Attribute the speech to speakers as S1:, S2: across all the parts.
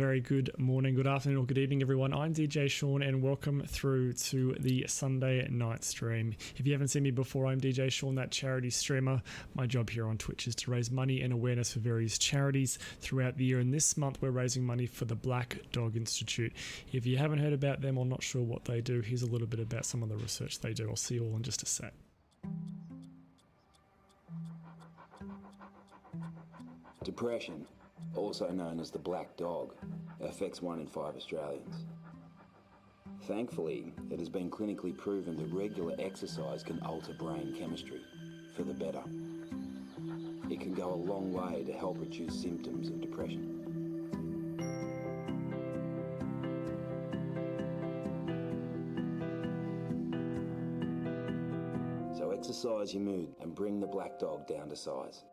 S1: very good morning, good afternoon, or good evening, everyone. I'm DJ Sean, and welcome through to the Sunday night stream. If you haven't seen me before, I'm DJ Sean, that charity streamer. My job here on Twitch is to raise money and awareness for various charities throughout the year, and this month we're raising money for the Black Dog Institute. If you haven't heard about them or not sure what they do, here's a little bit about some of the research they do. I'll see you all in just a sec.
S2: Depression, also known as the black dog, affects 1 in 5 Australians. Thankfully, it has been clinically proven that regular exercise can alter brain chemistry for the better. It can go a long way to help reduce symptoms of depression. So exercise your mood and bring the black dog down to size.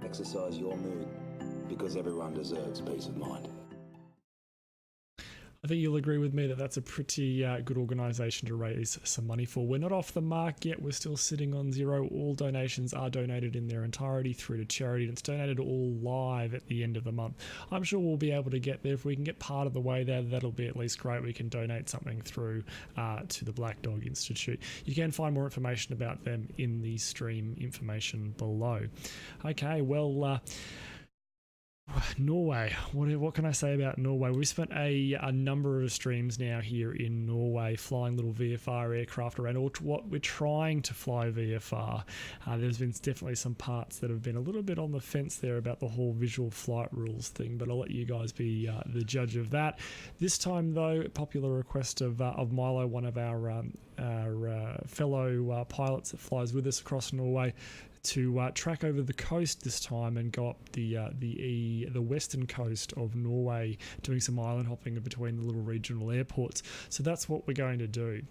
S2: Exercise your mood, because everyone deserves peace of mind.
S1: I think you'll agree with me that that's a pretty good organisation to raise some money for. We're not off the mark yet. We're still sitting on zero. All donations are donated in their entirety through to charity, and it's donated all live at the end of the month. I'm sure we'll be able to get there. If we can get part of the way there, that'll be at least great. We can donate something through to the Black Dog Institute. You can find more information about them in the stream information below. Okay, well... Norway. What can I say about Norway? We spent a number of streams now here in Norway flying little VFR aircraft around, or what we're trying to fly VFR. There's been definitely some parts that have been a little bit on the fence there about the whole visual flight rules thing, but I'll let you guys be the judge of that. This time though, popular request of Milo, one of our fellow pilots that flies with us across Norway, to track over the coast this time and go up the western coast of Norway, doing some island hopping between the little regional airports. So that's what we're going to do.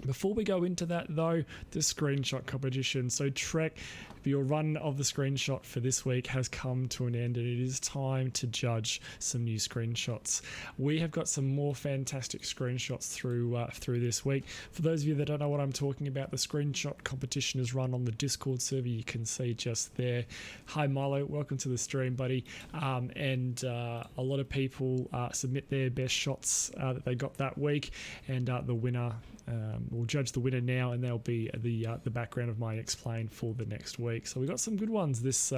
S1: Before we go into that though, the screenshot competition. So Trek, your run of the screenshot for this week has come to an end, and it is time to judge some new screenshots. We have got some more fantastic screenshots through this week. For those of you that don't know what I'm talking about, the screenshot competition is run on the Discord server. You can see just there. Hi Milo, welcome to the stream, buddy. And a lot of people submit their best shots that they got that week, and the winner. We'll judge the winner now, and they'll be the background of my explain for the next week. So we got some good ones this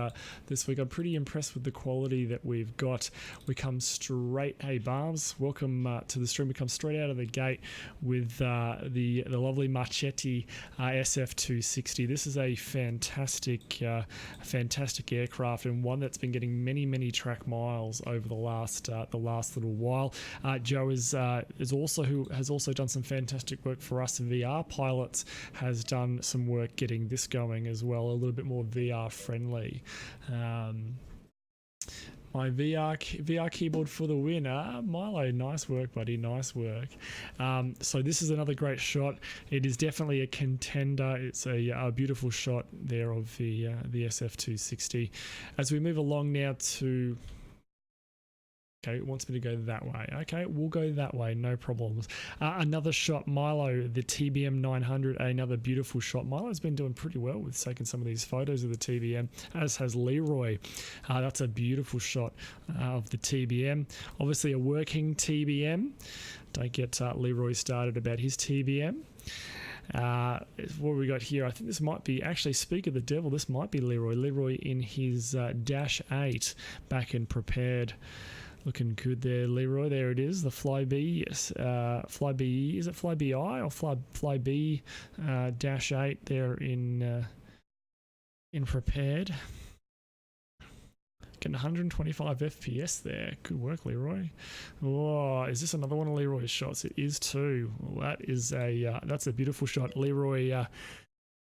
S1: week. I'm pretty impressed with the quality that we've got. We come straight. Hey Barbs, welcome to the stream. We come straight out of the gate with the lovely Machete SF260. This is a fantastic aircraft, and one that's been getting many track miles over the last little while. Joe has also done some fantastic work for us VR pilots, has done some work getting this going as well, a little bit more VR friendly. My VR keyboard for the win. Milo, nice work, buddy, nice work. So this is another great shot. It is definitely a contender. It's a beautiful shot there of the SF260. As we move along now to... Okay, it wants me to go that way. Okay, we'll go that way, no problems. Another shot, Milo, the TBM 900, another beautiful shot. Milo's been doing pretty well with taking some of these photos of the TBM, as has Leroy. That's a beautiful shot of the TBM. Obviously a working TBM. Don't get Leroy started about his TBM. What we got here, I think this might be, actually, speak of the devil, this might be Leroy in his Dash 8 back and prepared. Looking good there, Leroy. There it is, the Flyby. Yes, Flyby. Is it Flyby or Flyby Dash 8 there in prepared. Getting 125 FPS there. Good work, Leroy. Oh, is this another one of Leroy's shots? It is too. Well, that is that's a beautiful shot, Leroy.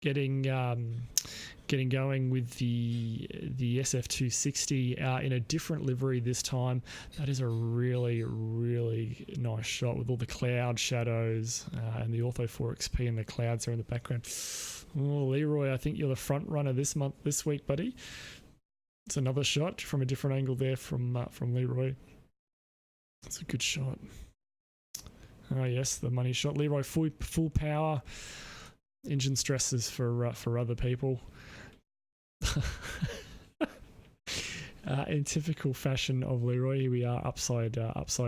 S1: Getting going with the SF260 in a different livery this time. That is a really nice shot with all the cloud shadows and the Ortho 4XP and the clouds there in the background. Oh, Leroy, I think you're the front runner this week, buddy. It's another shot from a different angle there from Leroy. It's a good shot. Oh yes, the money shot. Leroy, full power. Engine stresses for other people. In typical fashion of Leroy, here we are upside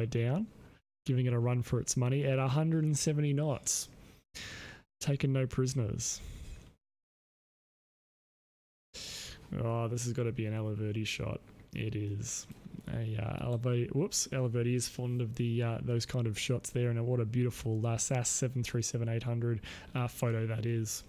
S1: down, giving it a run for its money at 170 knots. Taking no prisoners. Oh, this has got to be an Aliverdi shot. It is. Aliverdi is fond of the those kind of shots there, and what a beautiful SAS 737-800 photo that is.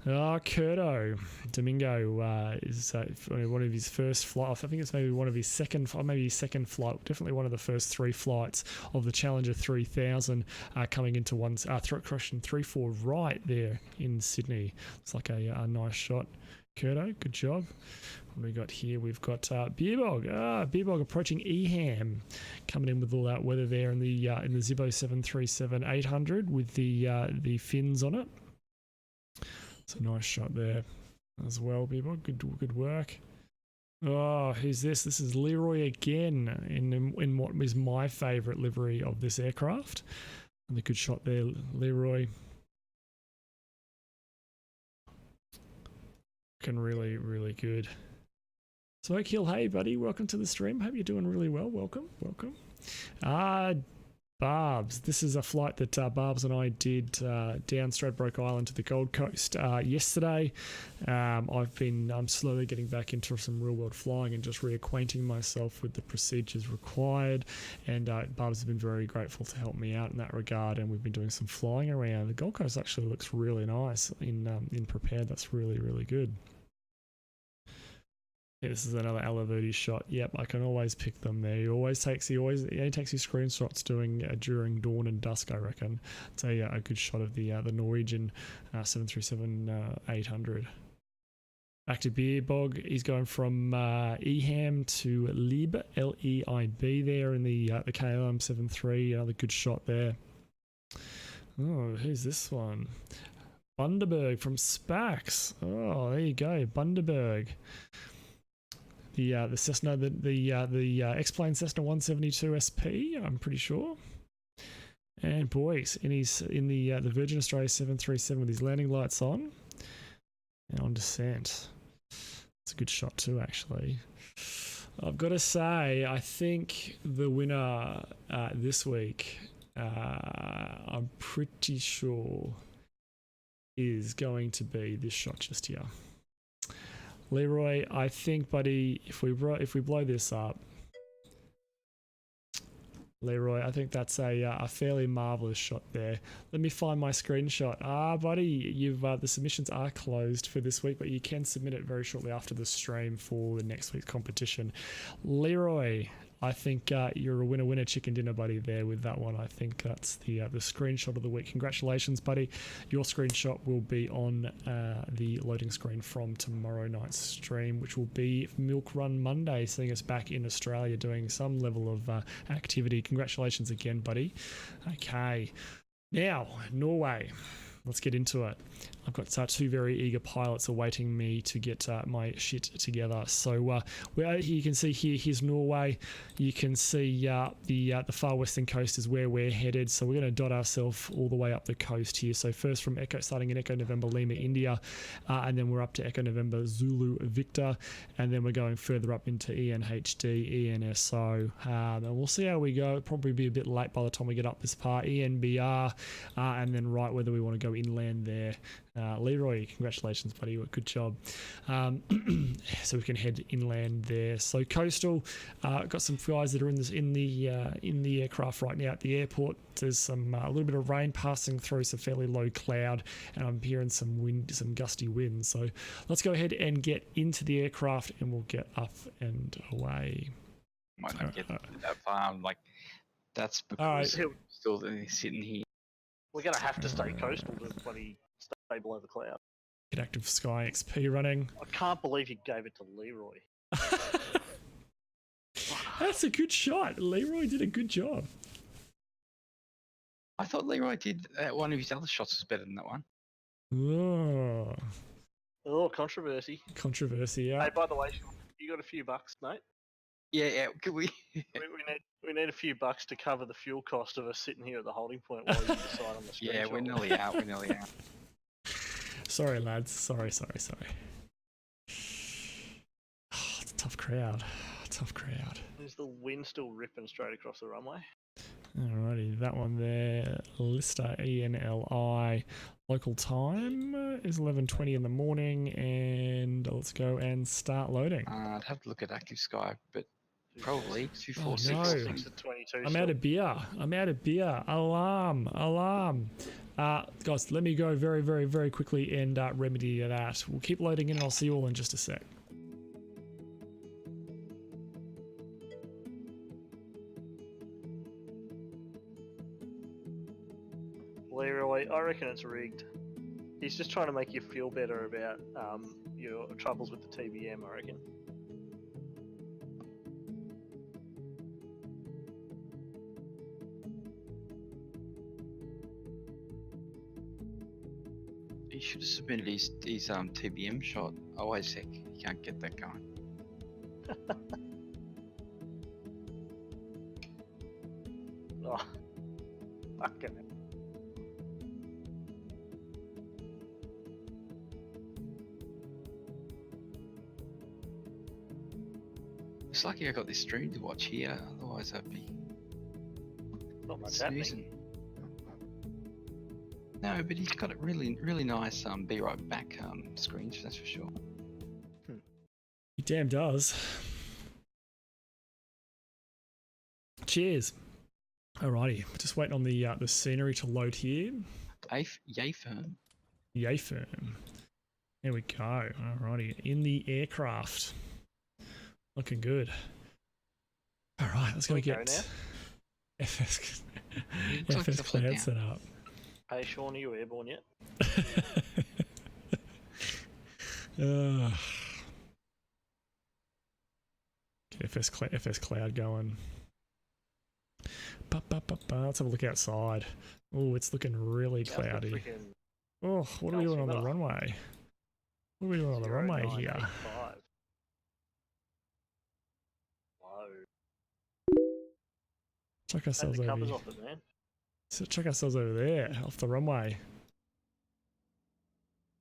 S1: Curto Domingo is one of his first flights. I think it's maybe one of his second flight. Definitely one of the first 3 flights of the Challenger 3000 coming into crushing 3-4 right there in Sydney. It's like a nice shot. Curto, good job. What we got here? We've got Beerbog. Beerbog approaching Eham, coming in with all that weather there in the Zibbo 737-800 with the fins on it. It's a nice shot there as well, Beerbog. Good work. Oh, who's this? This is Leroy again in what is my favourite livery of this aircraft. And a good shot there, Leroy. Looking really, really good. Smoke Hill, hey buddy, welcome to the stream. Hope you're doing really well. Welcome. Barbs. This is a flight that Barbs and I did down Stradbroke Island to the Gold Coast yesterday. I'm slowly getting back into some real world flying and just reacquainting myself with the procedures required. And Barbs has been very grateful to help me out in that regard. And we've been doing some flying around. The Gold Coast actually looks really nice in prepared. That's really, really good. Yeah, this is another Aliverdi shot. Yep, I can always pick them there. He only takes his screenshots during dawn and dusk, I reckon. It's a good shot of the Norwegian 737-800. Back to Beerbog. He's going from Eham to Lib, L-E-I-B there in the KLM 73. Another good shot there. Oh, who's this one? Bundaberg from Spax. Oh, there you go, Bundaberg. The Cessna, the X-Plane Cessna 172 SP, I'm pretty sure. And boys, in the Virgin Australia 737 with his landing lights on and on descent. It's a good shot too, actually. I've got to say, I think the winner this week, I'm pretty sure, is going to be this shot just here. Leroy, I think, buddy, if we blow this up, Leroy, I think that's a fairly marvelous shot there. Let me find my screenshot. Buddy, you've the submissions are closed for this week, but you can submit it very shortly after the stream for the next week's competition. Leroy, I think you're a winner chicken dinner, buddy, there with that one. I think that's the screenshot of the week. Congratulations, buddy. Your screenshot will be on the loading screen from tomorrow night's stream, which will be Milk Run Monday, seeing us back in Australia doing some level of activity. Congratulations again, buddy. Okay, now Norway. Let's get into it. I've got 2 very eager pilots awaiting me to get my shit together. So you can see here's Norway. You can see the far western coast is where we're headed. So we're going to dot ourselves all the way up the coast here. So first from starting in Echo November Lima, India, and then we're up to Echo November Zulu Victor, and then we're going further up into ENHD, ENSO, and we'll see how we go. It'll probably be a bit late by the time we get up this part, ENBR, and then right whether we want to go inland there. Leroy, congratulations, buddy. Good job. So we can head inland there. So coastal, got some guys that are in the aircraft right now at the airport. There's some a little bit of rain passing through, some fairly low cloud, and I'm hearing some wind, some gusty winds. So let's go ahead and get into the aircraft, and we'll get up and away.
S3: Might not get that far. That's because we're still sitting here.
S4: We're going to have to stay coastal to bloody stay below the cloud.
S1: Get Active Sky XP running.
S4: I can't believe you gave it to Leroy.
S1: That's a good shot. Leroy did a good job.
S3: I thought Leroy did one of his other shots was better than that one.
S4: Oh, controversy.
S1: Controversy, yeah.
S4: Hey, by the way, you got a few bucks, mate?
S3: Yeah. Could we?
S4: we need a few bucks to cover the fuel cost of us sitting here at the holding point while you decide on the screenshot.
S3: Yeah, we're nearly out.
S1: Sorry, lads. Sorry. Tough crowd. Tough crowd.
S4: Is the wind still ripping straight across the runway?
S1: Alrighty, that one there. Lister ENLI. Local time is 11:20 in the morning, and let's go and start loading.
S3: I'd have to look at Active Sky, but probably 246.
S1: no.
S4: 6 to 22.
S1: I'm
S4: still.
S1: out of beer. I'm out of beer. Alarm. Alarm. Guys, let me go very, very, very quickly and remedy that. We'll keep loading in, and I'll see you all in just a sec.
S4: Leroy, I reckon it's rigged. He's just trying to make you feel better about your troubles with the TBM, I reckon.
S3: He should have submitted his TBM shot. Oh, wait a sec. You can't get that going.
S4: Oh, fucking hell.
S3: It's lucky I got this stream to watch here. Otherwise, I'd be
S4: Not much
S3: snoozing.
S4: happening.
S3: No, but he's got a really, really nice be right back screens. That's for sure.
S1: He damn does. Cheers. Alrighty, just waiting on the scenery to load here.
S3: Yay firm.
S1: Yay firm. There we go. Alrighty, in the aircraft. Looking good. Alright, let's go
S4: Can we go
S1: get FS,
S3: Looks like
S1: FS
S3: it's upside
S1: Cloud
S3: down.
S1: set up.
S4: Hey, Sean, are you airborne yet?
S1: Get FS Cloud going. Let's have a look outside. Oh, it's looking really
S4: How's the
S1: cloudy.
S4: frickin'
S1: Oh, what are we doing on the
S4: altimeter?
S1: runway? What are we doing on the runway here?
S4: 0985? Whoa.
S1: Check
S4: Take
S1: ourselves
S4: the
S1: over
S4: covers
S1: here.
S4: off it, man.
S1: So check ourselves over there, off the runway.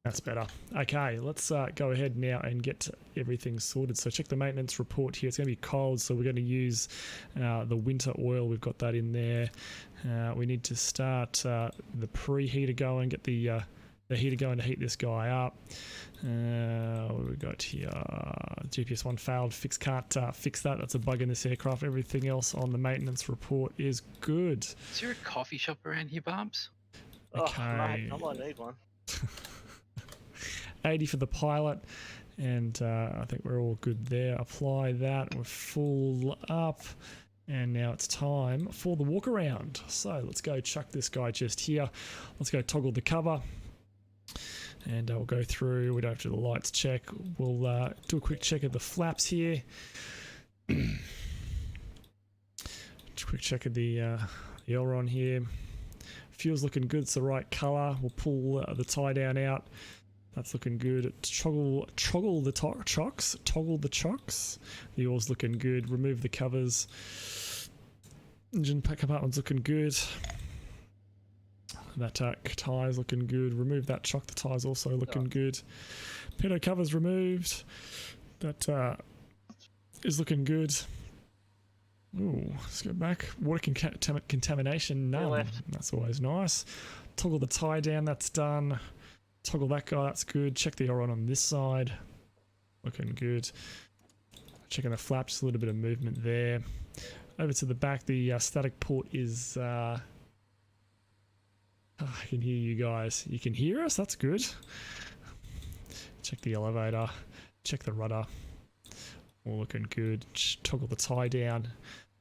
S1: That's better. Okay, let's go ahead now and get everything sorted. So check the maintenance report here. It's going to be cold, so we're going to use the winter oil. We've got that in there. We need to start the preheater going, get the heater going to heat this guy up. What have we got here? GPS 1 failed. Can't fix that. That's a bug in this aircraft. Everything else on the maintenance report is good.
S3: Is there a coffee shop around here, Barbs?
S1: Okay.
S4: Oh, mate, I might need one.
S1: 80 for the pilot, and I think we're all good there. Apply that. We're full up, and now it's time for the walk around. So let's go chuck this guy just here. Let's go toggle the cover, and we'll go through. We don't have to do the lights check. We'll do a quick check of the flaps here. Quick check of the aileron here. Fuel's looking good. It's the right color. We'll pull the tie down out. That's looking good. Toggle the chocks. Toggle the chocks. The oil's looking good. Remove the covers. Engine compartment's looking good. That tie's looking good. Remove that chock. The tie's also looking good. Pitot cover's removed. That is looking good. Ooh, let's go back. Water contamination, none.
S4: left.
S1: That's always nice. Toggle the tie down. That's done. Toggle that guy, that's good. Check the aileron on this side. Looking good. Checking the flaps, a little bit of movement there. Over to the back, the static port is... I can hear you guys. You can hear us? That's good. Check the elevator. Check the rudder. All looking good. Toggle the tie down.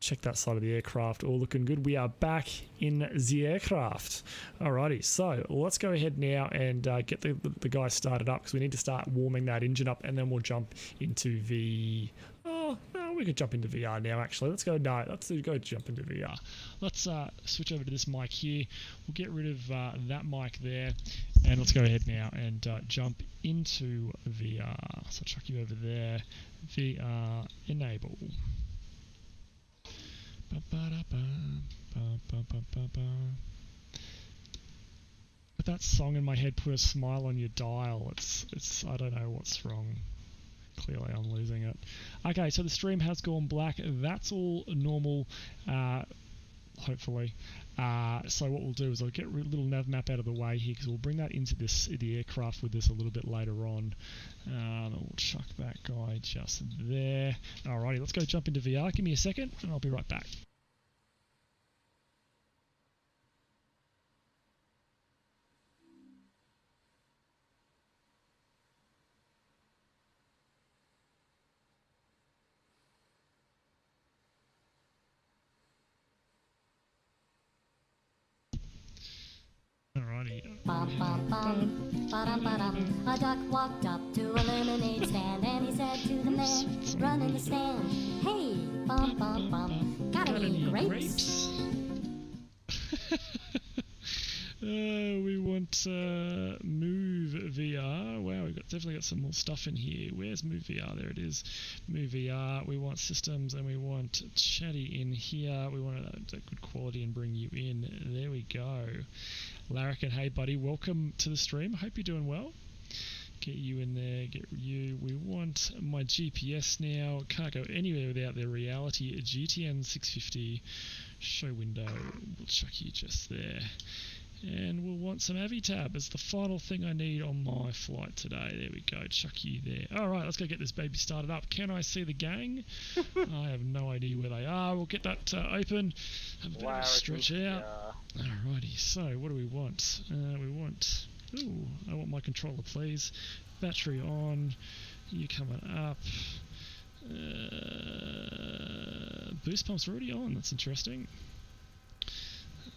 S1: Check that side of the aircraft. All looking good. We are back in the aircraft. Alrighty, so let's go ahead now and get the guy started up, because we need to start warming that engine up, and then we'll jump into the... Oh, no, we could jump into VR now, actually. Let's go go jump into VR. Let's switch over to this mic here. We'll get rid of that mic there, and let's go ahead now and jump into VR. So I'll chuck you over there. VR enable. Put that song in my head, put a smile on your dial. It's I don't know what's wrong. Clearly I'm losing it. Okay, so the stream has gone black. That's all normal, hopefully. So what we'll do is I'll get a little nav map out of the way here because we'll bring that into the aircraft with us a little bit later on. We'll chuck that guy just there. Alrighty, let's go jump into VR. Give me a second and I'll be right back. Alrighty.
S5: Bum, bum, bum, ba-dum, ba-dum. A duck walked up to a lemonade stand and he said to the man running the stand, "Hey, bum, bum, bum, got any grapes?"
S1: We want Move VR. Wow, we've definitely got some more stuff in here. Where's Move VR? There it is. Move VR. We want systems and we want chatty in here. We want that good quality and bring you in. There we go. Larrikin, hey buddy, welcome to the stream. I hope you're doing well. Get you in there, get you. We want my GPS now. Can't go anywhere without the reality. GTN 650 show window. We'll chuck you just there. And we'll want some AviTab as the final thing I need on my flight today. There we go, chuck you there. Alright, let's go get this baby started up. Can I see the gang? I have no idea where they are. We'll get that open. Have a bit of a stretch out. Alrighty, so what do we want? We want... Ooh, I want my controller, please. Battery on. You coming up. Boost pumps already on. That's interesting.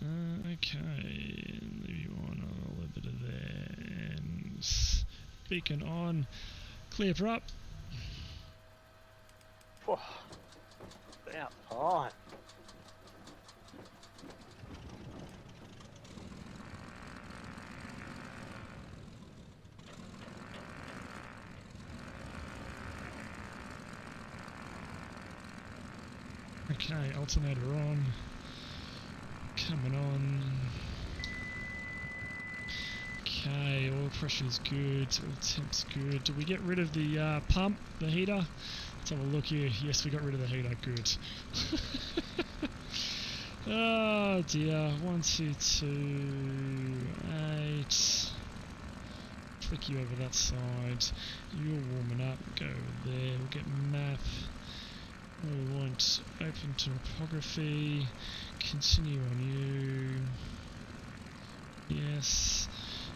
S1: Okay, leave you on a little bit of there, and beacon on, clear for up.
S4: Whoa. About time.
S1: Okay, alternator on. Coming on. Okay, oil pressure's good, oil temp's good. Did we get rid of the pump, the heater? Let's have a look here. Yes, we got rid of the heater, good. Oh dear, 1, 2, 2, 8. Flick you over that side. You're warming up, go over there, we'll get map. We want open topography. Continue on you. Yes.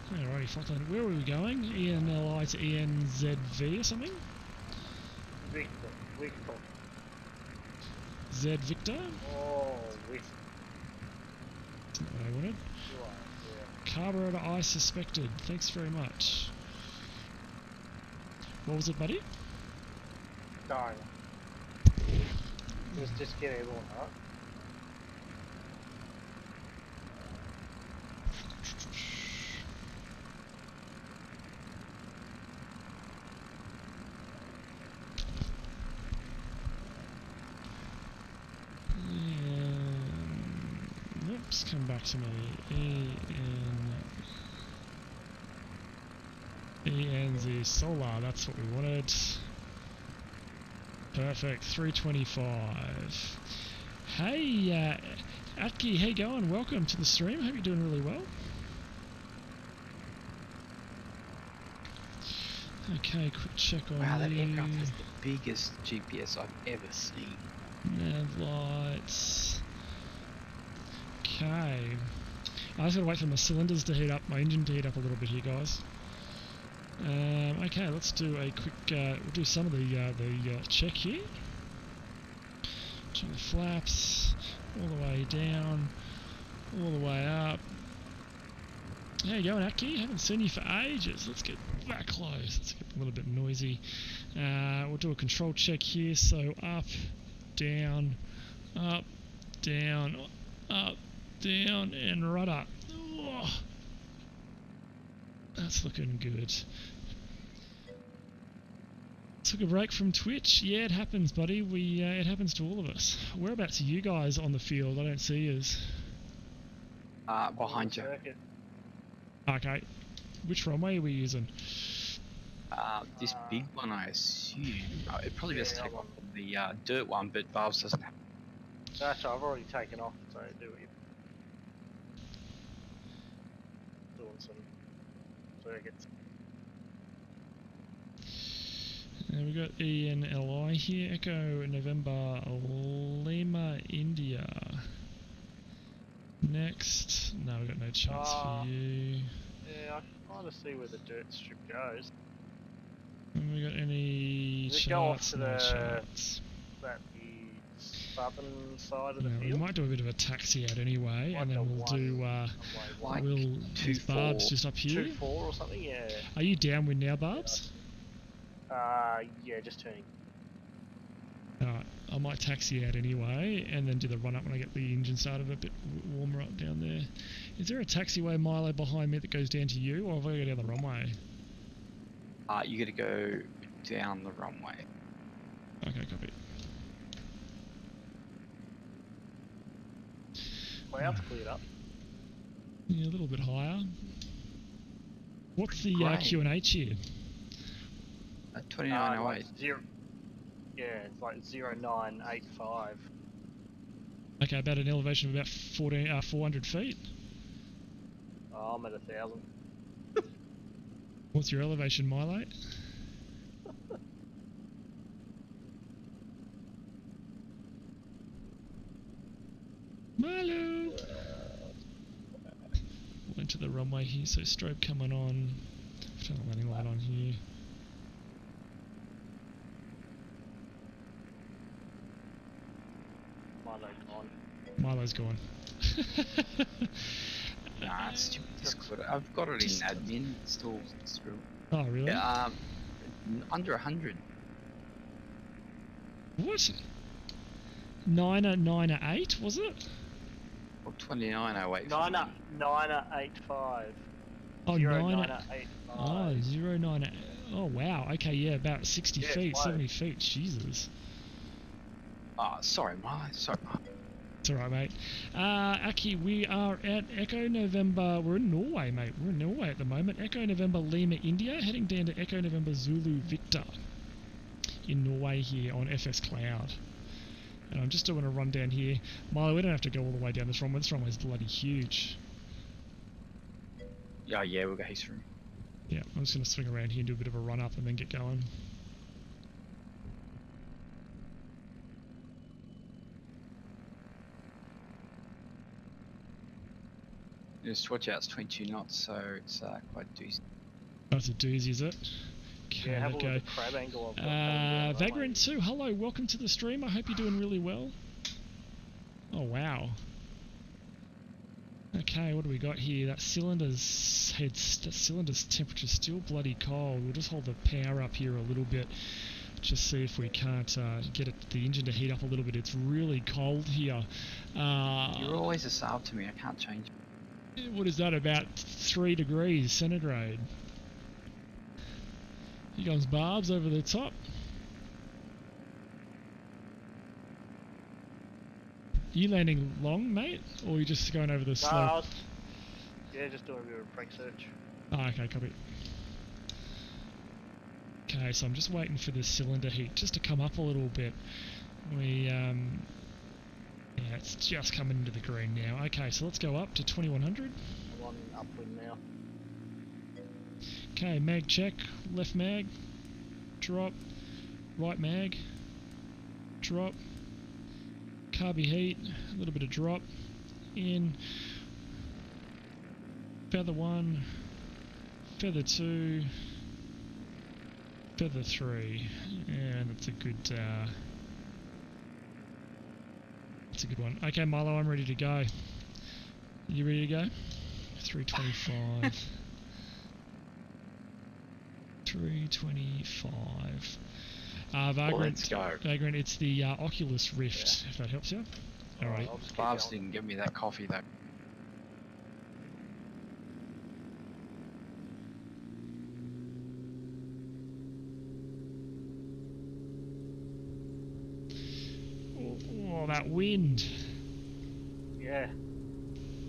S1: Alrighty, Falkland. Where are we going? ENLI to ENZV or something?
S4: Victor.
S1: Z Victor?
S4: Oh, Victor.
S1: That's not what I wanted.
S4: Yeah.
S1: Carburetor I suspected. Thanks very much. What was it, buddy?
S4: Sorry. Just getting it all up.
S1: Oops, come back to me. ENZ Solar, that's what we wanted. Perfect, 325. Hey, Atki, how you going? Welcome to the stream. Hope you're doing really well. Okay, quick check on
S3: Wow, that
S1: you.
S3: aircraft has the biggest GPS I've ever seen.
S1: Nav lights. Okay. I just gotta wait for my cylinders to heat up, my engine to heat up a little bit here, guys. Okay, let's do a quick, we'll do some of the check here. Turn the flaps, all the way down, all the way up. How you going, Aki? Haven't seen you for ages. Let's get that close. Let's get a little bit noisy. We'll do a control check here, so up, down, up, down, up, down, and rudder. Oh, that's looking good. Took a break from Twitch. Yeah, it happens, buddy. It happens to all of us. Whereabouts are you guys on the field? I don't see yous.
S3: Behind you.
S1: Okay. Which runway are we using?
S3: This big one, I assume. It probably best take off the dirt one, but Barbs doesn't have.
S4: Actually, I've already taken off, so do what you doing some circuits.
S1: And we've got ENLI here, Echo November Lima India. Next, no, we've got no chance for you.
S4: Yeah, I can kind of see where the dirt strip goes.
S1: Have we got any
S4: Does it go off
S1: charts?
S4: to
S1: No
S4: the
S1: charts.
S4: that the southern side of the
S1: No, we
S4: field?
S1: might do a bit of a taxi out anyway, and then we'll do.
S3: Like
S1: We'll is Barbs just up here.
S4: 2-4 or something, yeah.
S1: Are you downwind now, Barbs?
S4: Yeah, just turning.
S1: Alright, I might taxi out anyway, and then do the run up when I get the engine started a bit warmer up down there. Is there a taxiway, Milo, behind me that goes down to you, or have I got to go down the runway?
S3: You got to go down the runway.
S1: Okay, copy.
S4: Clouds cleared up.
S1: Yeah, a little bit higher. What's the
S3: Great.
S1: Q&H here?
S3: 2908.
S4: Like yeah, it's like 0985.
S1: Okay, about an elevation of about 400 feet.
S4: Oh, I'm at 1,000.
S1: What's your elevation, Milo? Milo! Went to the runway here, so strobe coming on. Turn the landing light on here.
S4: Milo's gone.
S1: Milo's gone.
S3: Nah, it's stupid Discord. I've got it in admin. Still.
S1: Oh, really?
S3: Yeah, under 100.
S1: What? 908, was it?
S3: Or 2908.
S4: 985.
S1: Oh,
S4: 0985.
S1: Oh, 098. Oh, wow. Okay, yeah, about 60
S4: Yeah,
S1: feet,
S4: close.
S1: 70 feet. Jesus.
S3: Oh, sorry, Milo. Sorry, Milo.
S1: It's alright, mate. Aki, we are at Echo November. We're in Norway, mate. We're in Norway at the moment. Echo November Lima, India, heading down to Echo November Zulu Victor in Norway here on FS Cloud. And I'm just doing a run down here. Milo, we don't have to go all the way down this runway. This runway's bloody huge.
S3: Yeah, we'll go heaps through.
S1: Yeah, I'm just going to swing around here and do a bit of a run up and then get going.
S3: Just watch out, it's 22 knots, so it's quite decent.
S1: That's a doozy, is it? Okay,
S4: Yeah, have a look
S1: okay.
S4: at the crab angle I've got coming down the runway.
S1: Vagrant 2, hello, welcome to the stream. I hope you're doing really well. Oh, wow. Okay, what do we got here? That cylinder's temperature's still bloody cold. We'll just hold the power up here a little bit. Just see if we can't get the engine to heat up a little bit. It's really cold here.
S3: You're always a sub to me, I can't change.
S1: What is that, about 3 degrees centigrade? Here comes Barbs over the top. You landing long, mate? Or are you just going over the
S4: No,
S1: slope?
S4: yeah, just doing a bit of a brake search.
S1: Oh, okay, copy. Okay, so I'm just waiting for the cylinder heat just to come up a little bit. Yeah, it's just coming into the green now. Okay, so let's go up to 2100.
S4: I'm on upwind now.
S1: Okay, mag check, left mag, drop, right mag, drop, carby heat, a little bit of drop, in, feather 1, feather 2, feather 3, and that's a good one. Okay, Milo, I'm ready to go. You ready to go? 325. 325.
S3: Let's go.
S1: Vagrant, it's the Oculus Rift, if that helps you. Alright.
S4: I'll just keep
S3: Barbs
S4: going.
S3: didn't give me that coffee though.
S1: Oh, that wind.
S4: Yeah.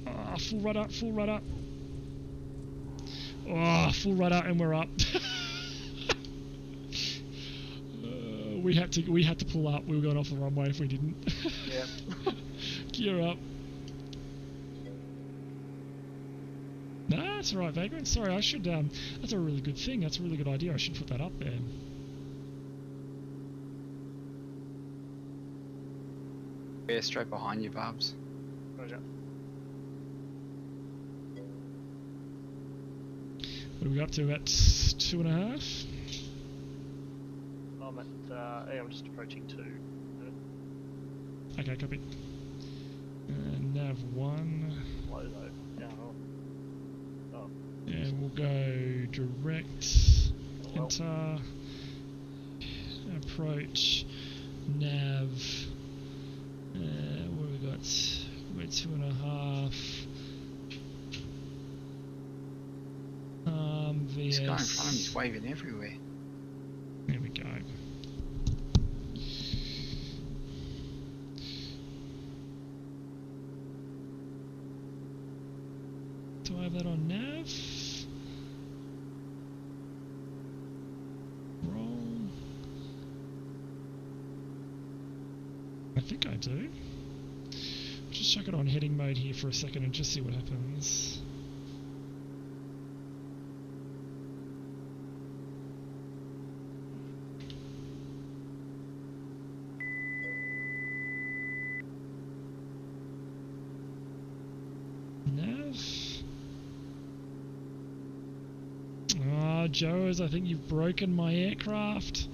S1: Oh, full rudder, full rudder. Oh, full rudder, and we're up. we had to pull up. We were going off the runway if we didn't.
S4: Yeah.
S1: Gear up. Nah, that's alright, Vagrant. Sorry, I should, that's a really good thing. That's a really good idea. I should put that up there.
S3: Yeah, straight behind you, Barbs.
S4: Roger.
S1: What are we up to? About 2.5?
S4: I'm at, yeah, I'm just approaching 2.
S1: Okay, copy. Nav 1.
S4: Low though. Yeah, oh.
S1: And we'll go direct,
S4: Well.
S1: enter, approach, nav. What have we got? We're 2.5. VS.
S3: This guy in front of me's waving everywhere.
S1: There we go. Do I have that on nav? Roll. I think I do. Just chuck it on heading mode here for a second and just see what happens. Joes, I think you've broken my aircraft.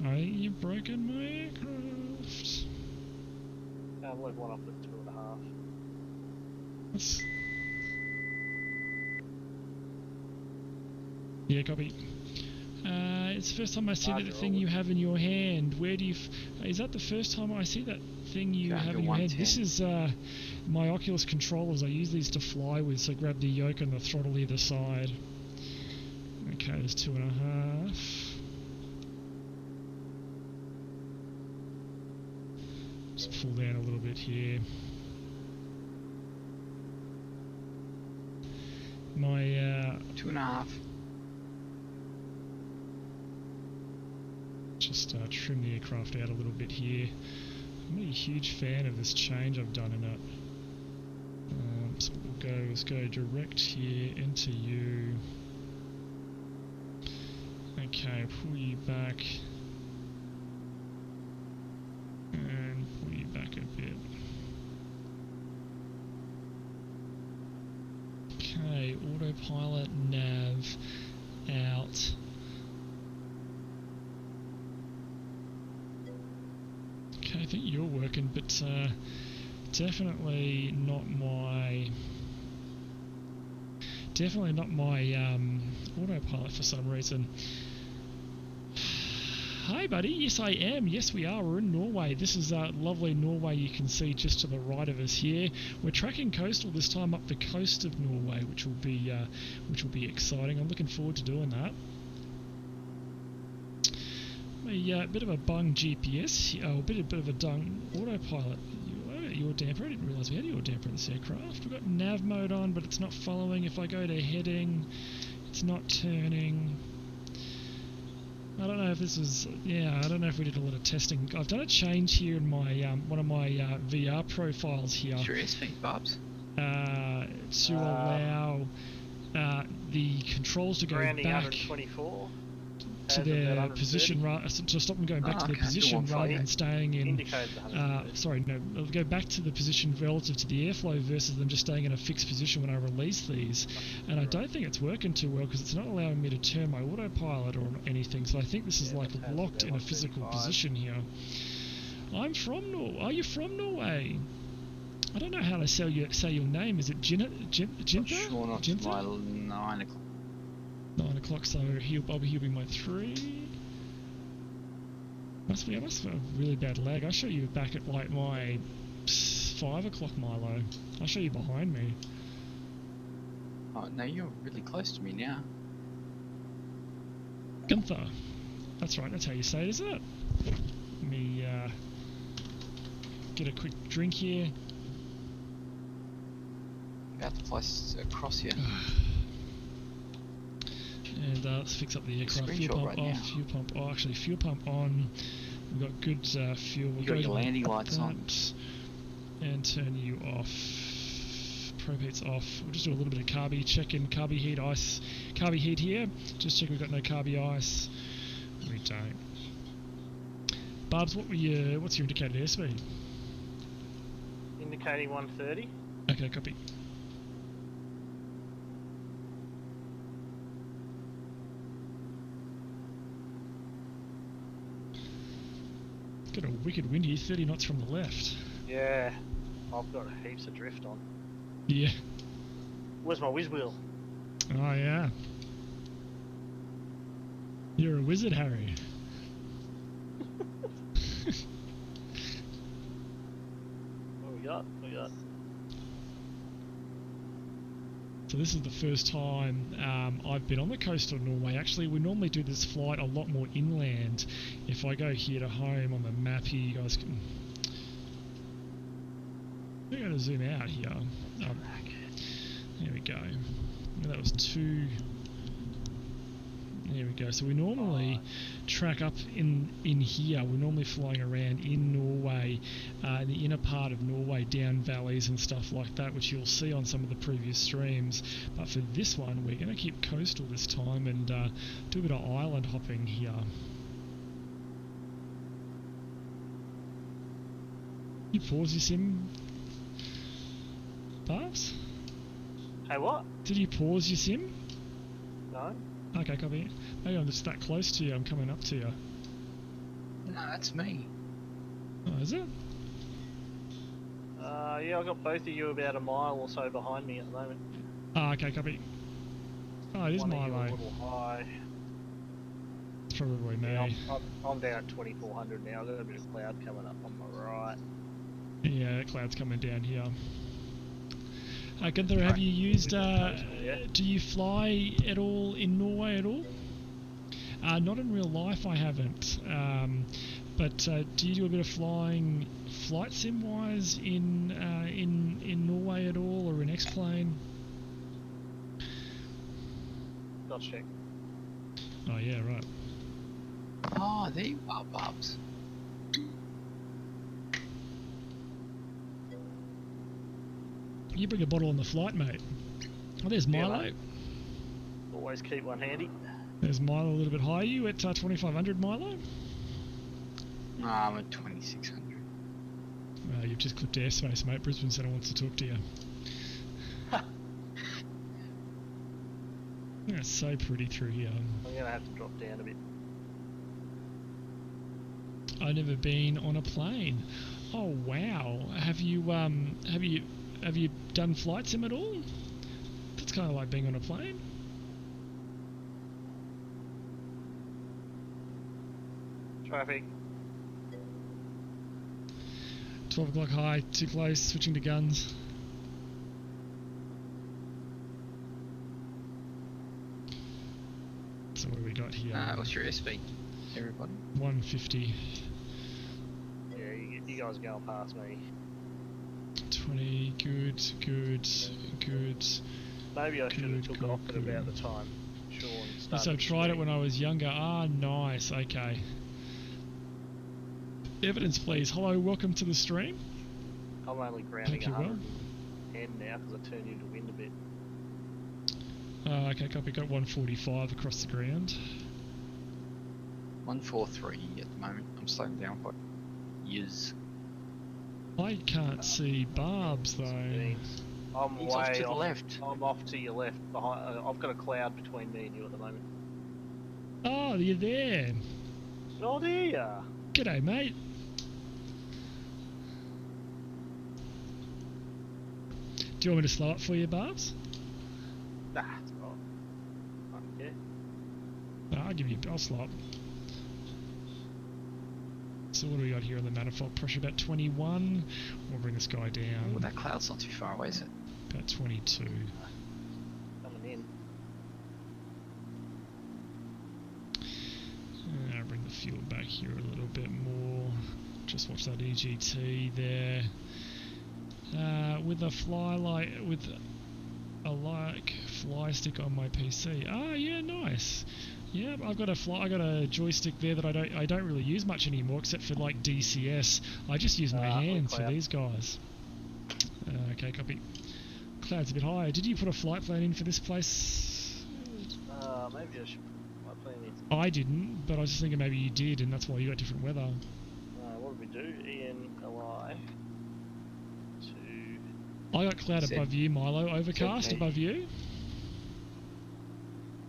S1: I think you've broken my aircraft.
S4: I've led one up at 2.5.
S1: That's... Yeah, copy. It's the first time I see that thing you have in your hand. Where do you... is that the first time I see that thing you have in your hand? This is my Oculus controllers. I use these to fly with, so grab the yoke and the throttle either side. Okay, there's 2.5. Just pull down a little bit here. My
S3: 2.5.
S1: Just trim the aircraft out a little bit here. I'm not a huge fan of this change I've done in it. So let's go direct here into you. Okay, pull you back. And pull you back a bit. Okay, autopilot, nav, out. Okay, I think you're working, but definitely not my autopilot for some reason. Hi buddy, yes I am, yes we are, we're in Norway. This is lovely Norway you can see just to the right of us here. We're tracking coastal this time up the coast of Norway, which will be exciting. I'm looking forward to doing that. A bit of a bung GPS, a bit of a dung autopilot. Yaw damper, I didn't realise we had yaw damper in this aircraft. We've got nav mode on, but it's not following. If I go to heading, it's not turning. I don't know if this was, I don't know if we did a lot of testing. I've done a change here in my one of my VR profiles here.
S3: Sure is, Barbs.
S1: To allow the controls to go back
S4: 124
S1: to their position, to stop them going back to their position rather than staying in. Sorry, no, I'll go back to the position relative to the airflow versus them just staying in a fixed position when I release these. And I don't think it's working too well because it's not allowing me to turn my autopilot or anything. So I think this is like locked in a physical position here. I'm from Norway. Are you from Norway? I don't know how to say your name. Is it Jinta?
S3: Sure, not till 9 o'clock.
S1: 9 o'clock, so I'll be my 3. I must have a really bad lag. I'll show you back at like my 5 o'clock Milo. I'll show you behind me.
S3: Oh no, you're really close to me now.
S1: Gunther. That's right, that's how you say it, isn't it? Let me get a quick drink here.
S3: About to fly across here.
S1: And let's fix up the aircraft. Fuel pump off, fuel pump. Oh, actually, fuel pump on. We've got good fuel. We'll
S3: You got
S1: go
S3: your
S1: to
S3: landing lights on.
S1: that and turn you off. Propheat's off. We'll just do a little bit of carby. Check in carby heat, ice. Carby heat here. Just check we've got no carby ice. We don't. Barbs, what's your indicated airspeed?
S4: Indicating 130.
S1: Okay, copy. Got a wicked wind here, 30 knots from the left.
S4: Yeah, I've got heaps of drift on.
S1: Yeah.
S4: Where's my whiz wheel?
S1: Oh, yeah. You're a wizard, Harry.
S4: What we got?
S1: So this is the first time I've been on the coast of Norway. Actually, we normally do this flight a lot more inland. If I go here to home on the map here, you guys can... I'm going to zoom out here. There we go. That was 2... There we go. So we normally track up in here. We're normally flying around in Norway, in the inner part of Norway, down valleys and stuff like that, which you'll see on some of the previous streams. But for this one, we're going to keep coastal this time and do a bit of island hopping here. You pause your sim, Barbs?
S4: Hey, what?
S1: Did you pause your sim?
S4: No.
S1: Okay, copy. Maybe I'm just that close to you. I'm coming up to you.
S3: No, that's me.
S1: Oh, is it?
S4: Yeah, I've got both of you about a mile or so behind me at the moment.
S1: Ah, okay, copy. Oh, it is
S4: One of you
S1: Milo.
S4: a little high.
S1: It's probably me.
S4: Yeah, I'm down at 2400 now. I've got a bit of cloud coming up on my right.
S1: Yeah, cloud's coming down here. Gunther, have you used... do you fly at all in Norway at all? Not in real life, I haven't. But do you do a bit of flying, flight sim wise, in Norway at all, or in X-Plane?
S4: Dodge check.
S1: Oh yeah, right.
S3: Oh, there you are, Barbs.
S1: You bring a bottle on the flight, mate. Oh, there's Milo.
S4: Yeah, always keep one handy.
S1: There's Milo a little bit higher. You at 2500, Milo?
S3: No, I'm at 2600.
S1: You've just clipped airspace, mate. Brisbane Centre wants to talk to you. Yeah, it's so pretty through here.
S4: I'm gonna have to drop down a bit.
S1: I've never been on a plane. Oh wow! Have you done flight sim at all? That's kind of like being on a plane.
S4: Traffic.
S1: 12 o'clock high, too close, switching to guns. So what do we got here?
S3: What's your airspeed, everybody?
S1: 150.
S4: Yeah, you guys are going past me.
S1: 20, good.
S4: Maybe I should have took
S1: good,
S4: off at
S1: good.
S4: about the time Sean started.
S1: So I tried it when I was younger. Ah, nice, okay. Evidence, please. Hello, welcome to the stream.
S4: I'm only grounding
S1: Thank you, Will.
S4: 110 now because I turned into wind a bit.
S1: Okay, copy. Got 145 across the ground.
S3: 143 at the moment. I'm slowing down quite. Yes.
S1: I can't see Barbs though.
S4: I'm
S3: He's
S4: way
S3: off to the left.
S4: I'm off to your left. Behind. I've got a cloud between me and you at the moment.
S1: Oh, you're there.
S4: Oh dear.
S1: G'day, mate. Do you want me to slow it for you, Barbs?
S4: Nah, it's alright. Yeah.
S1: No, I'll slow it. So what do we got here on the manifold? Pressure about 21. We'll bring this guy down.
S3: Well, that cloud's not too far away, is it?
S1: About 22.
S4: Coming in.
S1: I'll bring the fuel back here a little bit more. Just watch that EGT there. With a fly stick on my PC. Ah, yeah, nice. Yeah, I've got a joystick there that I don't really use much anymore, except for like DCS. I just use my hands for these guys. Okay, copy. Cloud's a bit higher. Did you put a flight plan in for this place?
S4: Maybe I should put my plan in.
S1: I didn't, but I was just thinking maybe you did, and that's why you got different weather.
S4: What did we do? ENLI to...
S1: I got cloud above you, Milo. Overcast above you.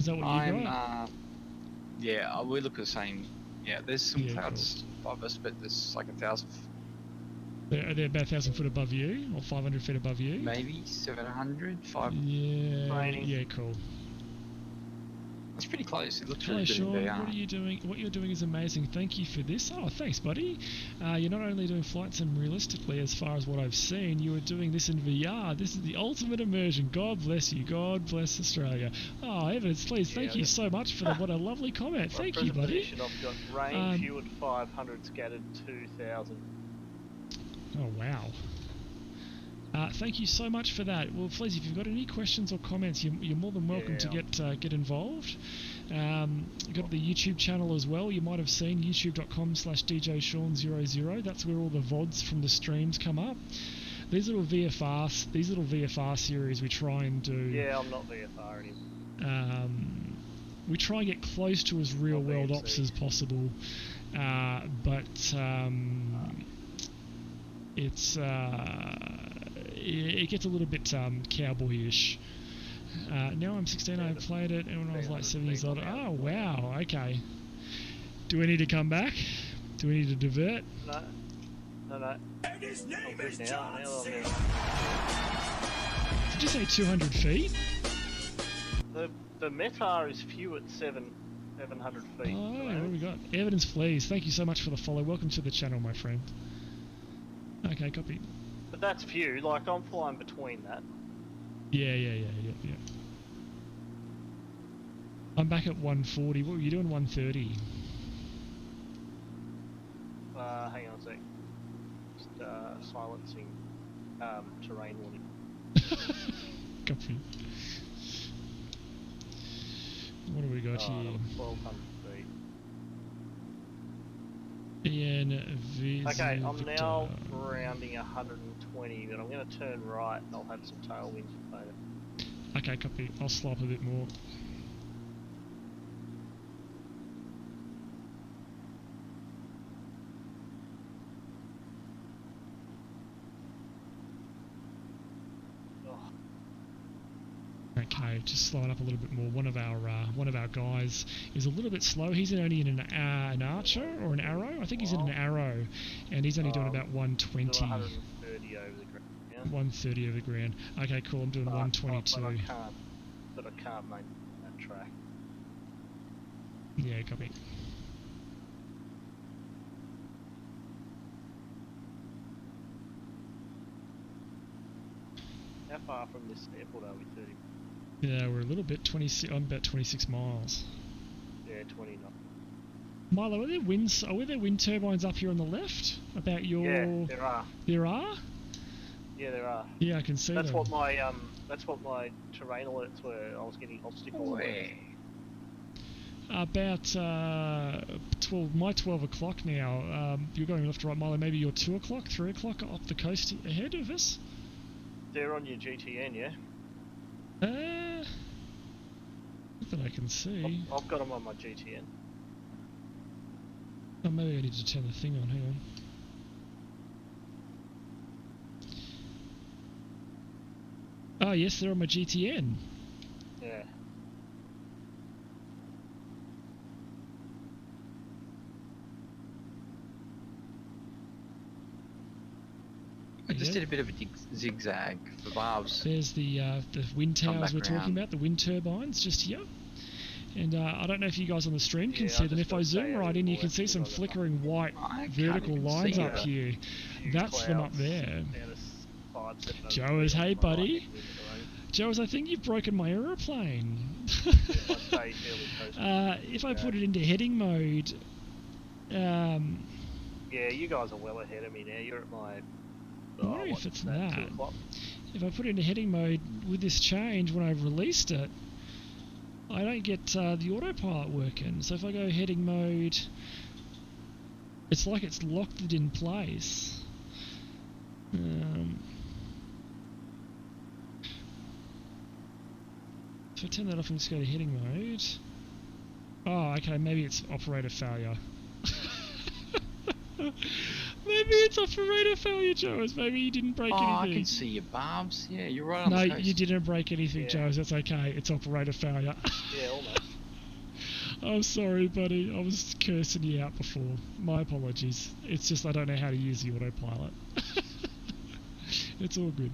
S1: Is that what you got?
S3: Yeah, we look the same. Yeah, there's some clouds above us, but there's like 1,000.
S1: Are they about 1,000 foot above you, or 500 feet above you?
S3: Maybe 700, 500.
S1: Yeah, yeah, cool.
S3: That's pretty close. It looks
S1: Hello,
S3: really good
S1: Sean.
S3: in VR.
S1: What are you doing? What you're doing is amazing. Thank you for this. Oh, thanks, buddy. You're not only doing flight sim realistically, as far as what I've seen, you are doing this in VR. This is the ultimate immersion. God bless you. God bless Australia. Oh, Evans, please, thank you so much for what a lovely comment. Thank you, buddy.
S4: I've got rain, fuel at 500, scattered 2,000.
S1: Oh, wow. Thank you so much for that. Well, please, if you've got any questions or comments, you're more than welcome to get involved. You've got the YouTube channel as well. You might have seen youtube.com/DJSean00. That's where all the VODs from the streams come up. These little VFR series we try and do.
S4: Yeah, I'm not VFR anymore.
S1: We try and get close to as real world ops as possible, but it gets a little bit cowboyish. Now I'm 16, I played it and when I was like 7 years old. Oh wow, okay. Do we need to come back? Do we need to divert?
S4: No. And his name is John C.
S1: Did you say 200 feet?
S4: The METAR is few at 700 feet.
S1: Oh, what have we got? Evidence, please. Thank you so much for the follow. Welcome to the channel, my friend. Okay, copy.
S4: But that's few. Like I'm flying between that.
S1: Yeah. I'm back at 140. What were you doing? 130.
S4: Hang on a sec. Just silencing terrain warning.
S1: Copy. What do we got here?
S4: 1,200 feet.
S1: Okay,
S4: I'm now rounding 120, but I'm going to turn right and I'll have some tailwinds later.
S1: Okay, copy. I'll slop a bit more. Okay, just slow it up a little bit more. One of our guys is a little bit slow. He's only in an archer or an arrow. I think he's in an arrow, and he's only doing about 120.
S4: 130 over the ground. Yeah?
S1: 130 over the ground. Okay, cool. I'm doing 122.
S4: But I can't make that track.
S1: Yeah, copy.
S4: How far from this airport are we? 30?
S1: Yeah, we're a little bit. I'm about 26 miles.
S4: Yeah, 29.
S1: Milo, are there wind turbines up here on the left? About your?
S4: Yeah, there are.
S1: There are?
S4: Yeah, there are.
S1: Yeah, I can see
S4: that's
S1: them.
S4: What my that's what my terrain alerts were. I was getting obstacle alerts.
S1: About 12 o'clock now. You're going left to right, Milo. Maybe you're 2 o'clock, 3 o'clock up the coast ahead of us.
S4: They're on your GTN, yeah?
S1: Not that I can see.
S4: I've got them on my GTN.
S1: Oh, maybe I need to turn the thing on. Hang on. Oh, yes, they're on my GTN.
S4: Yeah.
S3: I just did a bit of a zigzag for Barbs.
S1: There's the wind towers we're talking about, the wind turbines just here. And I don't know if you guys on the stream can see them. If I zoom right in, you can see some flickering white vertical lines up here. That's them up there. Joes, hey buddy. Joes, I think you've broken my aeroplane. If I put it into heading mode...
S4: yeah, you guys are well ahead of me now. You're at my...
S1: I wonder if it's that. If I put it into heading mode with this change when I've released it, I don't get the autopilot working. So if I go heading mode, it's like it's locked it in place. If I turn that off and just go to heading mode. Oh, okay, maybe it's operator failure. Maybe it's operator failure, Joes. Maybe you didn't break anything.
S3: I can see your barbs. Yeah, you're right on the
S1: No,
S3: coast.
S1: you didn't break anything, Joes. That's okay. It's operator failure.
S4: Yeah, almost.
S1: I'm sorry, buddy. I was cursing you out before. My apologies. It's just I don't know how to use the autopilot. It's all good.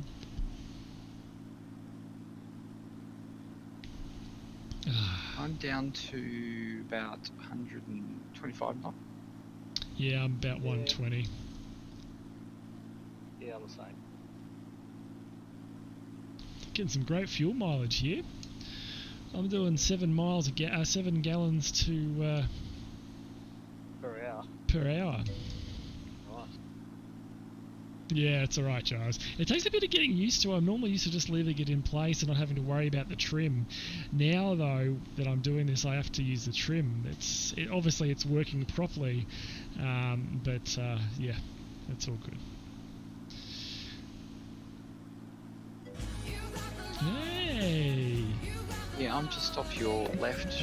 S3: I'm down to about 125 knots.
S1: Yeah, I'm about 120.
S4: Yeah, I'm the same.
S1: Getting some great fuel mileage here. I'm doing 7 miles a 7 gallons to
S4: Per hour.
S1: per hour.
S4: Nice.
S1: Yeah, it's alright, Giles. It takes a bit of getting used to. I'm normally used to just leaving it in place and not having to worry about the trim. Now, though, that I'm doing this, I have to use the trim. Obviously it's working properly, but yeah, it's all good. Hey!
S3: Yeah, I'm just off your left.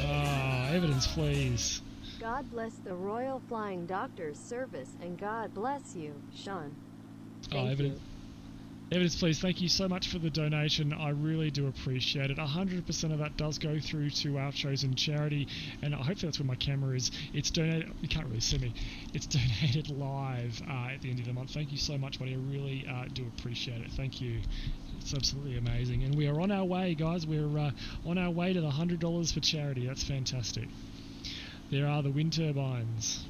S1: Evidence, please.
S6: God bless the Royal Flying Doctors Service, and God bless you, Sean. Thank you.
S1: Evidence, please. Thank you so much for the donation. I really do appreciate it. 100% of that does go through to our chosen charity, and hopefully that's where my camera is. It's donated. You can't really see me. It's donated live at the end of the month. Thank you so much, buddy. I really do appreciate it. Thank you. It's absolutely amazing, and we are on our way, guys. We're on our way to the $100 for charity. That's fantastic. There are the wind turbines.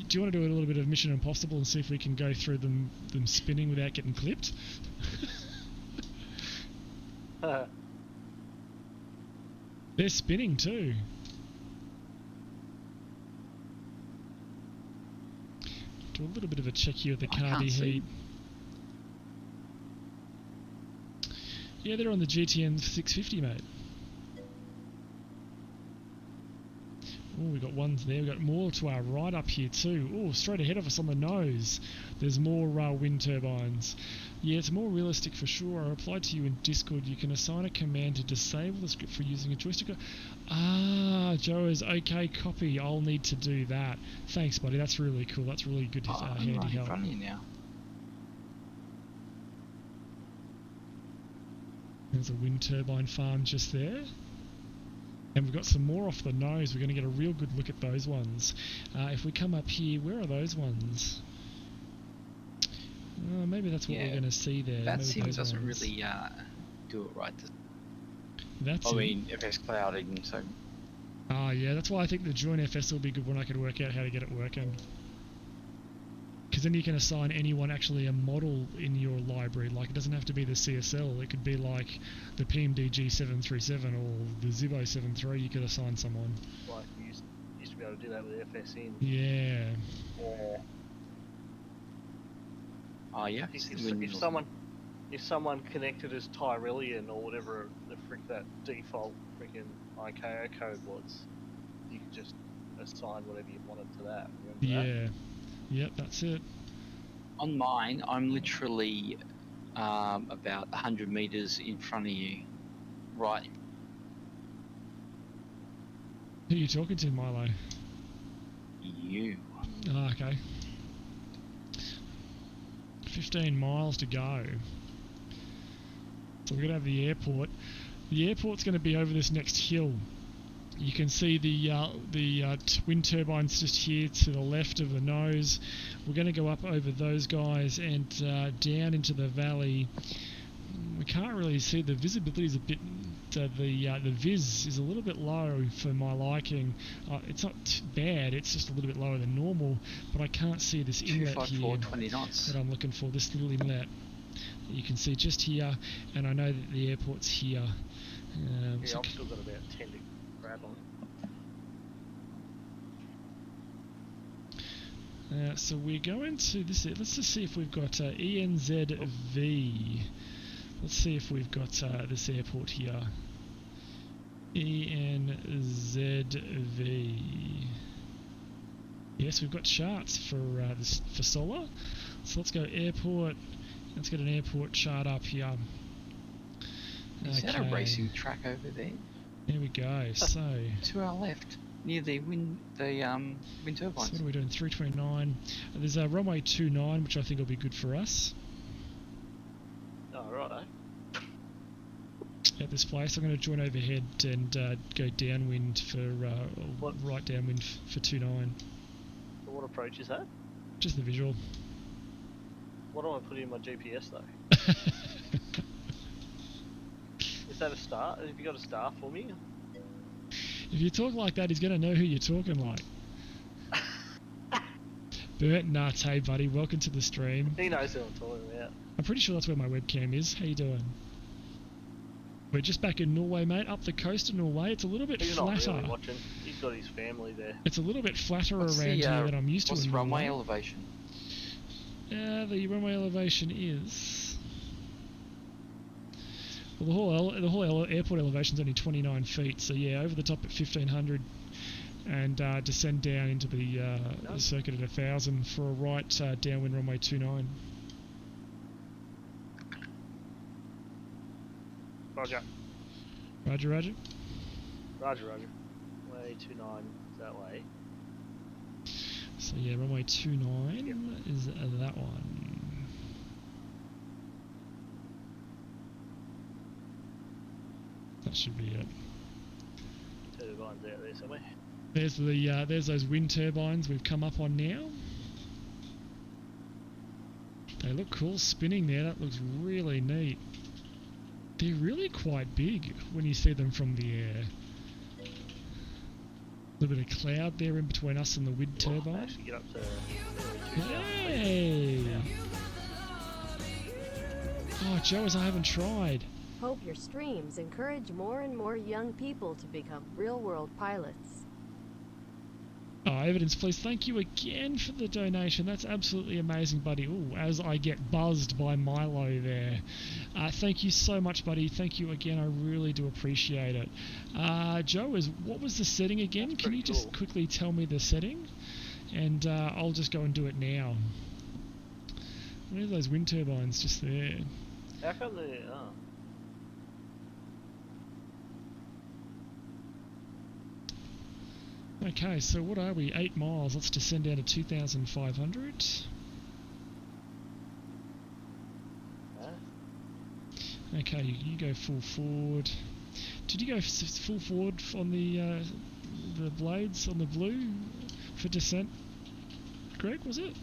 S1: Do you want to do a little bit of Mission Impossible and see if we can go through them spinning without getting clipped? They're spinning too. Do a little bit of a check here with the Cardi heat. Yeah, they're on the GTN 650, mate. Oh, we've got ones there. We've got more to our right up here too. Oh, straight ahead of us on the nose. There's more wind turbines. Yeah, it's more realistic for sure. I replied to you in Discord. You can assign a command to disable the script for using a joystick. Ah, Joe is okay. Copy. I'll need to do that. Thanks, buddy. That's really cool. That's really good. Handy
S3: I'm right
S1: help.
S3: in front of you now.
S1: There's a wind turbine farm just there. And we've got some more off the nose. We're going to get a real good look at those ones. If we come up here, where are those ones? Maybe that's what we're going to see there.
S3: That
S1: maybe
S3: sim
S1: those
S3: doesn't
S1: ones.
S3: really do it right.
S1: That's
S3: I mean, FS clouding, so...
S1: yeah, that's why I think the join FS will be good when I can work out how to get it working. Because then you can assign anyone actually a model in your library. Like, it doesn't have to be the CSL. It could be like the PMDG 737 or the Zibo 73. You could assign someone.
S4: Like, you used to be able to do that with FSN.
S1: Yeah.
S4: Or...
S3: Oh, yeah?
S4: If someone connected as Tyrellian or whatever the frick that default freaking ICAO code was, you could just assign whatever you wanted to that. Remember that?
S1: Yep, that's it.
S3: On mine, I'm literally about 100 meters in front of you. Right.
S1: Who are you talking to, Milo?
S3: You.
S1: Oh, okay. 15 miles to go. So we're going to have the airport. The airport's going to be over this next hill. You can see the wind turbines just here to the left of the nose. We're going to go up over those guys and down into the valley. We can't really see. The visibility is a bit. The viz is a little bit low for my liking. It's not bad. It's just a little bit lower than normal. But I can't see this inlet here
S3: 20 knots.
S1: that I'm looking for. This little inlet that you can see just here, and I know that the airport's here.
S4: I've still got about 10 to grab on.
S1: So we're going to this. Let's just see if we've got ENZV. Let's see if we've got this airport here. ENZV. Yes, we've got charts for for solar. So let's go airport. Let's get an airport chart up here.
S3: Is that a racing track over there?
S1: There we go. So
S3: to our left, near the wind turbines.
S1: So what are we doing? 329. There's a runway 29, which I think will be good for us.
S4: Oh, right.
S1: At this place, I'm going to join overhead and go downwind for right downwind for 29.
S4: What approach is that?
S1: Just the visual.
S4: What do I put in my GPS though? Is that a star? Have you got a star for me?
S1: If you talk like that, he's going to know who you're talking like. Bert Nuts, hey buddy, welcome to the stream.
S4: He knows who I'm talking about.
S1: I'm pretty sure that's where my webcam is. How you doing? We're just back in Norway, mate, up the coast of Norway. It's a little bit
S4: He's
S1: flatter.
S4: not really watching. He's got his family there.
S1: It's a little bit flatter
S3: What's
S1: around here than I'm used to
S3: What's
S1: in
S3: the runway
S1: Norway.
S3: elevation?
S1: The runway elevation is... Well, the whole airport elevation is only 29 feet, so yeah, over the top at 1500 and descend down into the circuit at 1000 for a right downwind runway 29.
S4: Roger.
S1: Roger, roger.
S4: Roger, roger. Way 29 that way.
S1: So yeah, runway 29 is that one. That should be it.
S4: Turbines out there somewhere.
S1: There's the there's those wind turbines we've come up on now. They look cool spinning there. That looks really neat. They're really quite big when you see them from the air. A little bit of cloud there in between us and the wind turbine.
S4: Actually get up to
S1: Hey! Oh, Joe's, I haven't tried.
S6: Hope your streams encourage more and more young people to become real-world pilots.
S1: Oh, Evidence, please. Thank you again for the donation. That's absolutely amazing, buddy. Ooh, as I get buzzed by Milo there. Thank you so much, buddy. Thank you again. I really do appreciate it. Joe, what was the setting again?
S4: That's
S1: Can you
S4: pretty
S1: just
S4: cool.
S1: quickly tell me the setting? And I'll just go and do it now. Where's those wind turbines just there?
S4: How come they... Oh.
S1: Okay, so what are we? 8 miles. Let's descend down to 2,500.
S4: Huh?
S1: Okay, you go full forward. Did you go full forward on the blades on the blue for descent? Greg, was it?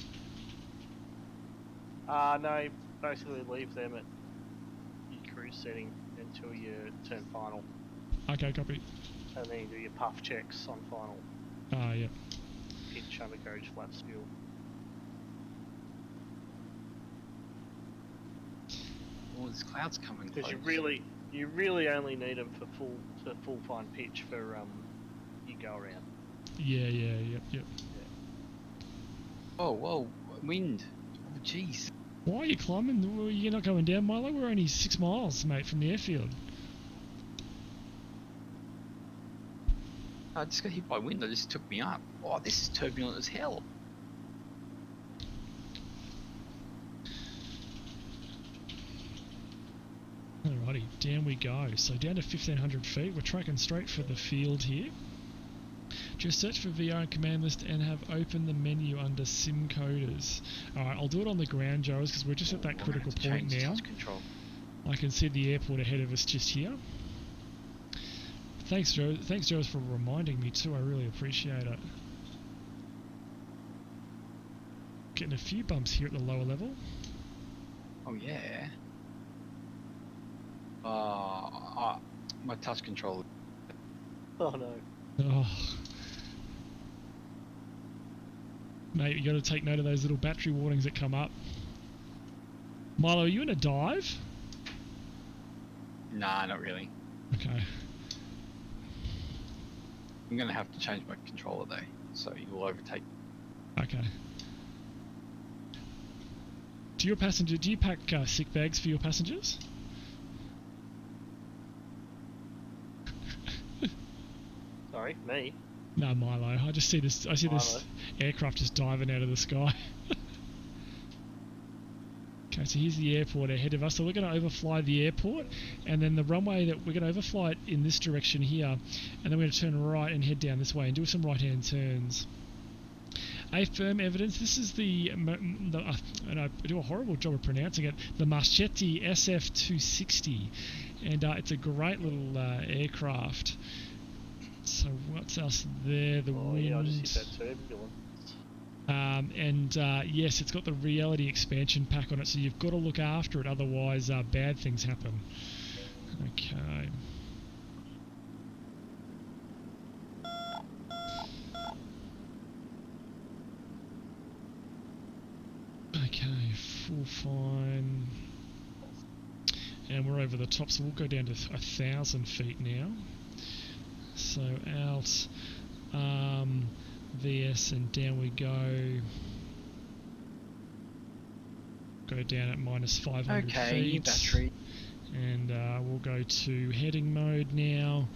S4: No, basically leave them at your cruise setting until you turn final.
S1: Okay, copy.
S4: And then you do your puff checks on final.
S1: Yeah.
S4: Pitch, undercarriage, flaps, fuel.
S3: Oh, there's clouds coming close.
S4: Because you really only need them for full fine pitch for you go around.
S1: Yeah, yep.
S3: Oh, whoa, wind. Oh, jeez.
S1: Why are you climbing? Well, you're not going down, Milo? We're only 6 miles, mate, from the airfield.
S3: I just got hit by wind, that just took me up. Oh, this is turbulent as hell.
S1: Alrighty, down we go. So down to 1,500 feet. We're tracking straight for the field here. Just search for VR command list and have opened the menu under sim coders. Alright, I'll do it on the ground, Joes, because we're just at that critical point now.
S3: Control.
S1: I can see the airport ahead of us just here. Thanks, Joe. Thanks, Joe, for reminding me too. I really appreciate it. Getting a few bumps here at the lower level.
S3: Oh yeah. My touch controller.
S4: Oh no.
S1: Oh. Mate, you got to take note of those little battery warnings that come up. Milo, are you in a dive?
S3: Nah, not really.
S1: Okay.
S3: I'm gonna have to change my controller though, so you'll overtake.
S1: Okay. Do you pack sick bags for your passengers?
S4: Sorry, me.
S1: No, Milo. I just see this. I see this aircraft just diving out of the sky. Okay, so here's the airport ahead of us. So we're going to overfly the airport, and then the runway that we're going to overfly it in this direction here, and then we're going to turn right and head down this way and do some right-hand turns. A firm evidence. This is and I do a horrible job of pronouncing it. The Marchetti SF-260, and it's a great little aircraft. So what's else there? The wind.
S4: Yeah, I just hit that turbulence.
S1: Yes, it's got the reality expansion pack on it, so you've got to look after it, otherwise bad things happen. Okay. Okay, full fine. And we're over the top, so we'll go down to 1,000 feet now. So out, VS, and down we go. Go down at minus 500 feet.
S3: Battery.
S1: And we'll go to heading mode now.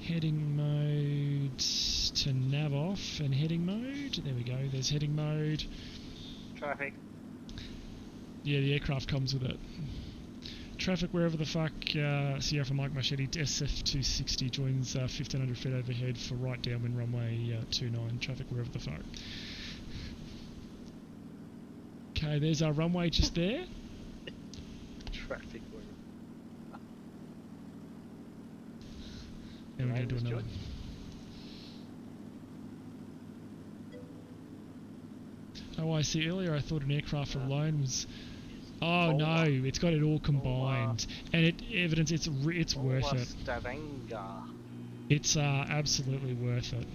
S1: Heading mode to nav off and heading mode. There we go, there's heading mode.
S4: Traffic.
S1: Yeah, the aircraft comes with it. Traffic wherever the fuck. Sierra for Mike Machete SF-260 joins 1,500 feet overhead for right downwind runway 29. Traffic wherever the fuck. Okay, there's our runway just there.
S4: Traffic.
S1: Then we're going to do another. Oh, I see. Earlier I thought an aircraft alone was... Oh no, it's got it all combined, and it's worth it. It's absolutely worth it.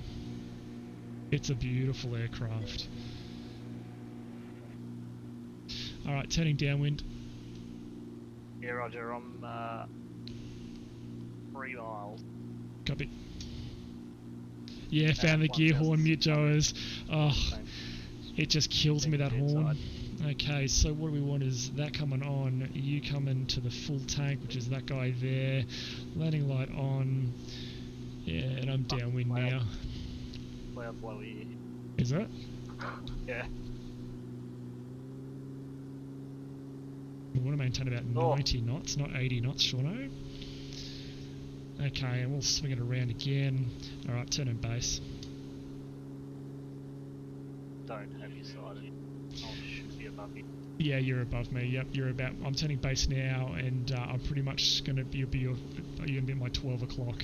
S1: It's a beautiful aircraft. All right, turning downwind.
S4: Yeah, Roger. I'm 3 miles.
S1: Copy. Yeah, found the gear horn, VFR. Oh, it just kills me, that horn. Okay, so what we want is that coming on, you coming to the full tank, which is that guy there, landing light on, yeah, and I'm downwind now.
S4: Loud blow here.
S1: Is it?
S4: Yeah.
S1: We want to maintain about 90 knots, not 80 knots, Shauno. Okay, and we'll swing it around again. Alright, turn in base.
S4: Don't have you sighted. Above you.
S1: Yeah, you're above me. Yep, you're about. I'm turning base now, and I'm pretty much going to be. You're going to be at my 12 o'clock.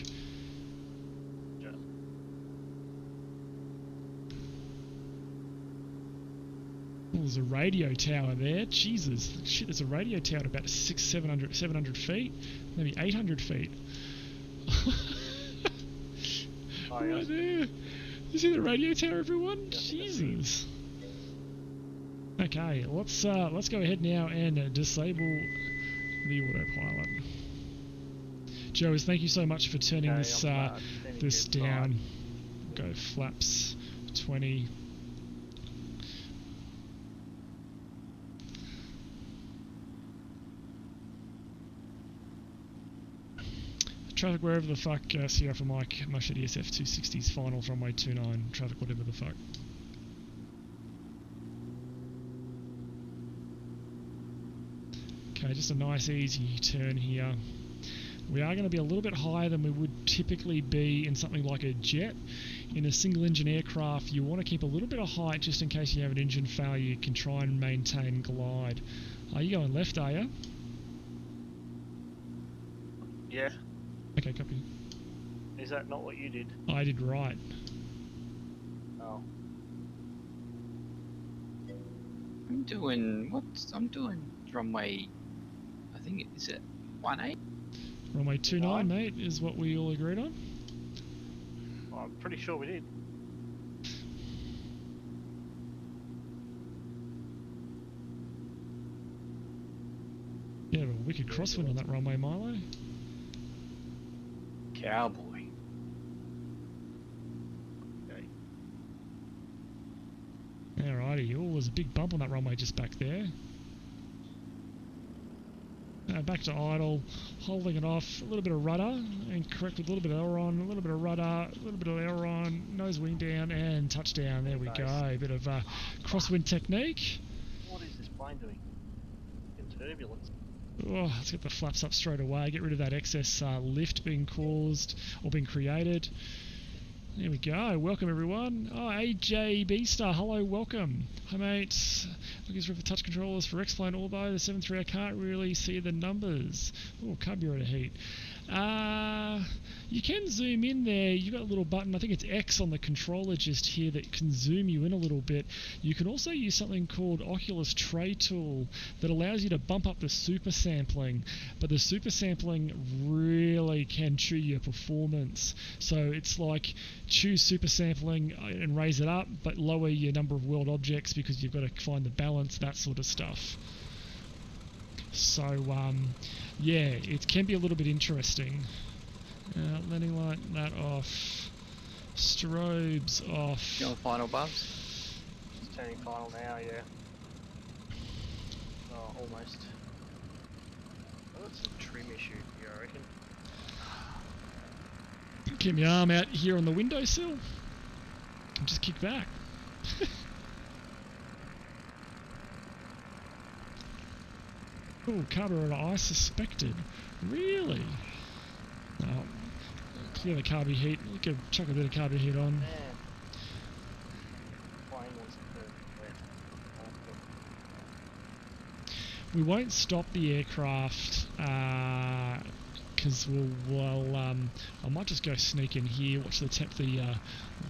S4: Yeah.
S1: Oh, there's a radio tower there. Jesus, shit! There's a radio tower at about 700 feet, maybe 800 feet. Right there. You see the radio tower, everyone? Yeah, Jesus. Okay, let's go ahead now and disable the autopilot. Joes, thank you so much for turning this down. Go flaps 20. Traffic wherever the fuck. Sierra for Mike Machete SF-260's final runway 29. Traffic whatever the fuck. Okay, just a nice easy turn here. We are going to be a little bit higher than we would typically be in something like a jet. In a single engine aircraft, you want to keep a little bit of height just in case you have an engine failure. You can try and maintain glide. Are you going left, are you?
S4: Yeah.
S1: Okay, copy.
S4: Is that not what you did?
S1: I did right.
S4: Oh.
S3: I'm doing runway, I think, is it 18?
S1: Runway 29, mate, is what we all agreed on.
S4: I'm pretty sure we did.
S1: Yeah, but a wicked crosswind on that runway, Milo.
S3: Cowboy.
S4: Okay.
S1: Alrighty, oh, there's a big bump on that runway just back there. Back to idle, holding it off, a little bit of rudder, and correct with a little bit of aileron, a little bit of rudder, a little bit of aileron, nose wing down, and touchdown. There we go. A bit of crosswind technique.
S4: What is this plane doing? In turbulence.
S1: Oh, let's get the flaps up straight away, get rid of that excess lift being caused, or being created. There we go. Welcome, everyone. Oh, AJ B-Star, hello, welcome. Hi, mate. Looking through for touch controllers for X-Plane, although the 7.3 I can't really see the numbers. Oh, carburetor heat. You can zoom in there. You've got a little button, I think it's X on the controller just here, that can zoom you in a little bit. You can also use something called Oculus Tray Tool that allows you to bump up the super sampling, but the super sampling really can chew your performance. So it's like choose super sampling and raise it up, but lower your number of world objects because you've got to find the balance, that sort of stuff. So yeah, it can be a little bit interesting. Landing light, that off. Strobes off.
S3: You on final, Barbs?
S4: It's turning final now, yeah. Oh, almost. Oh, that's a trim issue here, I reckon.
S1: Keep my arm out here on the windowsill and just kick back. Oh, carburetor I suspected. Really? No. Clear the carby heat. We could chuck a bit of carby heat on.
S4: Man. Plane wants to burn wet.
S1: We won't stop the aircraft because we'll I might just go sneak in here, watch the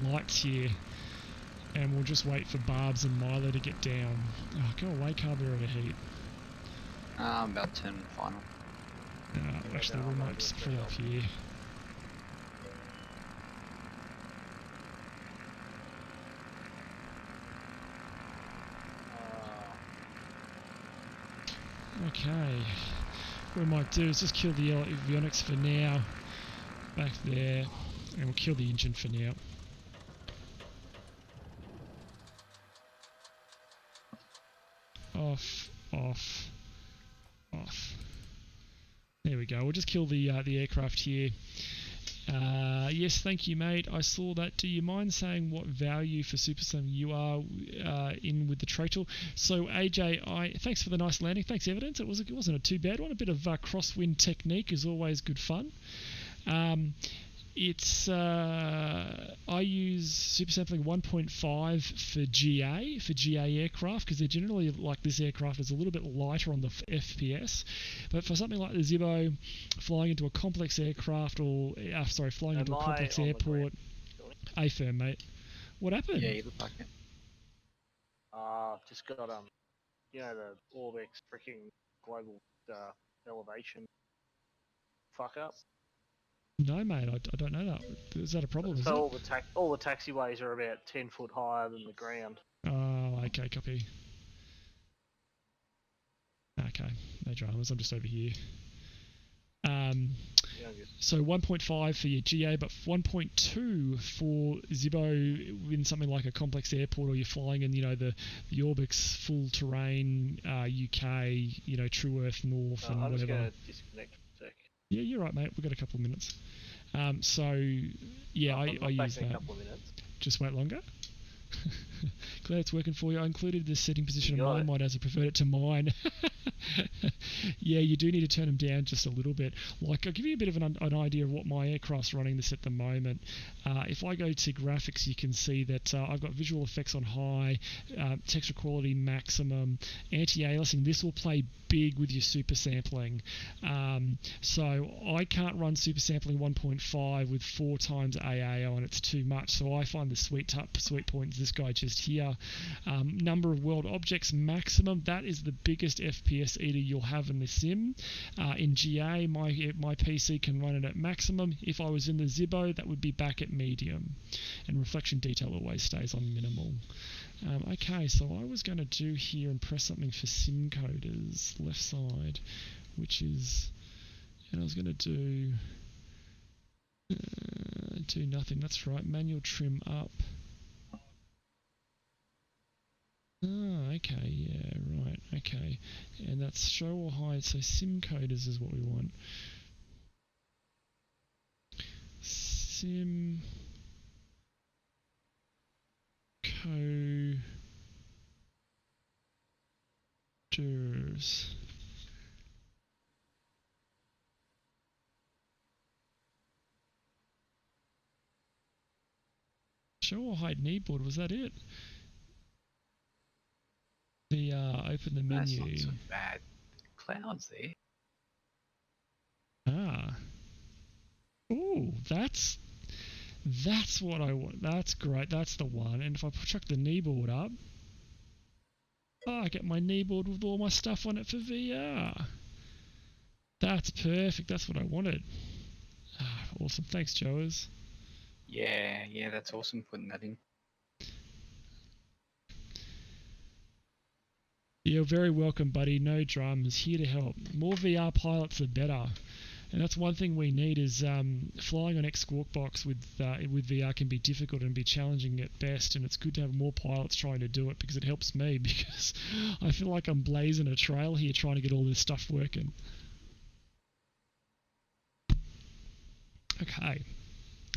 S1: lights here, and we'll just wait for Barbs and Milo to get down. Oh, go away, carburetor heat.
S3: I'm about to turn final.
S1: Actually, we might just pull off here. Okay. What we might do is just kill the avionics for now. Back there. And we'll kill the engine for now. Off, off, off. There we go. We'll just kill the aircraft here. Yes, thank you, mate. I saw that. Do you mind saying what value for Super Sim you are in with the tray tool? So, AJ, thanks for the nice landing. Thanks, Evidence. It wasn't a too bad one. A bit of crosswind technique is always good fun. I use super sampling 1.5 for GA aircraft, because they're generally, like this aircraft, is a little bit lighter on the FPS. But for something like the Zibbo, flying into a complex aircraft, or flying into a complex airport, affirm, mate. What happened?
S3: Yeah, you look like it.
S4: Just got you know, the Orbex freaking global elevation fuck up.
S1: No, mate, I don't know that. Is that a problem?
S4: So all the taxiways are about 10 foot higher than the ground.
S1: Oh, okay, copy. Okay, no dramas. I'm just over here. So 1.5 for your GA, but 1.2 for Zibbo in something like a complex airport, or you're flying in, you know, the Orbix full terrain, UK, you know, True Earth North and
S4: I'm
S1: whatever.
S4: just going to disconnect for a sec.
S1: Yeah, you're right, mate. We've got a couple of minutes. So yeah, I use that. Just wait longer. Glad it's working for you. I included the setting position of my mod as I preferred it to mine. Yeah, you do need to turn them down just a little bit. Like, I'll give you a bit of an idea of what my aircraft's running this at the moment. If I go to graphics, you can see that I've got visual effects on high, texture quality maximum, anti-aliasing. This will play big with your super sampling. So I can't run super sampling 1.5 with 4 times AA on. It's too much. So I find the sweet point is this guy just here. Number of world objects maximum. That is the biggest FPS eater you'll have in the sim. In GA, my PC can run it at maximum. If I was in the Zibbo, that would be back at medium. And reflection detail always stays on minimal. Okay, so I was going to do here and press something for sim coders, left side, which is, and I was going to do nothing. That's right, manual trim up. Oh, okay, yeah, right, Okay, and that's show or hide, so sim coders is what we want. Sim coders. Show or hide kneeboard, was that it? The open the menu.
S3: That's not so bad. Clouds there.
S1: Ah. Ooh, that's what I want. That's great. That's the one. And if I chuck the kneeboard up, I get my kneeboard with all my stuff on it for VR. That's perfect. That's what I wanted. Ah, awesome. Thanks, Joes.
S3: Yeah, that's awesome putting that in.
S1: You're very welcome, buddy. No dramas. Here to help. More VR pilots, the better. And that's one thing we need is flying on X-Squawk Box with VR can be difficult and be challenging at best, and it's good to have more pilots trying to do it because it helps me because I feel like I'm blazing a trail here trying to get all this stuff working. Okay,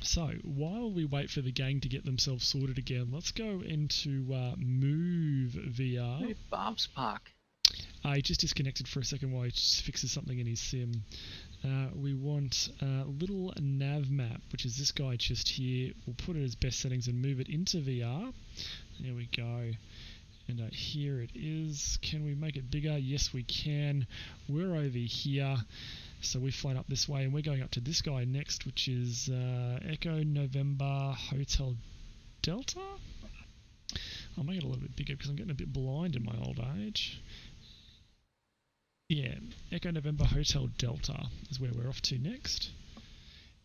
S1: so while we wait for the gang to get themselves sorted again, let's go into Move VR.
S3: Hey, Barbs Park.
S1: He just disconnected for a second while he just fixes something in his sim. We want a little nav map, which is this guy just here. We'll put it as best settings and move it into VR. There we go. And here it is. Can we make it bigger? Yes, we can. We're over here. So we've flown up this way, and we're going up to this guy next, which is Echo November Hotel Delta. I'll make it a little bit bigger because I'm getting a bit blind in my old age. Yeah, Echo November Hotel Delta is where we're off to next.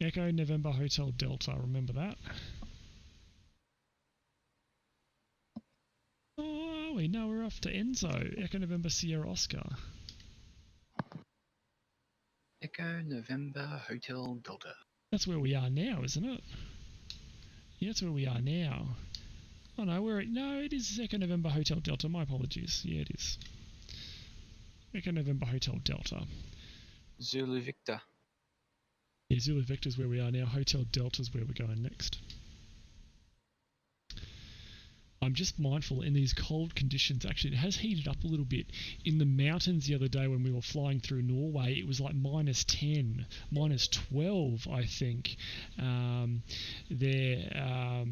S1: Echo November Hotel Delta, remember that? Oh, we know we're off to Enzo. Echo November Sierra Oscar.
S3: Echo November Hotel Delta.
S1: That's where we are now, isn't it? Yeah, that's where we are now. Oh no, no, it is Echo November Hotel Delta. My apologies. Yeah, it is. Echo November Hotel Delta.
S3: Zulu Victor.
S1: Yeah, Zulu Victor is where we are now. Hotel Delta is where we're going next. I'm just mindful in these cold conditions, actually it has heated up a little bit. In the mountains the other day when we were flying through Norway, it was like -10, -12 I think there.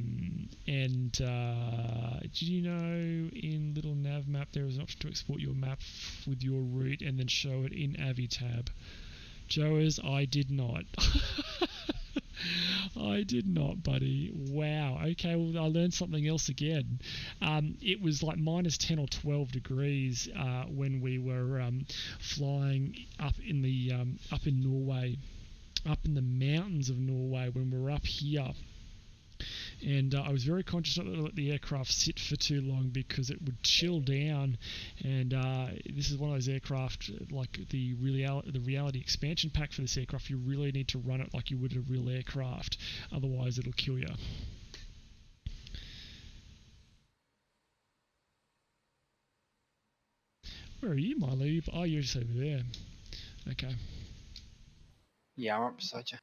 S1: Did you know in little nav map there is an option to export your map with your route and then show it in Avitab? Joes, I did not. I did not, buddy. Wow. Okay, well, I learned something else again. It was like -10 or 12 degrees when we were flying up in the up in Norway, up in the mountains of Norway when we were up here. And I was very conscious not to let the aircraft sit for too long because it would chill down. And this is one of those aircraft, like the reality expansion pack for this aircraft, you really need to run it like you would a real aircraft. Otherwise, it'll kill you. Where are you, Milo? Oh, you're just over there. Okay.
S3: Yeah, I'm up beside you.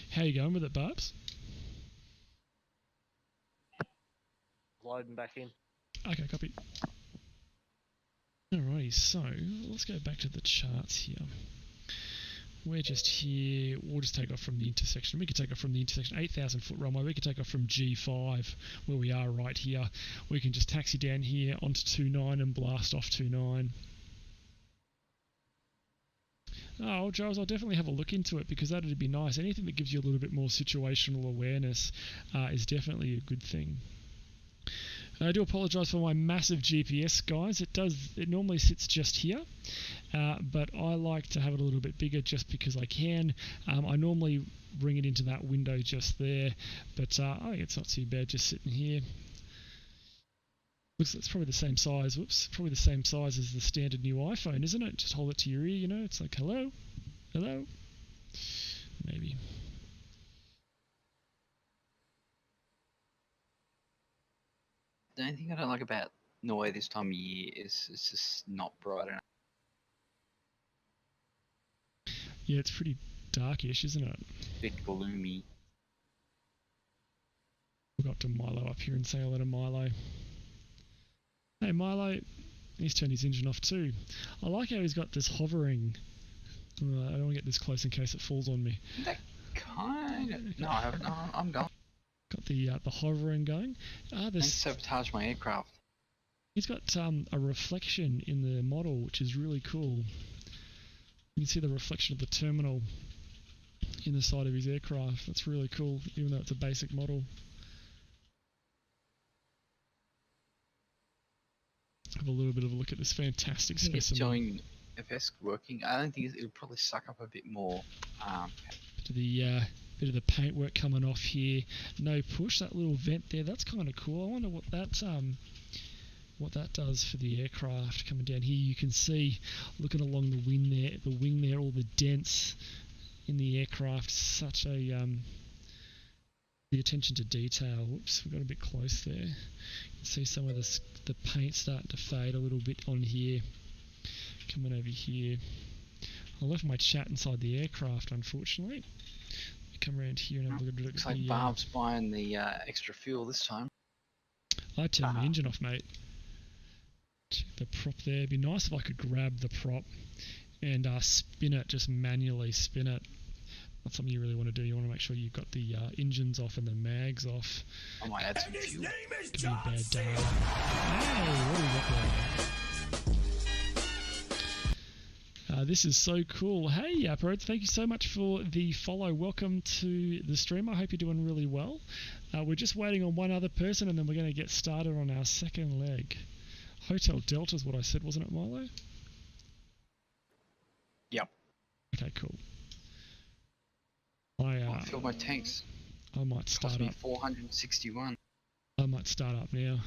S1: How you going with it, Barbs?
S4: Loading back in.
S1: Okay, copy. Alrighty, so let's go back to the charts here. We're just here. We'll just take off from the intersection. We could take off from the intersection, 8,000 foot runway. We could take off from G5, where we are right here. We can just taxi down here onto 29 and blast off 29. Oh, Giles, I'll definitely have a look into it because that'd be nice. Anything that gives you a little bit more situational awareness is definitely a good thing. I do apologise for my massive GPS, guys. It normally sits just here, but I like to have it a little bit bigger just because I can. I normally bring it into that window just there, but I think it's not too bad just sitting here. Looks like it's probably the same size. Whoops, probably the same size as the standard new iPhone, isn't it? Just hold it to your ear, you know. It's like hello, hello, maybe.
S3: The only thing I don't like about Norway this time of year is just not bright enough.
S1: Yeah, it's pretty darkish, isn't it?
S3: Bit gloomy.
S1: We'll go up to Milo up here and say hello to Milo. Hey Milo, he's turned his engine off too. I like how he's got this hovering. I don't want to get this close in case it falls on me.
S3: That kind of... No, I haven't. No, I'm gone.
S1: Got the hovering going.
S3: Don't sabotage my aircraft.
S1: He's got a reflection in the model, which is really cool. You can see the reflection of the terminal in the side of his aircraft. That's really cool, even though it's a basic model. Have a little bit of a look at this fantastic
S3: I think it's
S1: specimen.
S3: showing FS working. I don't think it'll probably suck up a bit more.
S1: Bit of the paintwork coming off here. No push. That little vent there. That's kind of cool. I wonder what that does for the aircraft coming down here. You can see, looking along the wing there, all the dents in the aircraft. Such a the attention to detail. Whoops, we got a bit close there. You can see some of the paint starting to fade a little bit on here. Coming over here. I left my chat inside the aircraft, unfortunately. Come around here and have a look at
S3: Looks like Barbs buying the extra fuel this time.
S1: I turned my engine off, mate. Check the prop there. It'd be nice if I could grab the prop and spin it, just manually spin it. Not something you really want to do. You want to make sure you've got the engines off and the mags off.
S3: I might add some fuel.
S1: Could be a bad day. Hey, what do we got there? This is so cool. Hey, Berried, thank you so much for the follow. Welcome to the stream. I hope you're doing really well. We're just waiting on one other person, and then we're going to get started on our second leg. Hotel Delta is what I said, wasn't it, Milo?
S3: Yep.
S1: Okay, cool.
S3: I fill my tanks.
S1: I might start up.
S3: Cost me 461.
S1: I might start up now.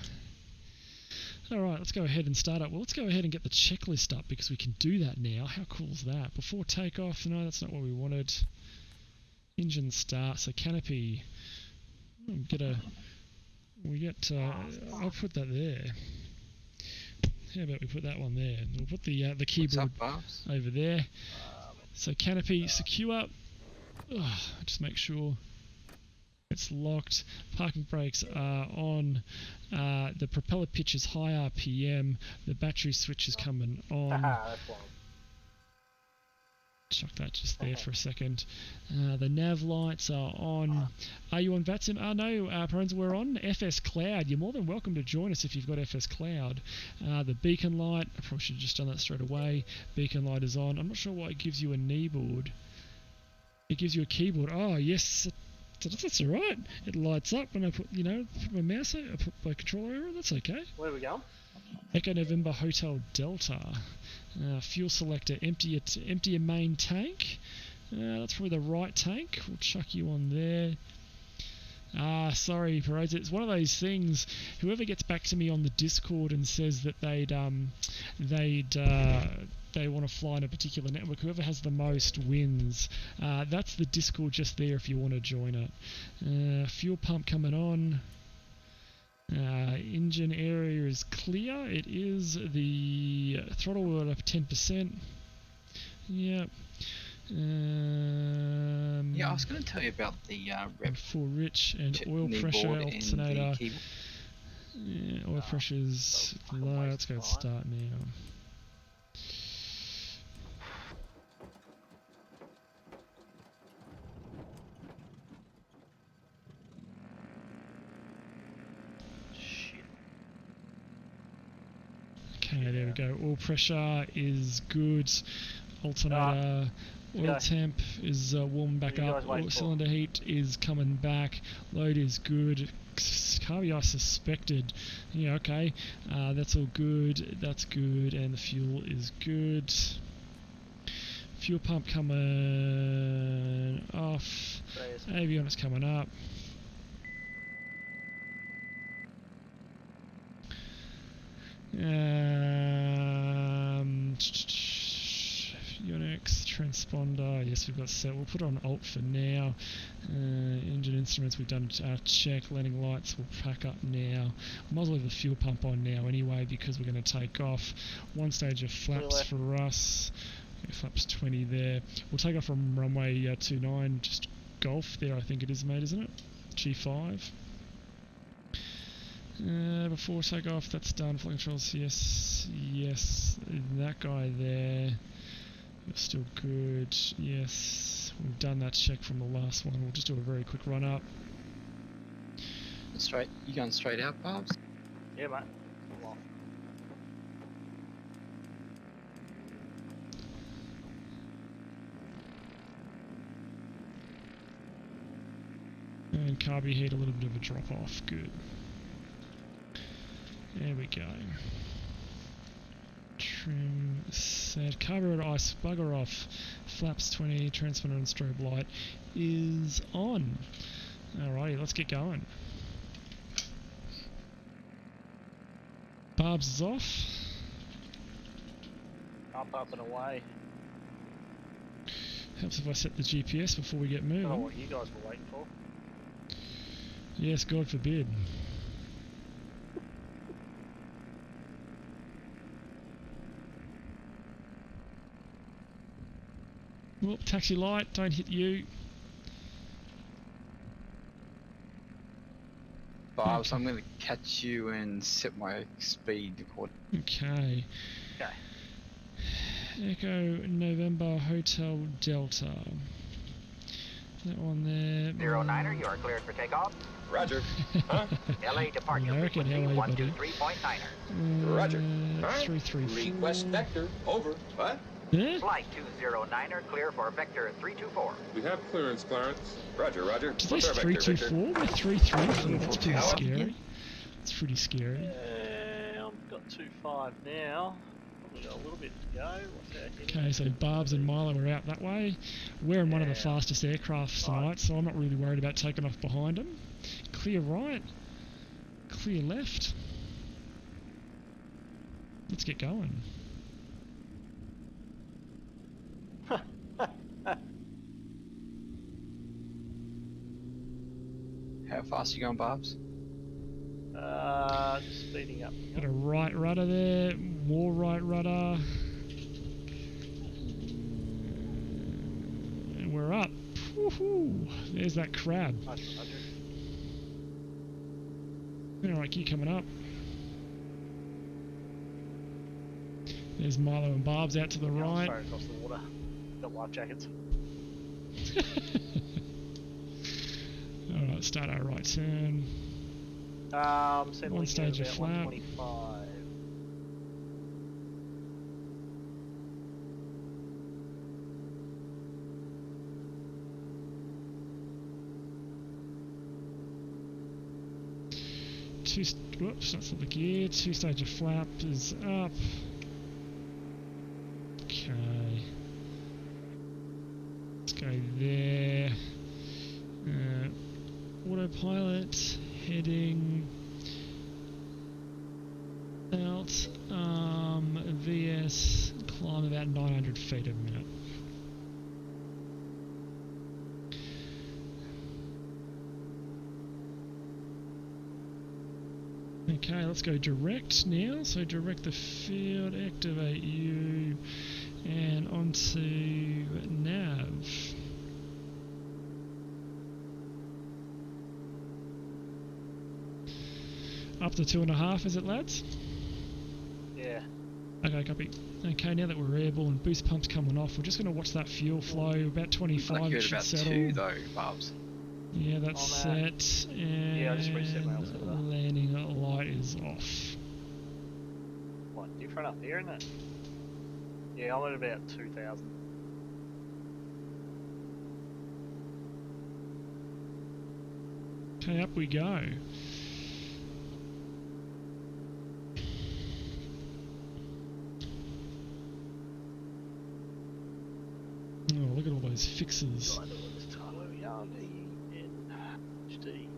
S1: Alright, let's go ahead and start up. Well, let's go ahead and get the checklist up because we can do that now. How cool is that? Before takeoff, no, that's not what we wanted. Engine start, so canopy. I'll put that there. How about we put that one there? We'll put the keyboard over there. So canopy secure. Just make sure it's locked. Parking brakes are on. The propeller pitch is high RPM. The battery switch is coming on. Chuck that just there for a second. The nav lights are on. Are you on VATSIM? No, friends, we're on FS Cloud. You're more than welcome to join us if you've got FS Cloud. The beacon light, I probably should have just done that straight away. Beacon light is on. I'm not sure why it gives you a kneeboard. It gives you a keyboard. Oh, yes. That's alright. It lights up when I put my mouse over, I put my controller over. That's okay.
S4: Where are we going?
S1: Echo November Hotel Delta. Fuel selector, empty your main tank. That's probably the right tank. We'll chuck you on there. Sorry, Berried. It's one of those things. Whoever gets back to me on the Discord and says that they want to fly on a particular network, whoever has the most wins. That's the Discord just there if you want to join it. Fuel pump coming on. Engine area is clear. It is the throttle wheel up 10%. Yep.
S3: Yeah, I was going to tell you about the rep
S1: full rich and oil pressure alternator. Yeah, oil pressure's low. Let's go start now. Okay, there we go. Oil pressure is good. Alternator, oil temp is warming back up. Oil cylinder heat is coming back. Load is good. Carby I suspected. Yeah, okay. That's all good. That's good. And the fuel is good. Fuel pump coming off. Avionics coming up. Unix Transponder, yes, we've got set. We'll put on alt for now. Engine instruments, we've done our check. Landing lights, we'll pack up now. Might as well leave the fuel pump on now anyway because we're going to take off. One stage of flaps for us. Flaps 20 there. We'll take off from runway 29, just Golf there, I think it is, mate, isn't it? G5. Before takeoff, that's done. Flight controls, yes, yes. That guy there, you're still good. Yes, we've done that check from the last one. We'll just do a very quick run up.
S3: Straight, you going straight out, Barbs?
S4: Yeah, mate. Come on.
S1: And carby heat, a little bit of a drop off. Good. There we go. Trim set. Carburetor ice, bugger off. Flaps 20, transponder and strobe light is on. Alrighty, let's get going. Barbs is off.
S4: Up and away.
S1: Helps if I set the GPS before we get
S4: I don't know
S1: moving.
S4: what you guys were waiting for.
S1: Yes, God forbid. Well, taxi light, don't hit you.
S3: Barbs, I'm going to catch you and set my speed according.
S1: Okay.
S4: Okay.
S1: Echo November Hotel Delta. That one there.
S7: 09er, you are cleared for takeoff.
S8: Roger. Huh?
S7: LA departure
S1: American,
S7: frequency
S1: how are you, buddy?
S7: 123.9er.
S8: Roger. Huh?
S1: 334.
S8: Request vector. Over. What?
S1: Eh?
S7: Flight 209er, clear for vector 324.
S8: We have clearance, Clarence. Roger, roger.
S1: Did they
S8: What's our
S1: say
S8: vector, Victor?
S1: 324? We're 334. That's pretty scary. That's pretty scary.
S4: Yeah, I've got 2.5 now. Probably got a little bit to go. What's our heading?
S1: Okay, so Barbs and Milo are out that way. We're in one of the fastest aircrafts tonight, so I'm not really worried about taking off behind them. Clear right. Clear left. Let's get going.
S3: How fast are you going, Barbs?
S4: Just speeding up.
S1: Got a right rudder there, more right rudder. And we're up. Woohoo! There's that crab.
S4: Roger.
S1: Alright, you coming up. There's Milo and Barbs out to the
S4: Yeah,
S1: right.
S4: Sorry, across the water. Got life jackets.
S1: Alright, start our right turn.
S4: Settling
S1: One stage
S4: in
S1: of
S4: about
S1: flap.
S4: 125.
S1: Whoops, that's not the gear. Two stage of flap is up. Okay. Let's go there. Autopilot, heading out. VS, climb about 900 feet a minute. Okay, let's go direct now. So direct the field, activate you, and onto nav. Up to 2.5, is it, lads?
S4: Yeah.
S1: Okay, copy. Okay, now that we're airborne, boost pump's coming off. We're just going to watch that fuel flow. About 25,
S3: You're
S1: it
S3: at
S1: should
S3: about
S1: settle.
S3: 2 though, Barbs.
S1: Yeah, that's
S4: On that.
S1: set. And
S4: Yeah, I just reset my altimeter.
S1: landing light is off.
S4: What, different up there, isn't it? Yeah, I'm at about 2,000.
S1: Okay, up we go. Oh, look at all those fixes.
S4: Right, this time where we are, HD.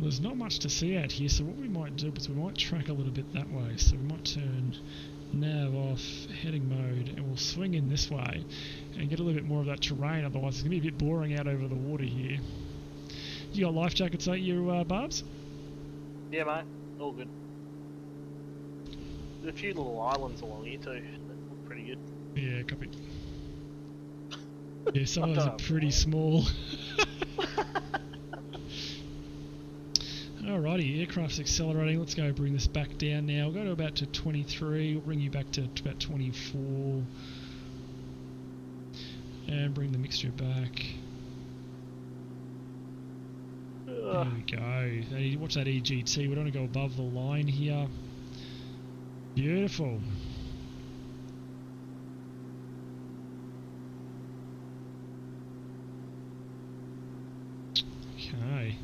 S1: Well, there's not much to see out here, so what we might do is we might track a little bit that way. So we might turn nav off, heading mode, and we'll swing in this way and get a little bit more of that terrain, otherwise it's going to be a bit boring out over the water here. You got life jackets, ain't you, Barbs?
S4: Yeah, mate. All good. There's a few little islands along here too. That look pretty good.
S1: Yeah, copy. Yeah, some of those are pretty small. Alrighty, aircraft's accelerating. Let's go bring this back down now. We'll go to about to 23. We'll bring you back to about 24. And bring the mixture back. There we go. Watch that EGT. We don't want to go above the line here. Beautiful. Okay.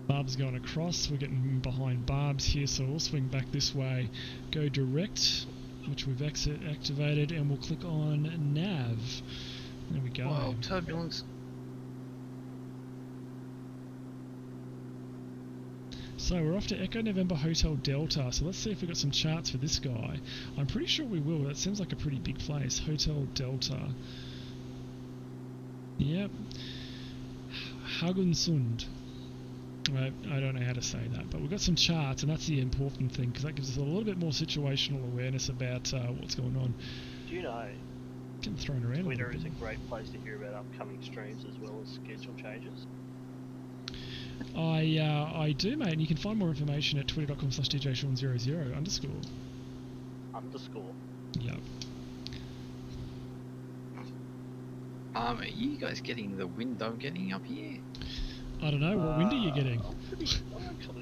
S1: Barb's going across. We're getting behind Barbs here, so we'll swing back this way. Go direct, which we've activated, and we'll click on nav. There we go.
S3: Wow, turbulence.
S1: So we're off to Echo November Hotel Delta. So let's see if we've got some charts for this guy. I'm pretty sure we will. That seems like a pretty big place. Hotel Delta. Yep. Hagensund. I don't know how to say that, but we've got some charts, and that's the important thing, because that gives us a little bit more situational awareness about what's going on.
S4: Do you know
S1: Getting thrown around.
S4: Twitter is a great place to hear about upcoming streams as well as schedule changes?
S1: I do, mate, and you can find more information at twitter.com/DJSean00_. Yep.
S3: Are you guys getting the wind I'm getting up here?
S1: I don't know, what wind are you getting?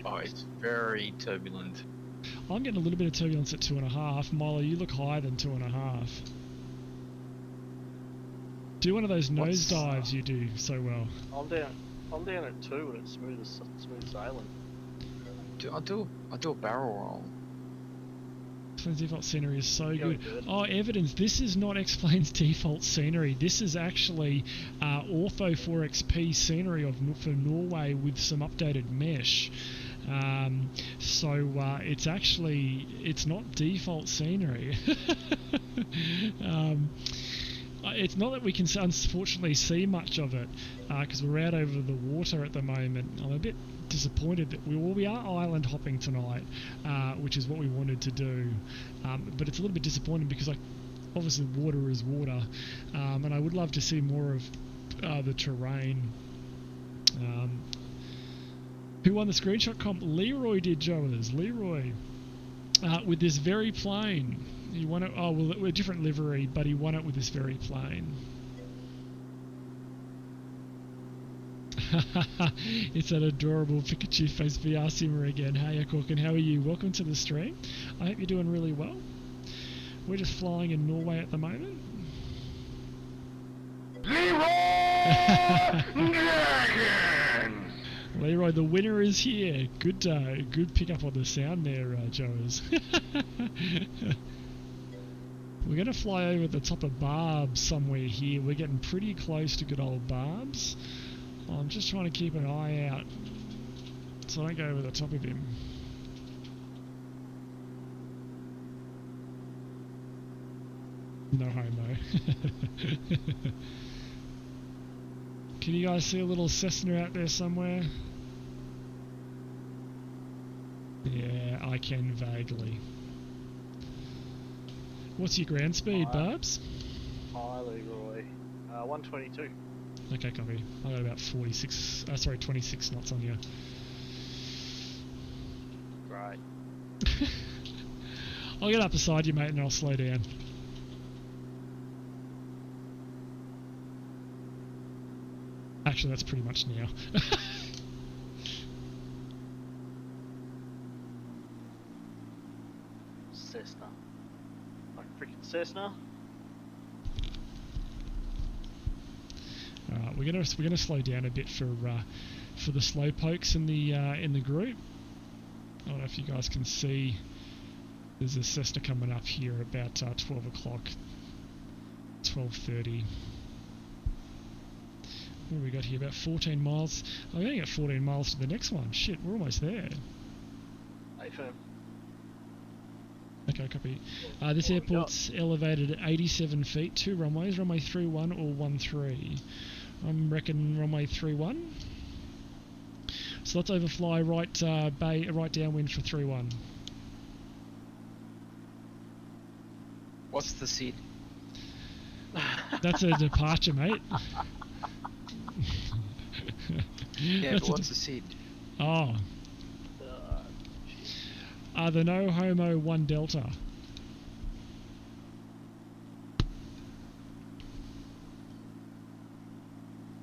S3: Oh, it's very turbulent.
S1: I'm getting a little bit of turbulence at 2.5. Milo, you look higher than 2.5. Do one of those nosedives you do so well.
S4: I'm down at 2 and it's smooth sailing.
S3: I do a barrel roll.
S1: Explains default scenery is so good. Oh, evidence. This is not Explains default scenery. This is actually Ortho 4XP scenery for Norway with some updated mesh. It's not default scenery. It's not that we can unfortunately see much of it because we're out over the water at the moment. I'm a bit disappointed that we are island hopping tonight, which is what we wanted to do, but it's a little bit disappointing because obviously water is water, and I would love to see more of the terrain. Who won the screenshot comp? Leroy did, Joas. Leroy with this very plane. He won it. Oh well, a different livery, but he won it with this very plane. It's that adorable Pikachu face VR simmer again. Hey, Akorkin, how are you? Welcome to the stream. I hope you're doing really well. We're just flying in Norway at the moment. Leroy Dragon! Leroy, the winner is here. Good pick up on the sound there, Joes. We're going to fly over the top of Barbs somewhere here. We're getting pretty close to good old Barbs. I'm just trying to keep an eye out so I don't go over the top of him. No homo. Can you guys see a little Cessna out there somewhere? Yeah, I can vaguely. What's your ground speed, Barbs?
S4: Hi, Leroy. 122.
S1: Okay, copy. I got about 26 knots on you.
S4: Great.
S1: I'll get up beside you, mate, and I'll slow down. Actually, that's pretty much now.
S4: Cessna. Like freaking Cessna.
S1: We're gonna slow down a bit for the slow pokes in the group. I don't know if you guys can see. There's a Cessna coming up here about 12 o'clock, 12:30. What have we got here? About 14 miles. I'm going to get 14 miles to the next one. Shit, we're almost there.
S4: Hey, firm.
S1: Okay, copy. This airport's elevated at 87 feet, 2 runways, runway 31 or 13. I'm reckon runway 31. So let's overfly right downwind for 31.
S3: What's the SID?
S1: That's a departure, mate.
S3: Yeah,
S1: That's
S3: but what's the SID?
S1: Oh. The No Homo 1 Delta.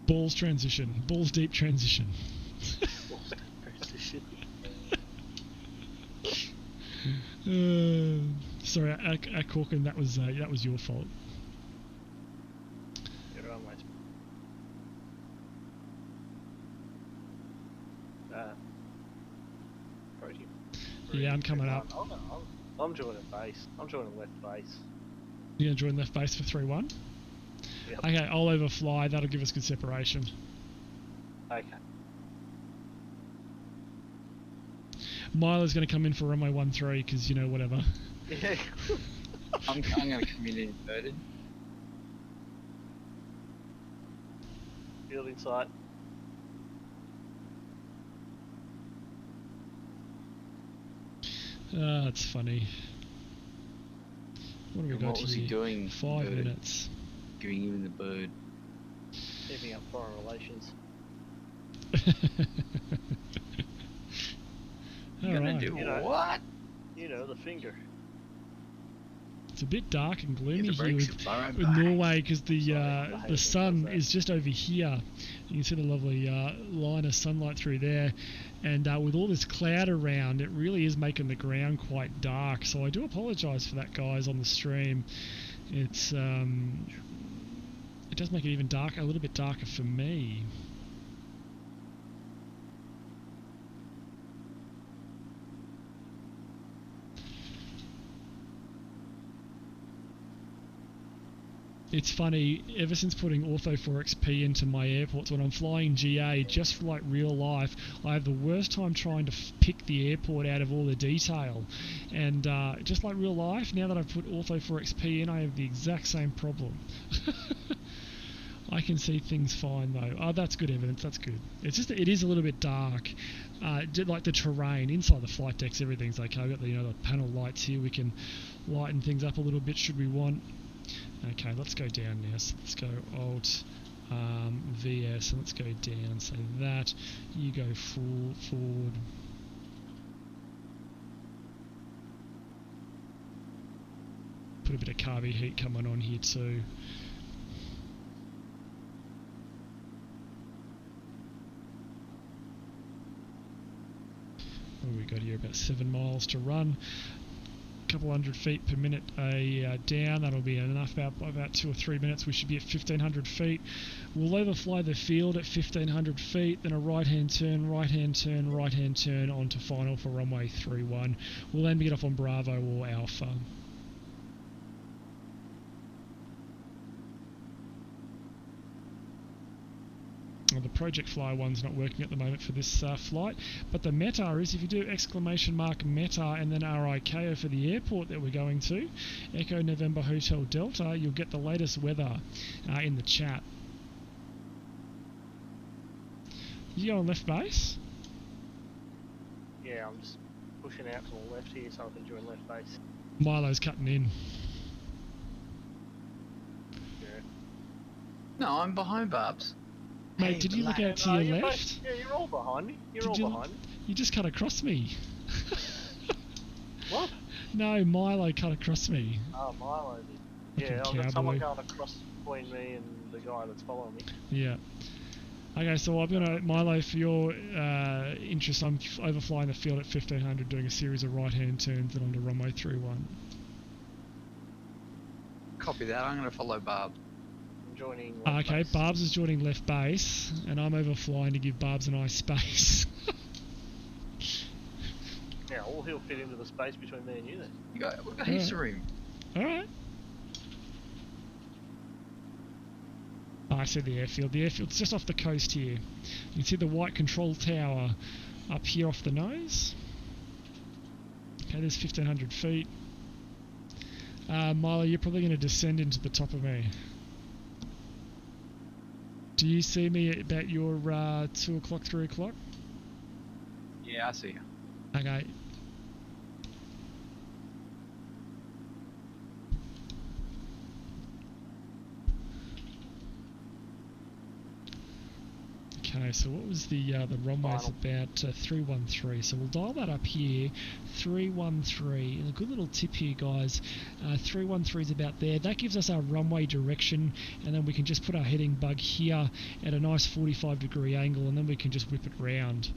S1: Balls transition. Balls deep transition. Sorry, Corkin, that was your fault.
S4: You're on, mate.
S1: Yeah, I'm coming up.
S4: I'm joining base. I'm joining left base.
S1: You're going to join left base for 3-1?
S4: Yep.
S1: Okay, I'll overfly. That'll give us good separation.
S4: Okay.
S1: Milo's going to come in for runway 13 because, you know, whatever.
S4: Yeah.
S3: I'm going to come in inverted.
S4: Field in sight.
S1: That's funny. What have we
S3: And
S1: got
S3: what was
S1: here?
S3: he doing?
S1: 5
S3: inverted?
S1: minutes.
S3: Giving him the bird.
S4: Keeping up foreign relations.
S3: You're gonna
S1: Alright.
S3: do
S4: You know.
S3: what?
S4: You know, the finger.
S1: It's a bit dark and gloomy
S3: the
S1: here
S3: brakes
S1: with,
S3: are far
S1: with
S3: back.
S1: Norway because the
S4: Sorry,
S1: sun
S4: that.
S1: is just over here. You can see the lovely line of sunlight through there, and with all this cloud around, it really is making the ground quite dark. So I do apologise for that, guys, on the stream. It's it does make it even darker, a little bit darker for me. It's funny, ever since putting Ortho 4XP into my airports, when I'm flying GA, just like real life, I have the worst time trying to pick the airport out of all the detail. And just like real life, now that I've put Ortho 4XP in, I have the exact same problem. I can see things fine though. Oh, that's good evidence, that's good. It's just that it is a little bit dark. Like the terrain, inside the flight decks, everything's okay. I've got the, the panel lights here, we can lighten things up a little bit should we want. Okay, let's go down now. So let's go Alt VS and let's go down. So that you go full forward. Put a bit of carby heat coming on here too. What have we got here? About 7 miles to run. Couple hundred feet per minute down. That'll be enough. About 2 or 3 minutes we should be at 1500 feet. We'll overfly the field at 1500 feet, then a right hand turn onto final for runway 31. We'll then get off on Bravo or Alpha. Well, the Project Fly one's not working at the moment for this flight, but the meta is if you do !meta and then RIKO for the airport that we're going to, Echo November Hotel Delta, you'll get the latest weather in the chat. You go on left base?
S4: Yeah, I'm just pushing out to the left here so I can join left base.
S1: Milo's cutting in.
S4: Yeah.
S3: No, I'm behind Barbs.
S1: Mate,
S3: Hey,
S1: did you look
S3: black.
S1: out to
S4: No,
S1: your
S4: you're
S1: left?
S4: both- yeah, you're all behind me. You're
S1: Did
S4: all
S1: you-
S4: behind me.
S1: You just cut across me.
S4: What?
S1: No, Milo cut across me.
S4: Oh, Milo did.
S1: Fucking
S4: Yeah, I've got someone
S1: cowboy.
S4: going across between me and the guy that's following me.
S1: Yeah. Okay, so I'm gonna Milo, for your interest, I'm overflying the field at 1500, doing a series of right-hand turns and onto runway 31.
S3: Copy that. I'm going to follow Barb.
S4: I'm joining left
S1: Okay,
S4: base.
S1: Barbs is joining left base, and I'm overflying to give Barbs and I space.
S4: Yeah, well, he'll fit into the space between me and you then.
S3: We've got heaps of room.
S1: Alright. I see the airfield. The airfield's just off the coast here. You can see the white control tower up here off the nose. Okay, there's 1,500 feet. Milo, you're probably going to descend into the top of me. Do you see me at about your 2 o'clock, 3 o'clock?
S3: Yeah, I see you.
S1: Okay. Okay, so what was the runway's about 313, so we'll dial that up here, 313, and a good little tip here guys, 313 is about there. That gives us our runway direction, and then we can just put our heading bug here at a nice 45-degree angle, and then we can just whip it round.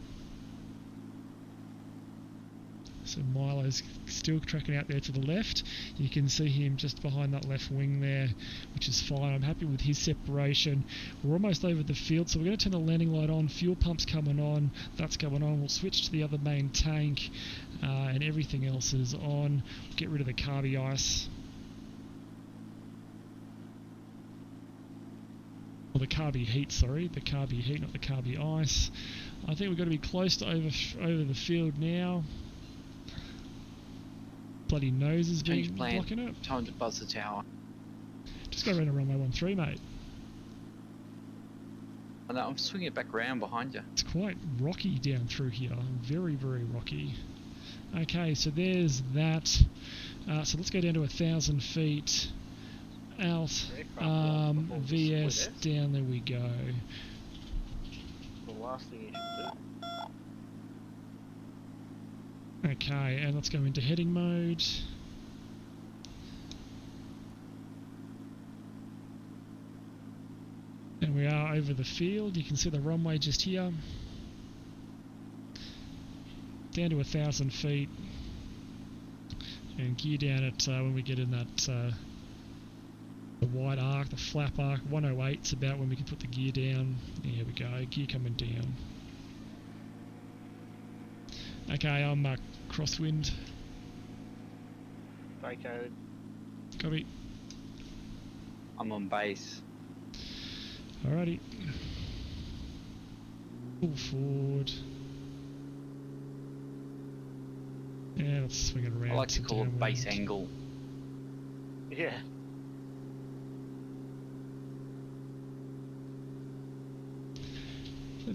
S1: So Milo's still tracking out there to the left. You can see him just behind that left wing there, which is fine. I'm happy with his separation. We're almost over the field, so we're going to turn the landing light on. Fuel pump's coming on. That's going on. We'll switch to the other main tank, and everything else is on. Get rid of the carby ice. Or the carby heat, sorry. The carby heat, not the carby ice. I think we've got to be close to over the field now. Bloody nose is being blocking it.
S3: Time to buzz the tower.
S1: Just go around the runway 13, mate.
S3: I know, I'm swinging it back round behind you.
S1: It's quite rocky down through here. Very, very rocky. Okay, so there's that. So let's go down to 1,000 feet. Out. VS, down there we go.
S4: The last thing you should do.
S1: Okay, and let's go into heading mode. And we are over the field. You can see the runway just here. Down to 1,000 feet. And gear down at when we get in that the wide arc, the flap arc. 108 is about when we can put the gear down. There we go, gear coming down. Okay, I'm crosswind.
S4: Vacated.
S1: Copy.
S3: I'm on base.
S1: Alrighty. Pull forward. Yeah, let's swing it around.
S3: I like to call it base angle.
S4: Yeah.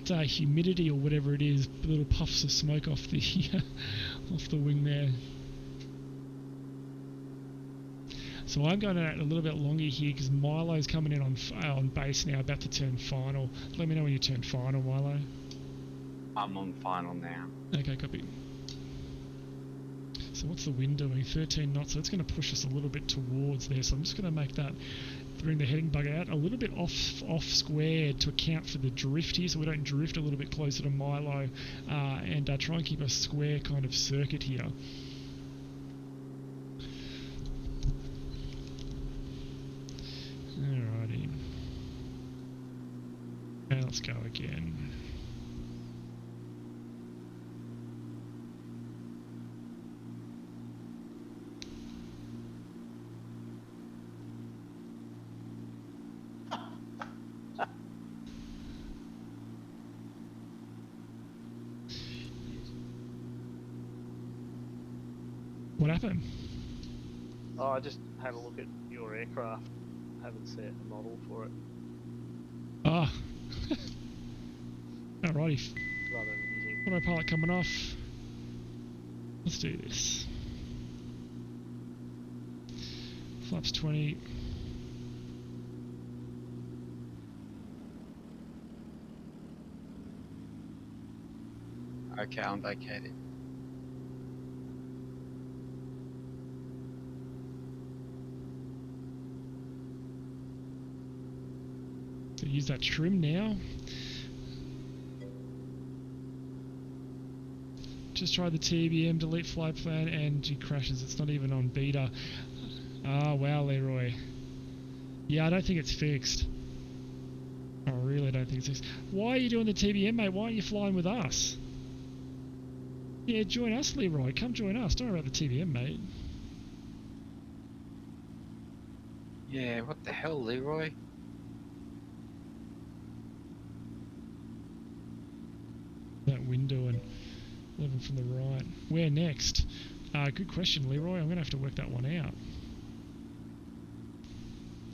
S1: That humidity or whatever it is, little puffs of smoke off the off the wing there. So I'm going out a little bit longer here because Milo's coming in on base now, about to turn final. Let me know when you turn final, Milo.
S3: I'm on final now.
S1: Okay, copy. So what's the wind doing? 13 knots, so it's going to push us a little bit towards there. So I'm just going to make that, bring the heading bug out a little bit off square to account for the drift here, so we don't drift, a little bit closer to Milo, and try and keep a square kind of circuit here. Alrighty. And let's go again. What happened?
S4: Oh, I just had a look at your aircraft. Haven't set a model for it.
S1: Ah. Alrighty.
S4: Rather amusing.
S1: Autopilot coming off. Let's do this. Flaps 20.
S3: Okay, I'm vacated.
S1: So use that trim now. Just try the TBM, delete flight plan, and it crashes. It's not even on beta. Ah, wow, Leroy. Yeah, I don't think it's fixed. I really don't think it's fixed. Why are you doing the TBM, mate? Why aren't you flying with us? Yeah, join us, Leroy. Come join us. Don't worry about the TBM, mate.
S3: Yeah, what the hell, Leroy?
S1: wind doing? 11 from the right. Where next? Good question, Leroy. I'm going to have to work that one out.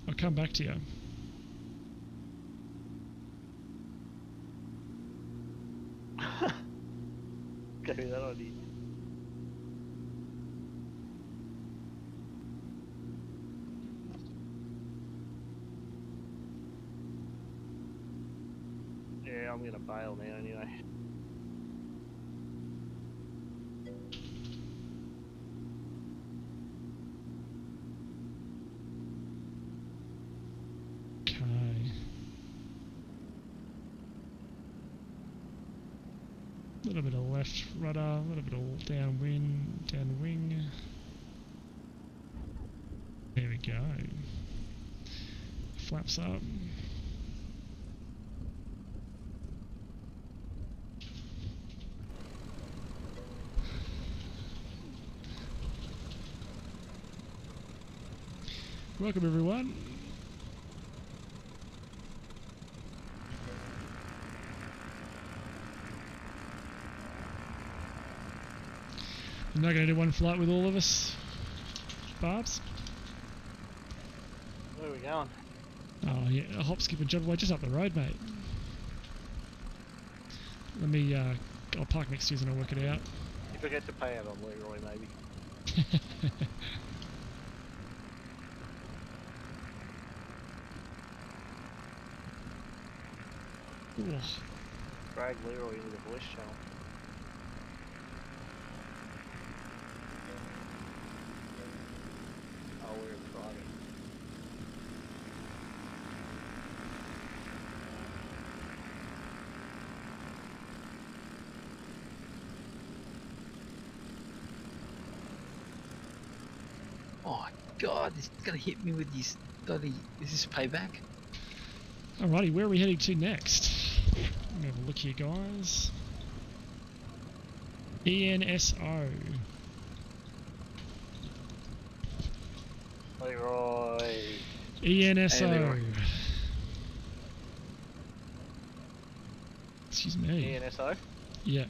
S1: I'll come back to you.
S4: Gave me that idea. Yeah, I'm gonna bail now anyway.
S1: A little bit of left rudder, a little bit of downwind, down wing. There we go. Flaps up. Welcome everyone. You're not going to do one flight with all of us, Barbs?
S4: Where are we going?
S1: Oh yeah, a hop, skip and jump away just up the road, mate. Let me, I'll park next to you and I'll work it out.
S4: You forget to pay out on Leroy, maybe.
S1: Ooh.
S4: Drag Leroy into the voice channel. Oh, we're driving.
S3: Oh God, he's gonna hit me with his bloody. Is this payback?
S1: Alrighty, where are we heading to next? Let me have a look here, guys. ENSO.
S4: Leroy.
S1: ENSO.
S3: Hey, Leroy.
S1: Excuse me.
S4: ENSO?
S1: Yeah.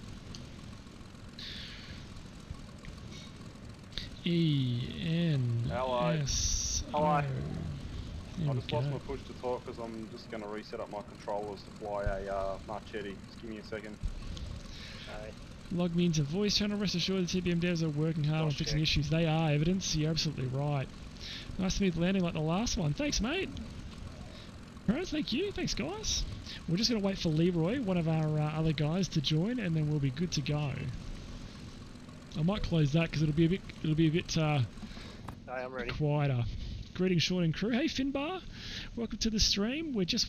S1: ENSO.
S9: Hello.
S1: There
S9: I
S1: we
S9: just lost
S1: go.
S9: my push to talk because I'm just going to reset up my controllers to fly a Marchetti. Just give me a second.
S4: Okay.
S1: Log me into voice channel. Rest assured the TBM devs are working hard on
S4: Josh,
S1: fixing
S4: check.
S1: issues. They are evidence. You're absolutely right. Nice smooth landing like the last one. Thanks, mate. Alright, thank you. Thanks, guys. We're just going to wait for Leroy, one of our other guys, to join, and then we'll be good to go. I might close that because it'll be a bit
S4: Hey, I'm ready.
S1: quieter. Greetings, Sean and crew. Hey, Finbar. Welcome to the stream. We're just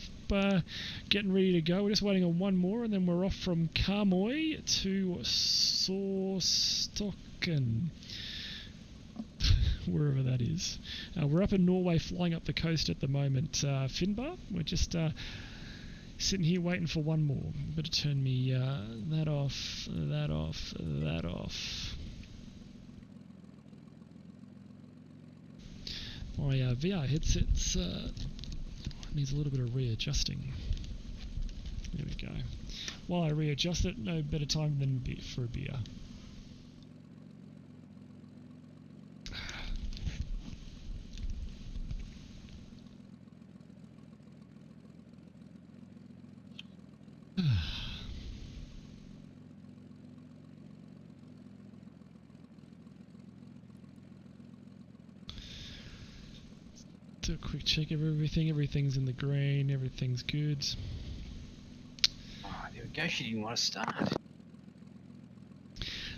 S1: getting ready to go. We're just waiting on one more, and then we're off from Karmoy to Sorstokken. Wherever that is. We're up in Norway, flying up the coast at the moment, Finbar. We're just sitting here waiting for one more. Better turn me that off, that off, that off. My VR headset needs a little bit of readjusting. There we go. While I readjust it, no better time than for a beer. Do a quick check of everything. Everything's in the green. Everything's good.
S3: Oh, there we go. She didn't want to start.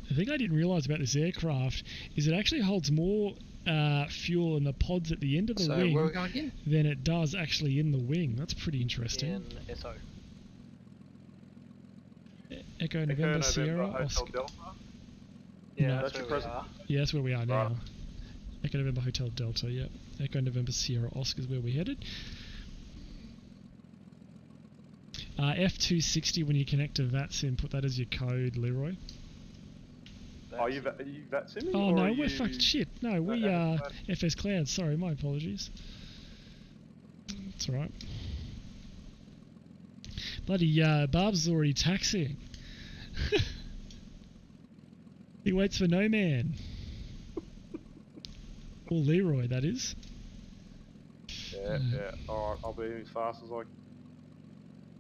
S1: The thing I didn't realise about this aircraft is it actually holds more fuel in the pods at the end of the
S3: So
S1: wing
S3: where are we going again?
S1: than it does actually in the wing. That's pretty interesting.
S4: ENSO.
S1: Echo November Sierra.
S9: Hotel
S1: Oscar.
S9: Delta.
S4: Yeah,
S1: No.
S4: that's
S9: That's your
S4: where we
S9: present.
S4: are.
S1: Yeah, that's where we are now.
S9: Right.
S1: Echo November Hotel Delta, yep. Echo November Sierra Oscar is where we're headed. F260 when you connect to VATSIM, put that as your code, Leroy.
S9: Are you that simming?
S1: Oh
S9: or
S1: no,
S9: are
S1: we're
S9: you...
S1: fucked shit. No, we are FS Cloud, sorry, my apologies. That's alright. Bloody Barbs is already taxiing. He waits for no man. Or Leroy, that is.
S9: Yeah, yeah. Alright, I'll be as fast as I can.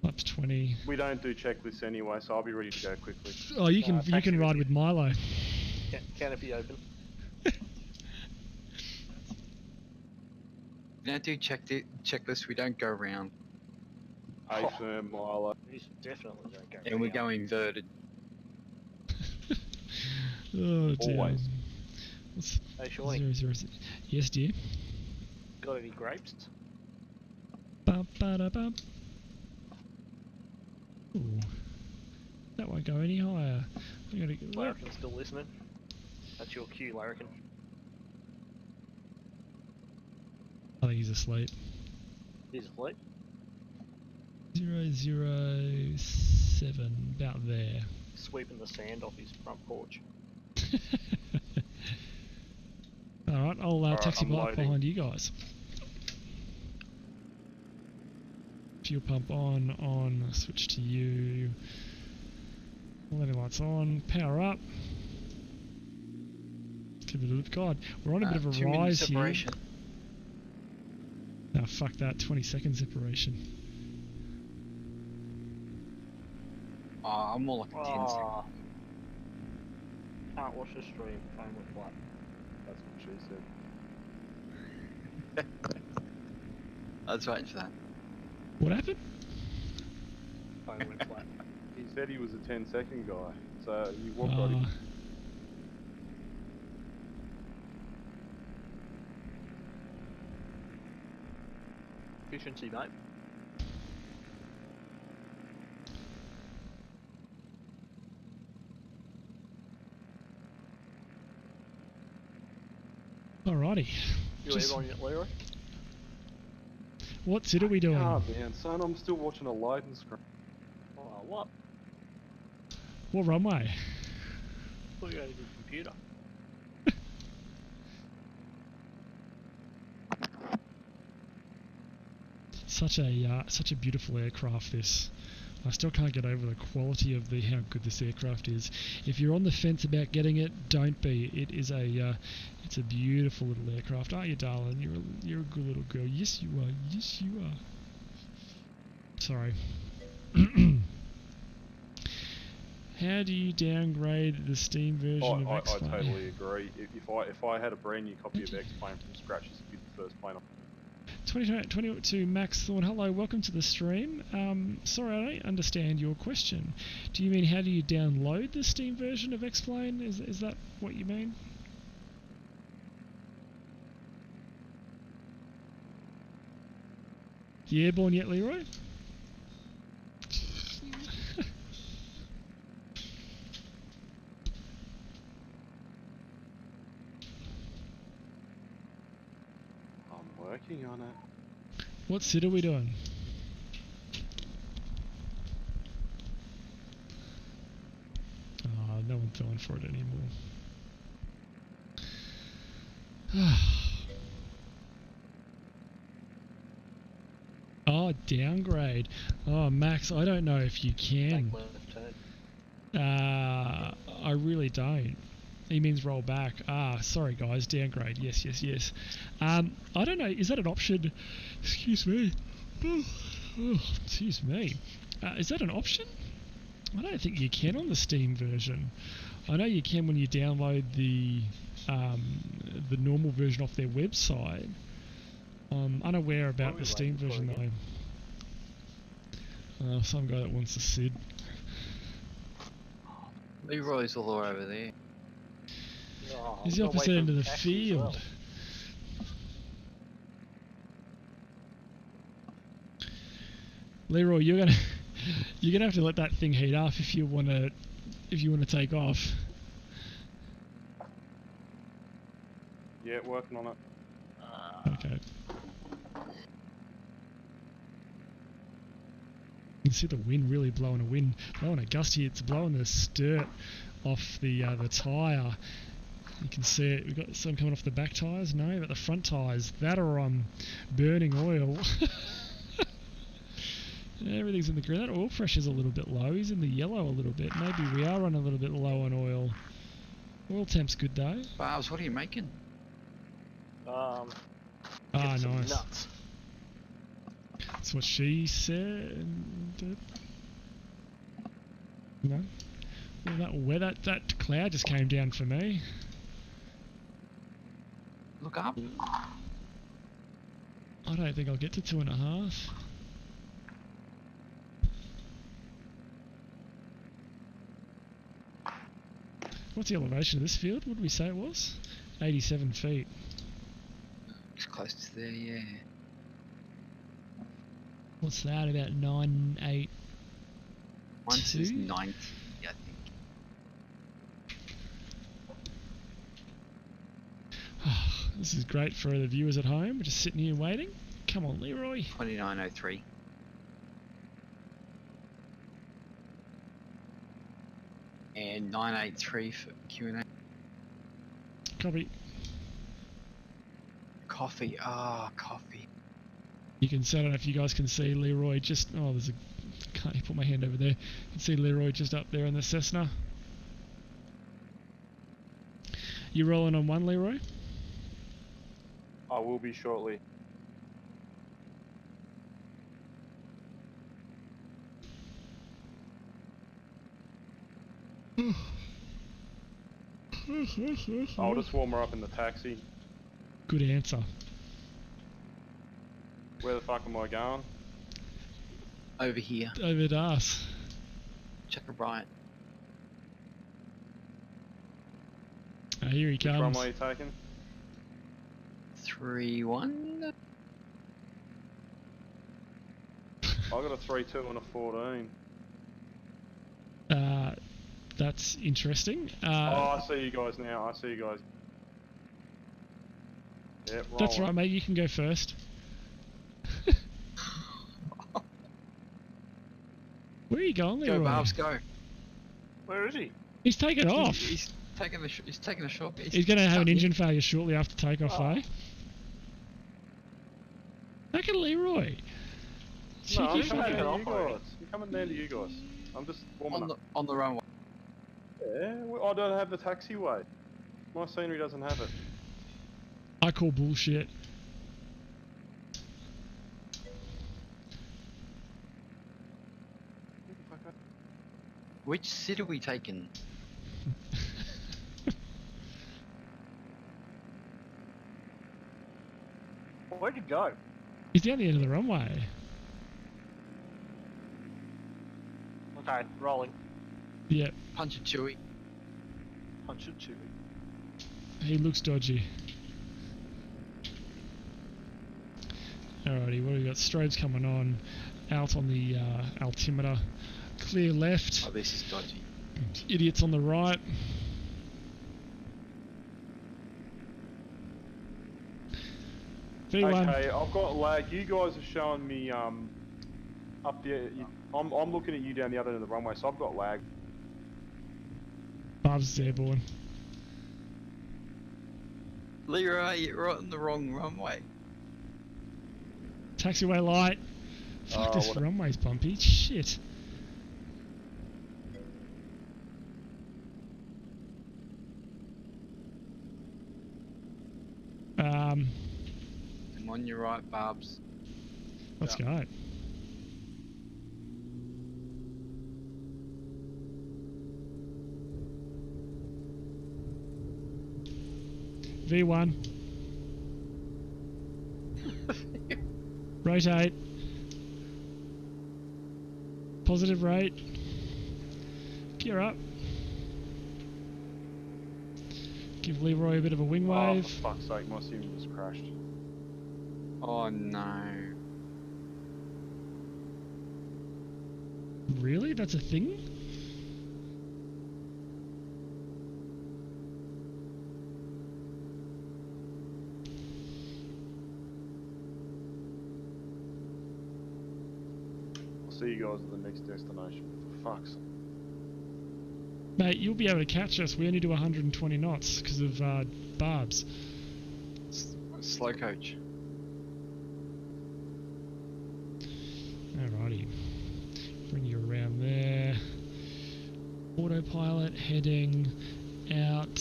S1: Laps 20.
S9: We don't do checklists anyway, so I'll be ready to go quickly.
S1: Oh, you can ride with Milo.
S4: Canopy open.
S3: We don't do checklists, we don't go round.
S9: A firm Milo.
S4: He's definitely going to go.
S3: And we go inverted.
S1: Oh dear.
S9: Always.
S4: Hey, Shawnee,
S1: 0, 0. Yes, dear.
S4: got any grapes?
S1: Bum, ba, bum. Ooh. That won't go any higher. I gotta get
S4: Larrikin's still listening. That's your cue, Larrikin.
S1: I think he's asleep.
S4: He's asleep.
S1: 0, 0, 7, about there.
S4: Sweeping the sand off his front porch.
S1: Alright, I'll taxi
S9: I'm
S1: bike
S9: loading.
S1: behind you guys. Fuel pump on, switch to you. Landing lights on, power up. Give it a look. God, we're on a bit of a
S3: 2 minute
S1: rise here.
S3: separation.
S1: No, fuck that, 20-second separation.
S3: Oh, I'm more like a 10 second.
S4: Ah. Can't watch the stream. Phone went flat.
S9: That's what she said.
S3: I was waiting for that.
S1: What happened?
S4: Phone went flat.
S9: He said he was a 10-second guy, so you walked right in.
S4: Efficiency, mate.
S1: Alrighty.
S4: You leave on yet, Leroy?
S1: What's it are we doing?
S9: Oh man, son, I'm still watching a loading screen.
S4: Oh, what?
S1: What runway?
S4: Thought you had a good computer.
S1: Such a beautiful aircraft. This. I still can't get over the quality of how good this aircraft is. If you're on the fence about getting it, don't be. It is it's a beautiful little aircraft, aren't you, darling? You're a good little girl. Yes, you are. Yes, you are. Sorry. How do you downgrade the Steam version of
S9: I
S1: X-Plane?
S9: totally agree. If I had a brand new copy of X-Plane from scratch, this would be the first plane.
S1: 2022 Max Thorn, hello, welcome to the stream. Sorry, I don't understand your question. Do you mean how do you download the Steam version of X-Plane? Is that what you mean? You airborne yet, Leroy?
S9: I'm working on it.
S1: What sit are we doing? Oh, no one's going for it anymore. Oh, downgrade. Oh, Max, I don't know if you can.
S4: Take left turn.
S1: I really don't. He means roll back. Sorry guys, downgrade. Yes. I don't know, is that an option? Excuse me. Excuse me. Is that an option? I don't think you can on the Steam version. I know you can when you download the normal version off their website. I'm unaware about the Steam version though. Some guy that wants a SID.
S3: Leroy's all the way over there.
S4: Oh,
S1: He's the
S4: I'm gonna
S1: opposite
S4: wait
S1: end
S4: for
S1: of the
S4: Ashley as
S1: field.
S4: well.
S1: Leroy, you're gonna have to let that thing heat up if you wanna take off.
S9: Yeah, working on it.
S1: Okay. You can see the wind really blowing a gust here. It's blowing the sturt off the tyre. You can see it. We've got some coming off the back tyres. No, but the front tyres. That are burning oil. Everything's in the green. That oil pressure's a little bit low. He's in the yellow a little bit. Maybe we are running a little bit low on oil. Oil temp's good though.
S3: Barbs, what are you making?
S4: Get
S1: Ah,
S4: some
S1: nice.
S4: nuts.
S1: That's what she said. No. Well, that cloud just came down for me.
S3: Look up.
S1: I don't think I'll get to 2.5. What's the elevation of this field? What did we say it was? 87 feet.
S3: It's close to there, yeah.
S1: What's that? About 9.8.
S3: One says
S1: Two?
S3: 90, I think.
S1: This is great for the viewers at home. We're just sitting here waiting. Come on, Leroy.
S3: 2903. And 983 for Q&A.
S1: Copy.
S3: Coffee. Coffee.
S1: You can see, I don't know if you guys can see Leroy just... Oh, there's a... Can't put my hand over there. You can see Leroy just up there in the Cessna. You rolling on one, Leroy?
S9: I will be shortly. I'll just warm her up in the taxi.
S1: Good answer.
S9: Where the fuck am I going?
S3: Over here.
S1: Over at us.
S3: Check a right.
S1: Here he
S9: Which
S1: comes.
S9: runway are you taking?
S3: 3-1.
S9: I got a 3-2 and a 14.
S1: That's interesting.
S9: Oh, I see you guys now. I see you guys. Yep, roll
S1: That's
S9: on.
S1: right, mate. You can go first. Where are you going, Leroy?
S3: Go, Barbs, go.
S4: Where is he?
S1: He's taking off.
S3: He's taking a shot.
S1: He's going to have an engine failure shortly after takeoff,
S4: Oh.
S1: eh? Look at Leroy.
S9: No, I'm
S1: Cheeky
S9: coming
S1: fucker.
S9: down to you
S4: operating.
S9: guys. I'm coming down to you guys. I'm just warming up.
S3: On the runway.
S9: Yeah, I don't have the taxiway. My scenery doesn't have it.
S1: I call bullshit.
S3: Which seat are we taking?
S4: Where'd you go?
S1: He's down the end of the runway.
S4: Okay, rolling.
S1: Yep,
S3: Punch a chewy.
S4: Punch it, chewy.
S1: he looks dodgy. Alrighty, what have we got? Strobes coming on. Out on the altimeter. Clear left.
S3: Oh, this is dodgy.
S1: Idiots on the right. V1.
S9: Okay, I've got lag. You guys are showing me up the. I'm looking at you down the other end of the runway, so I've got lag.
S1: Barbs is airborne.
S3: Leroy, you're on the wrong runway.
S1: Taxiway light. Fuck, this
S9: what-
S1: runway's bumpy. Shit.
S3: I'm on your right, Barbs.
S1: Let's go. V1. Rotate. Positive rate. Gear up. Give Leroy a bit of a wing
S9: Oh,
S1: wave.
S9: for fuck's sake, my sim just crashed.
S3: Oh no.
S1: Really? That's a thing?
S9: I'll see you guys at the next destination. For fuck's sake.
S1: Mate, you'll be able to catch us. We only do 120 knots because of Barbs.
S3: Slow coach.
S1: Alrighty. Bring you around there. Autopilot heading out.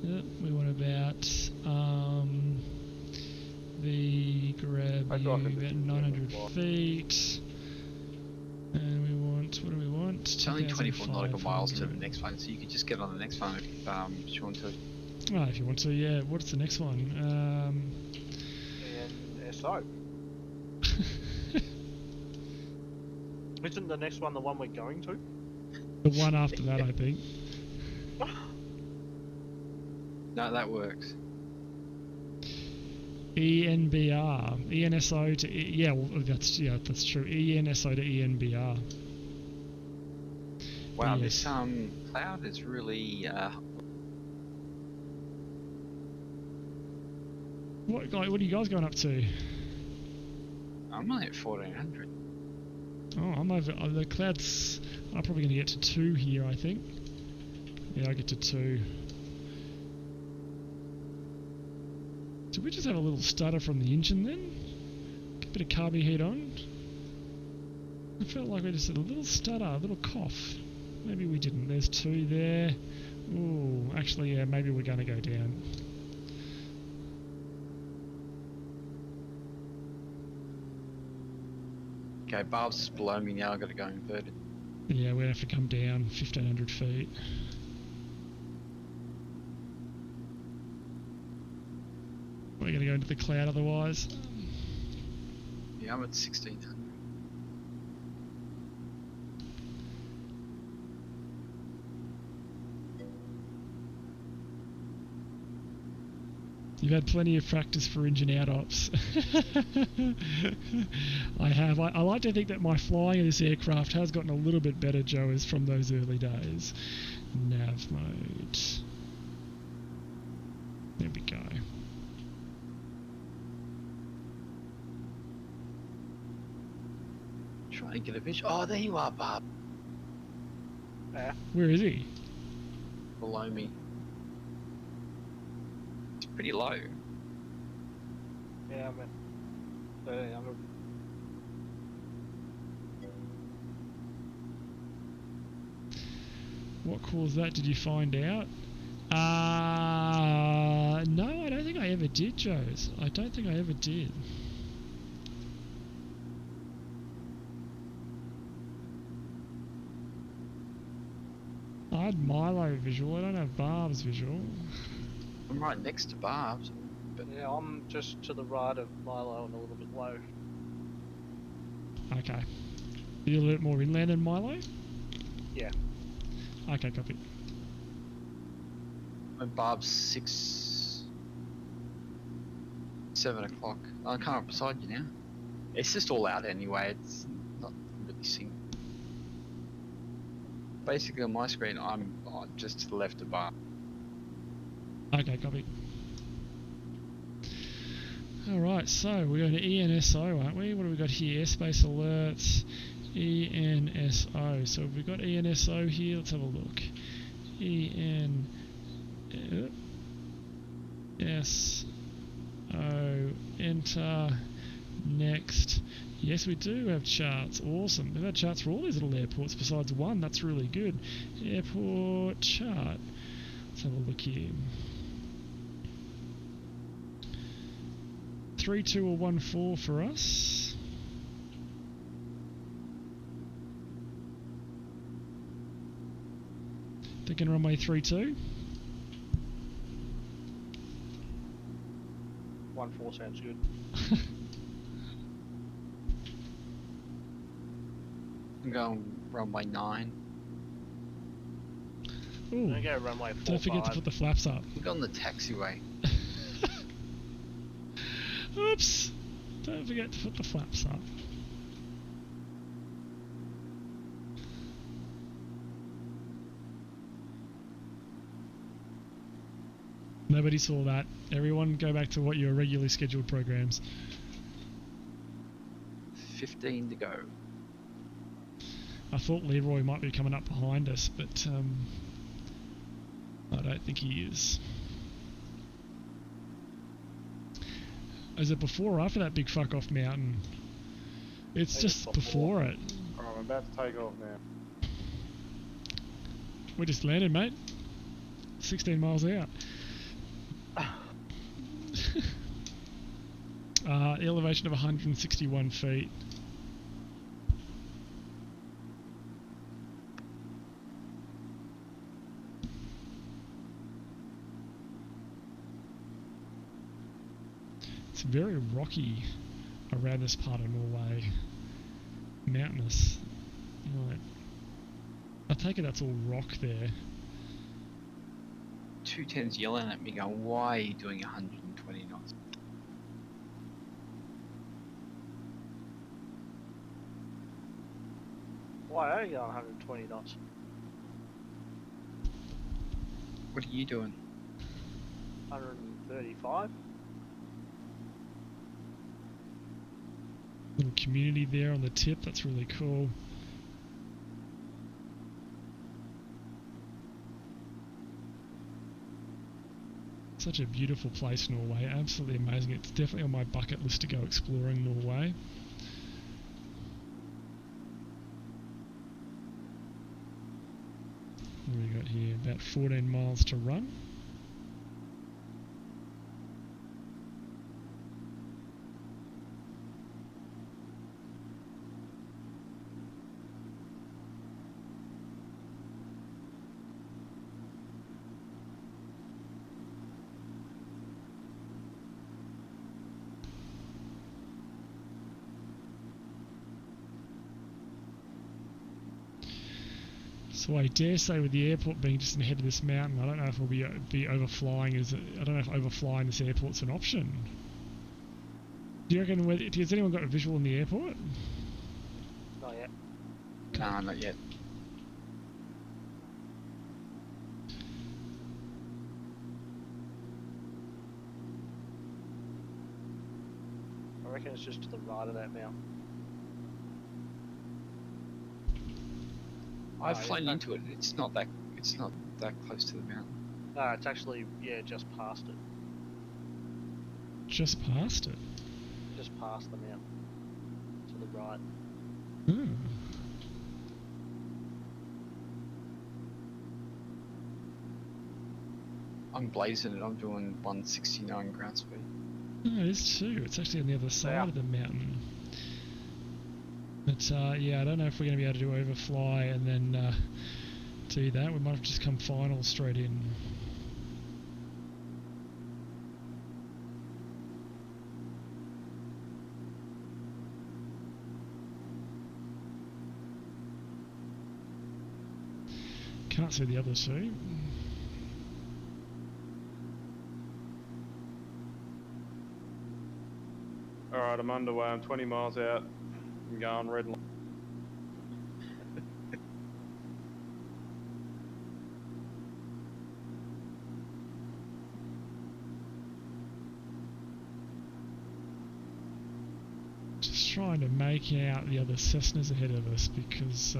S1: Yep, we want about the grab
S9: I
S1: you
S9: got it.
S1: about 900 feet. And we want, what do we want?
S3: It's only 24 nautical miles to the
S1: 2,500.
S3: next one, so you can just get on the next one if you want to.
S1: Oh, if you want to, yeah. What's the next one?
S4: And SO. Isn't the next one the one we're going to?
S1: The one after that, I think.
S3: No, that works.
S1: ENBR, ENSO to that's true. ENSO to ENBR.
S3: Wow,
S1: Yes.
S3: this cloud is really
S1: What are you guys going up to?
S3: I'm only at 1400.
S1: Oh, I'm over. The clouds. I'm probably going to get to 2 here, I think. Yeah, I get to 2. Did we just have a little stutter from the engine then? A bit of carby heat on. I felt like we just had a little stutter, a little cough. Maybe we didn't. There's 2 there. Ooh, actually, yeah, maybe we're going to go down.
S3: Okay, Barbs is below me now. I've got to go inverted.
S1: Yeah, we're going to have to come down 1,500 feet. We're going to go into the cloud otherwise.
S3: Yeah, I'm at 1600.
S1: You've had plenty of practice for engine out ops. I have. I like to think that my flying of this aircraft has gotten a little bit better, Joe, as from those early days. Nav mode. There we go.
S3: Try and get a vision. Oh, there you are, Barb.
S1: Where is he?
S3: Below me. It's pretty low.
S4: Yeah, I'm at 1300.
S1: What caused that? Did you find out? No, I don't think I ever did, Joes. I don't think I ever did. I had Milo visual, I don't have Barbs visual.
S3: I'm right next to Barbs.
S4: But yeah, I'm just to the right of Milo and a little bit low.
S1: Okay. You're a little bit more inland than Milo?
S4: Yeah.
S1: Okay, copy.
S3: When Barb's 7 o'clock. I'm kind of beside you now. It's just all out anyway. It's not really synced. Basically on my screen, I'm just to the left of Barb.
S1: Okay, copy. Alright, so we're going to ENSO, aren't we? What do we got here? Airspace alerts, ENSO. So we've got ENSO here, let's have a look. ENSO, enter, next. Yes, we do have charts. Awesome. We've had charts for all these little airports besides one. That's really good. Airport chart. Let's have a look here. 3-2 or 1-4 for us. Thinking runway 3-2.
S4: 1-4 sounds good.
S3: I'm going runway 9.
S1: Ooh.
S4: I'm go runway 4.
S1: Don't forget to put the flaps up.
S3: We're on the taxiway.
S1: Oops! Don't forget to put the flaps up. Nobody saw that. Everyone go back to what your regularly scheduled programs.
S3: 15 to go.
S1: I thought Leroy might be coming up behind us, but I don't think he is. Is it before or after that big fuck off mountain? It's just before it.
S9: about to take off now.
S1: We just landed, mate. 16 miles out. Elevation of 161 feet. It's very rocky around this part of Norway. Mountainous. Right. I take it that's all rock there.
S3: 210's yelling at me going, why are you doing 120 knots?
S4: Why are you going 120 knots?
S3: What are you doing?
S4: 135?
S1: Little community there on the tip, that's really cool. Such a beautiful place, Norway. Absolutely amazing. It's definitely on my bucket list to go exploring Norway. What do we got here? About 14 miles to run. So I dare say, with the airport being just ahead of this mountain, I don't know if we'll be overflying. I don't know if overflying this airport's an option. Do you reckon? Has anyone got a visual in the airport?
S4: Not yet.
S3: Nah, not yet.
S4: I reckon it's just to the right of that mountain.
S3: I've
S4: Oh, yeah,
S3: flown
S4: that-
S3: into it. It's not that close to the mountain.
S4: No, it's actually, yeah, just past it.
S1: Just past it.
S4: Just past the mountain. To the right.
S1: Hmm.
S3: I'm blazing it. I'm doing 169 ground speed.
S1: No, it is too. It's actually on the other side
S4: Yeah.
S1: of the mountain. But yeah, I don't know if we're going to be able to do overfly and then do that. We might have just come final straight in. Can't see the other two.
S9: Alright, I'm underway. I'm 20 miles out. I'm going red line.
S1: Just trying to make out the other Cessnas ahead of us, because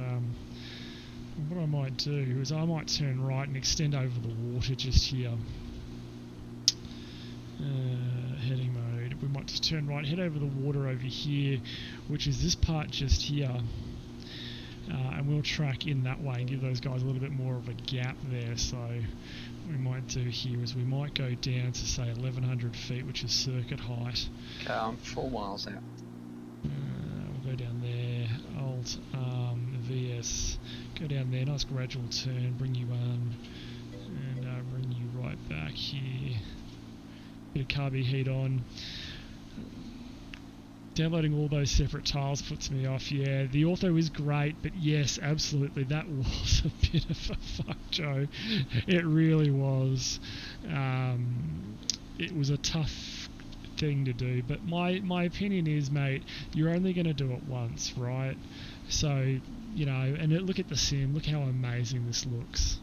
S1: what I might do is I might turn right and extend over the water just here. Heading mode. We might just turn right, head over the water over here, which is this part just here, and we'll track in that way and give those guys a little bit more of a gap there. So what we might do here is we might go down to say 1100 feet, which is circuit height.
S3: Okay, I'm 4 miles out.
S1: We'll go down there, Alt VS, go down there, nice gradual turn, bring you on, and bring you right back here. Bit of carby heat on. Downloading all those separate tiles puts me off. Yeah, the ortho is great, but yes, absolutely, that was a bit of a fuck, Joe. It really was. It was a tough thing to do, but my opinion is, mate, you're only going to do it once, right? So, you know, and look at the sim, look how amazing this looks.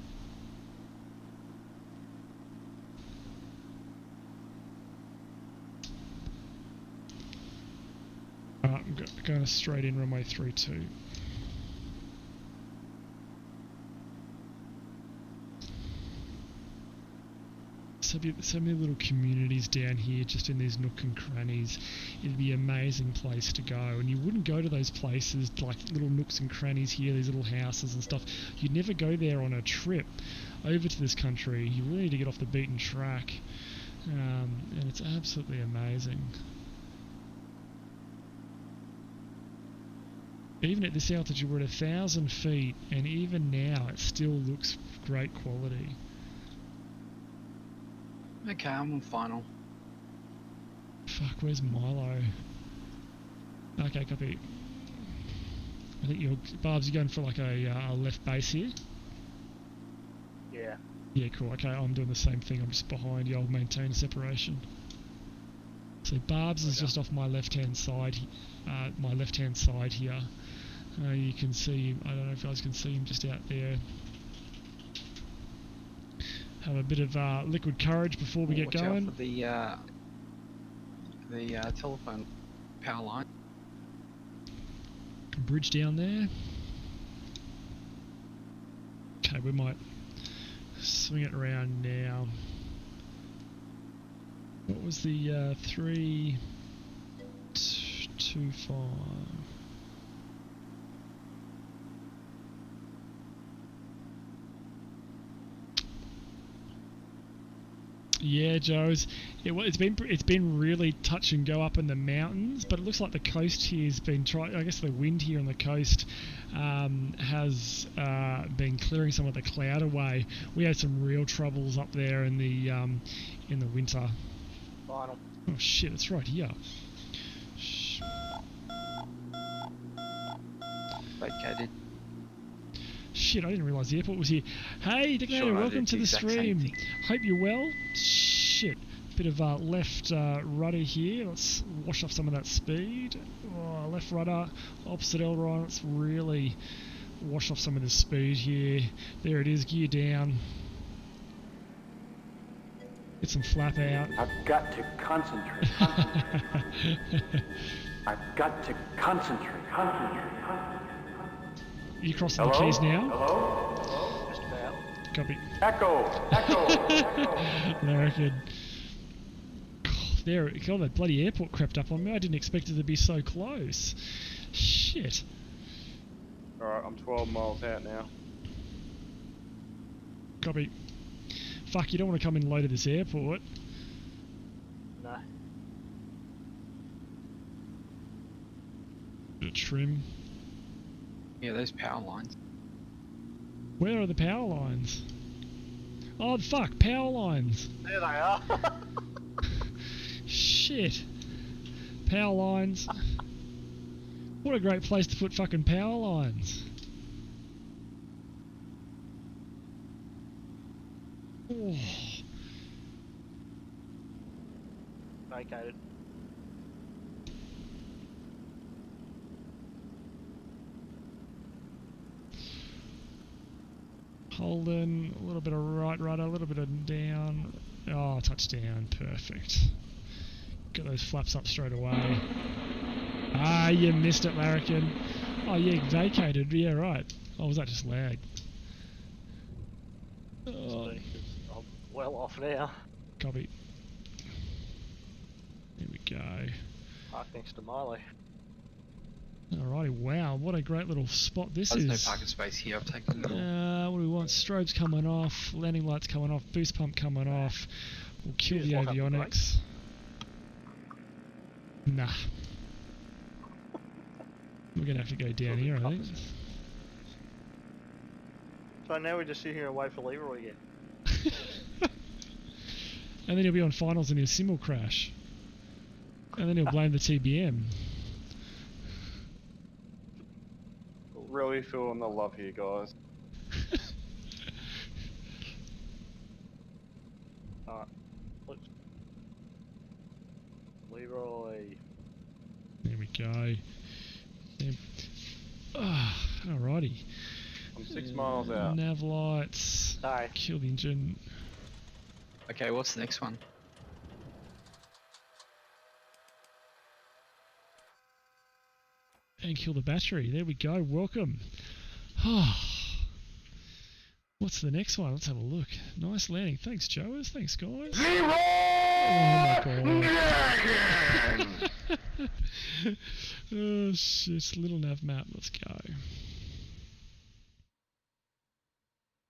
S1: I'm going straight in runway 32. so many little communities down here, just in these nook and crannies. It'd be an amazing place to go, and you wouldn't go to those places like little nooks and crannies here, these little houses and stuff. You'd never go there on a trip over to this country. You really need to get off the beaten track, and it's absolutely amazing. Even at this altitude, we're at 1,000 feet, and even now it still looks great quality.
S3: Okay, I'm on final.
S1: Fuck, where's Milo? Okay, copy. I think you're... Barbs, you're going for like a left base here?
S4: Yeah.
S1: Yeah, cool. Okay, I'm doing the same thing. I'm just behind you. I'll maintain separation. So Barbs is just off my left-hand side. My left-hand side here. You can see him. I don't know if you guys can see him just out there. Have a bit of liquid courage before we get
S3: Watch
S1: going.
S3: out for the telephone power line.
S1: Bridge down there. Okay, we might swing it around now. What was the 325? Yeah, Joe's. It's been really touch and go up in the mountains, but it looks like the coast here has been I guess the wind here on the coast has been clearing some of the cloud away. We had some real troubles up there in the winter.
S4: Final.
S1: Oh shit! It's right here.
S3: Vacated.
S1: Shit, I didn't realise the airport was here. Hey, Dictator,
S3: Sure,
S1: welcome to the
S3: exact same
S1: stream.
S3: thing.
S1: Hope you're well. Shit, bit of left rudder here. Let's wash off some of that speed. Oh, left rudder, opposite aileron. Let's really wash off some of the speed here. There it is, gear down. Get some flap out.
S10: I've got to concentrate. I've got to concentrate.
S1: You crossing the keys now?
S10: Hello?
S4: Just about.
S1: Copy.
S10: Echo.
S1: American. There, God, that bloody airport crept up on me. I didn't expect it to be so close. Shit.
S9: Alright, I'm 12 miles out now.
S1: Copy. Fuck, you don't want to come in low to this airport.
S4: No.
S1: Bit of trim.
S3: Yeah, those power lines.
S1: Where are the power lines? Oh, fuck, power lines.
S4: There they are.
S1: Shit. Power lines. What a great place to put fucking power lines. Oh.
S4: Vacated.
S1: Holding, a little bit of right rudder, a little bit of down. Oh, touchdown, perfect. Get those flaps up straight away. Ah, you missed it, Larrikin. Oh, yeah, vacated, yeah, right. Oh, was that just lag? Oh.
S4: I'm well off now.
S1: Copy. Here we go.
S4: Park next to Milo.
S1: Alrighty, wow, what a great little spot this
S3: There's
S1: is.
S3: no parking space here. I've taken it all.
S1: What do we want? Strobes coming off, landing lights coming off, boost pump coming off. We'll kill
S4: Cheers,
S1: the
S4: lock up the
S1: avionics. Nah. We're gonna have to go down here, I think.
S4: So now we just sit here and wait for Leroy again.
S1: And then he'll be on finals and his sim will crash. And then he'll blame the TBM.
S9: Really feeling the love here, guys.
S4: Alright. Leroy.
S1: There we go. Alrighty.
S9: I'm 6 miles out.
S1: Nav lights.
S4: Sorry.
S1: Kill the engine.
S3: Okay, what's the next one?
S1: And kill the battery. There we go. Welcome. What's the next one? Let's have a look. Nice landing. Thanks, Joes. Thanks, guys.
S10: Zero!
S1: Oh my god. Oh shit. Little nav map. Let's go.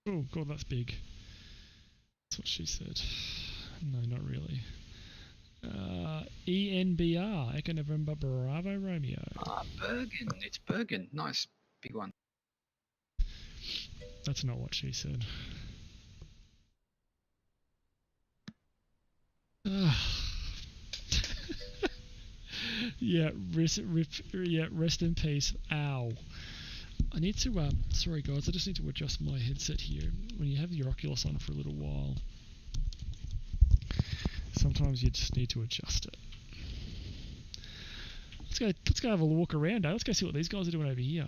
S1: Oh god, that's big. That's what she said. No, not really. ENBR, Echo November Bravo Romeo.
S3: Bergen. It's Bergen. Nice. Big one.
S1: That's not what she said. Yeah, rest in peace. Ow. I need to, sorry guys, I just need to adjust my headset here. When you have your Oculus on for a little while, sometimes you just need to adjust it. Let's go have a walk around, eh? Let's go see what these guys are doing over here.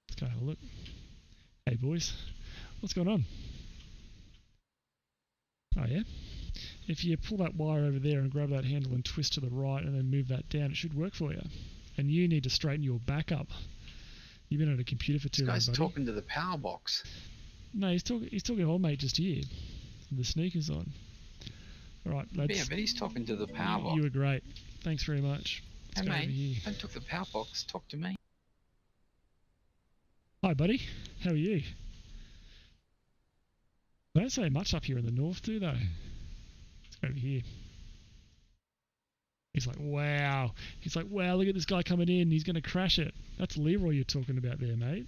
S1: Let's go have a look. Hey boys, what's going on? Oh yeah? If you pull that wire over there and grab that handle and twist to the right and then move that down, it should work for you. And you need to straighten your back up. You've been on a computer for too long,
S3: This guy's
S1: buddy.
S3: talking to the power box.
S1: No, he's talking old mate just here. With the sneakers on. Alright, lads.
S3: Yeah, but he's talking to the power box.
S1: You were great. Thanks very much. Let's
S3: Hey
S1: go over
S3: mate,
S1: here.
S3: don't talk to the power box. Talk to me.
S1: Hi buddy, how are you? They don't say much up here in the north, do they? Let's go over here. He's like, wow. He's like, wow, look at this guy coming in. He's going to crash it. That's Leroy you're talking about there, mate.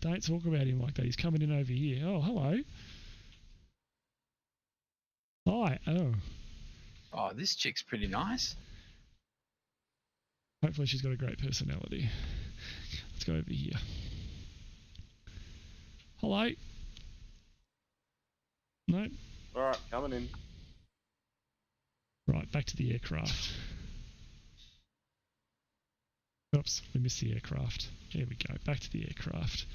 S1: Don't talk about him like that. He's coming in over here. Oh, hello. Hi. Oh.
S3: Oh, this chick's pretty nice.
S1: Hopefully she's got a great personality. Let's go over here. Hello. No.
S9: Alright, coming in.
S1: Right, back to the aircraft. Oops, we missed the aircraft. There we go, back to the aircraft.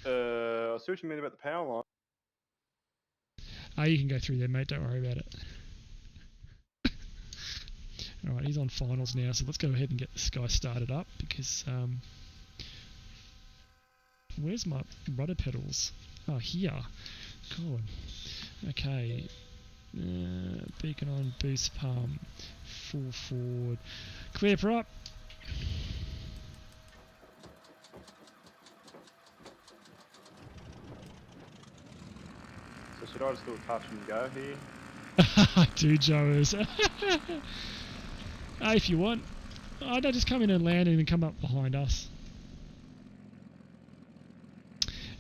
S9: I see what you mean about the power line.
S1: You can go through there, mate, don't worry about it. Alright, he's on finals now, so let's go ahead and get this guy started up, because, where's my rudder pedals? Oh, here. God. Okay. Beacon on, boost pump, full forward. Clear prop.
S9: So should I just do a touch and go here?
S1: I do, Joes. If you want. No, just come in and land and then come up behind us.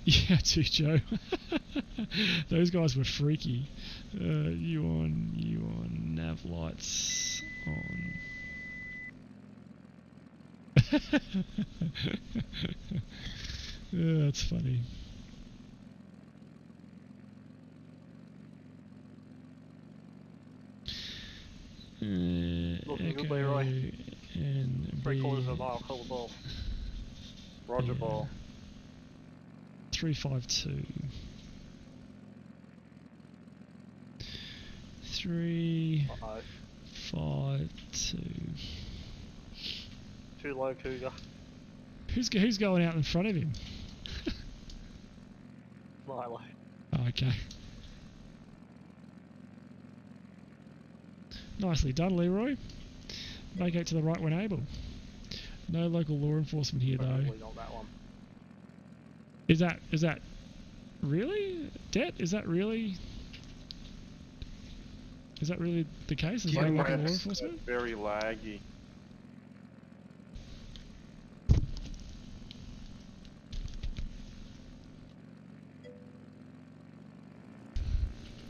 S1: Yeah, too, Joe. Those guys were freaky. You on, nav lights on. That's funny.
S4: Looking good, Leroy.
S1: And
S4: 3/4 of a mile, call the ball.
S9: Roger, ball.
S1: 352. 352.
S4: Too low, Cougar.
S1: Who's going out in front of him?
S4: Milo.
S1: Oh, okay. Nicely done, Leroy. Vacate to the right when able. No local law enforcement here, though.
S4: Probably not that one.
S1: Is that really? Det? Is that really the case? There's no local law enforcement?
S9: Very laggy.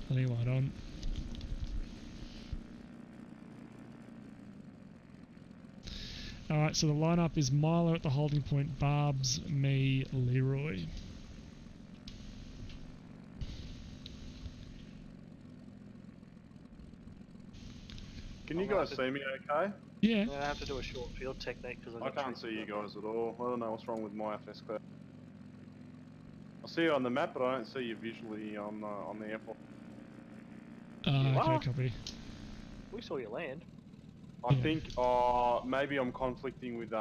S1: I think light on. Alright, so the lineup is Milo at the holding point, Barbs, me, Leroy.
S9: Can you guys see me okay?
S1: Yeah.
S4: I have to do a short field technique because
S9: I can't see you guys at all. I don't know what's wrong with my FS cloud. I see you on the map, but I don't see you visually on the airport.
S1: Okay,
S4: are?
S1: copy.
S4: We saw you land.
S9: I think maybe I'm conflicting with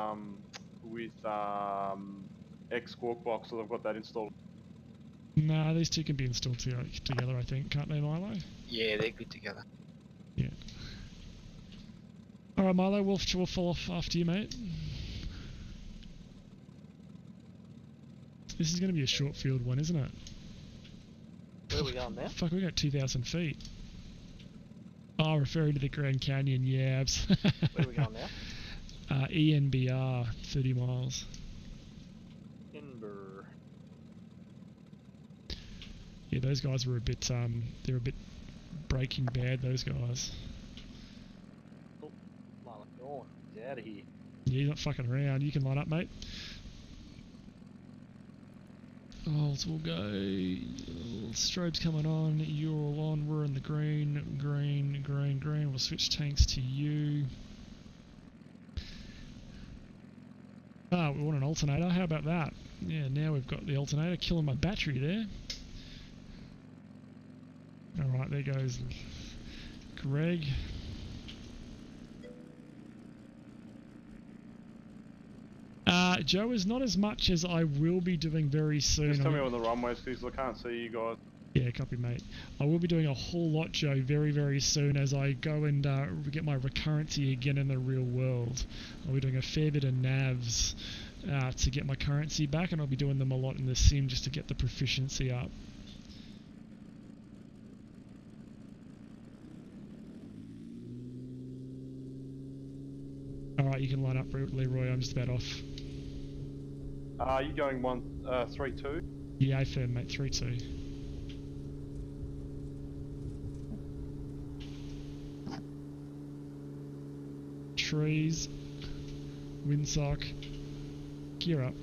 S9: X Squawk Box, so they've got that installed.
S1: Nah, these two can be installed together, I think, can't they, Milo?
S3: Yeah, they're good together.
S1: Yeah. Alright, Milo, we'll fall off after you, mate. This is going to be a short field one, isn't it?
S4: Where are we going now?
S1: Fuck, we got 2,000 feet. Oh, referring to the Grand Canyon, yeah.
S4: Where are we going now?
S1: ENBR, 30 miles.
S4: Inver.
S1: Yeah, those guys were a bit, they're a bit Breaking Bad, those guys.
S4: Oh, Milo, go on. He's out of here.
S1: Yeah, he's not fucking around. You can line up, mate. Olds will go. Strobe's coming on. You're all on. We're in the green. Green, green, green. We'll switch tanks to you. Ah, we want an alternator. How about that? Yeah, now we've got the alternator killing my battery there. Alright, there goes Greg. Joe, is not as much as I will be doing very soon.
S9: Just tell me on the runways, because I can't see you guys.
S1: Yeah, copy, mate. I will be doing a whole lot, Joe, very, very soon as I go and get my recurrency again in the real world. I'll be doing a fair bit of navs to get my currency back, and I'll be doing them a lot in the sim just to get the proficiency up. Alright, you can line up, Leroy. I'm just about off.
S9: Are you going 3-2?
S1: Yeah, firm, mate. 3-2. Trees. Windsock. Gear up.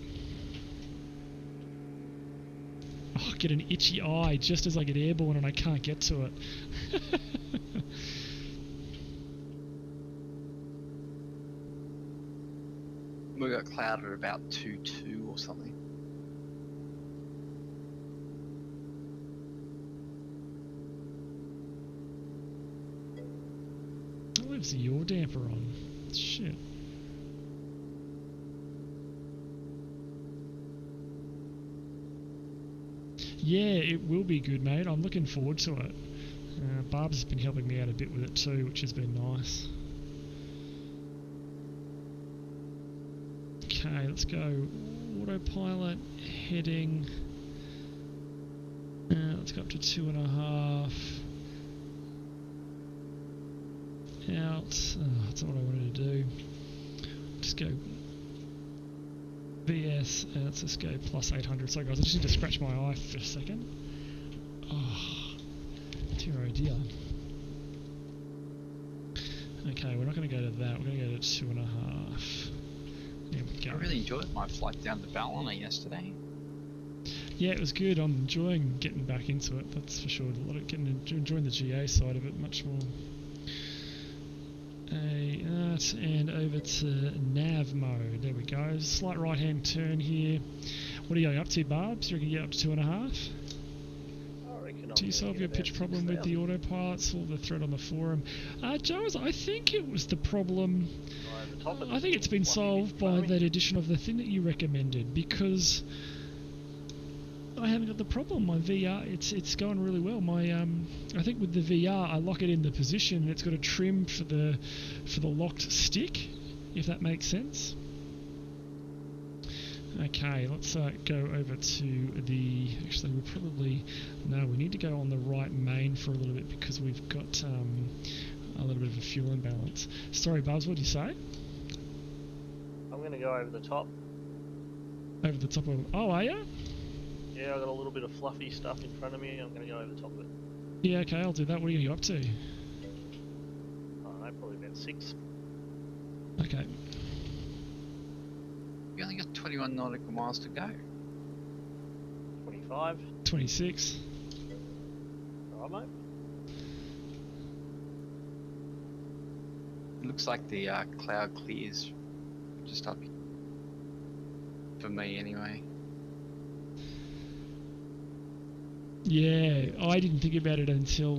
S1: Oh, get an itchy eye just as I get airborne and I can't get to it.
S3: We got clouded at about 2-2 or something.
S1: What leaves the yaw damper on? Shit. Yeah, it will be good, mate. I'm looking forward to it. Barbs has been helping me out a bit with it too, which has been nice. Okay, let's go. Autopilot, heading. Let's go up to 2.5. Out. Oh, that's not what I wanted to do. Just go VS, and let's just go plus 800. Sorry guys, I just need to scratch my eye for a second. Oh, dear oh dear. Okay, we're not going to go to that, we're going to go to 2.5. There we go.
S3: I really enjoyed my flight down to Ballina yesterday.
S1: Yeah, it was good. I'm enjoying getting back into it, that's for sure. A lot of enjoying the GA side of it much more. And over to nav mode. There we go. Slight right hand turn here. What are you going up to, Barbs? You reckon you get up to 2.5? Do you solve your pitch problem with the autopilots or the thread on the forum? Joe, I think it was the problem. I think it's been solved by that edition of the thing that you recommended, because I haven't got the problem. My VR, it's going really well. My I think with the VR, I lock it in the position. It's got a trim for the locked stick, if that makes sense. Okay, let's go over to the. Actually, we need to go on the right main for a little bit because we've got a little bit of a fuel imbalance. Sorry, Buzz, what did you say?
S4: I'm going to go over the top.
S1: Over the top of. Oh, are you?
S4: Yeah, I got a little bit of fluffy stuff in front of me. I'm going to go over the top of it.
S1: Yeah, okay, I'll do that. What are you going to go up to?
S4: I don't know, probably about 6.
S1: Okay.
S3: You only got 21 nautical miles to go.
S4: 25.
S1: 26.
S4: Alright, mate.
S3: It looks like the cloud clears just up for me anyway.
S1: Yeah, I didn't think about it until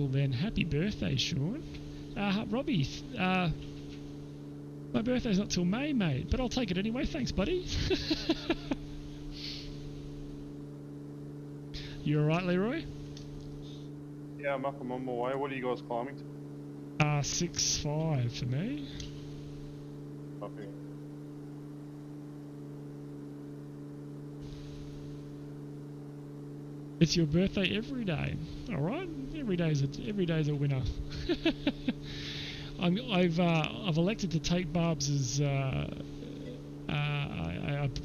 S1: then. Happy birthday, Sean. Robbie, My birthday's not till May, mate, but I'll take it anyway. Thanks, buddy. You alright, Leroy?
S9: Yeah, I'm up. I'm on my way. What are you guys climbing to?
S1: 6.5 for me.
S9: Copy.
S1: It's your birthday every day. Alright? Every day's a winner. I've elected to take Barbs' a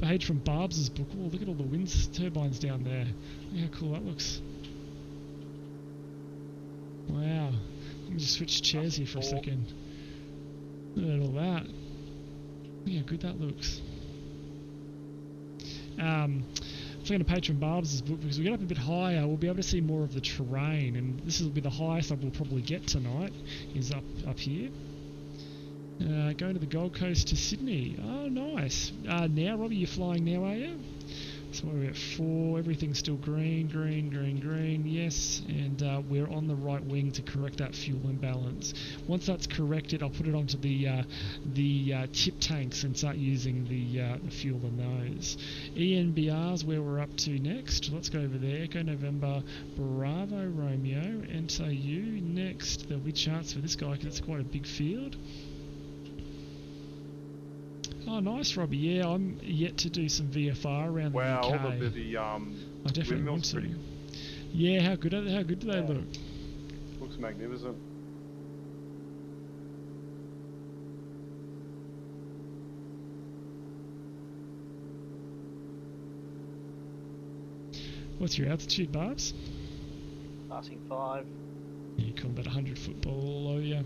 S1: page from Barbs' book. Oh, look at all the wind turbines down there. Look how cool that looks. Wow. Let me just switch chairs here for a second. Look at all that. Look how good that looks. I'm going to page from Barbs' book because we get up a bit higher, we'll be able to see more of the terrain, and this will be the highest I will probably get tonight, is up here. Going to the Gold Coast to Sydney. Oh, nice. Now, Robbie, you're flying now, are you? So we're at 4. Everything's still green, green, green, green. Yes, and we're on the right wing to correct that fuel imbalance. Once that's corrected, I'll put it onto the tip tanks and start using the fuel in those. ENBR's where we're up to next. Let's go over there. Echo November, Bravo Romeo, enter you next. There'll be chance for this guy because it's quite a big field. Oh, nice, Robbie. Yeah, I'm yet to do some VFR around the UK.
S9: Wow, the
S1: I definitely want to.
S9: pretty.
S1: Yeah, how good do they look?
S9: Looks magnificent.
S1: What's your altitude, Barbs?
S4: Passing 5.
S1: You call that 100-foot below you.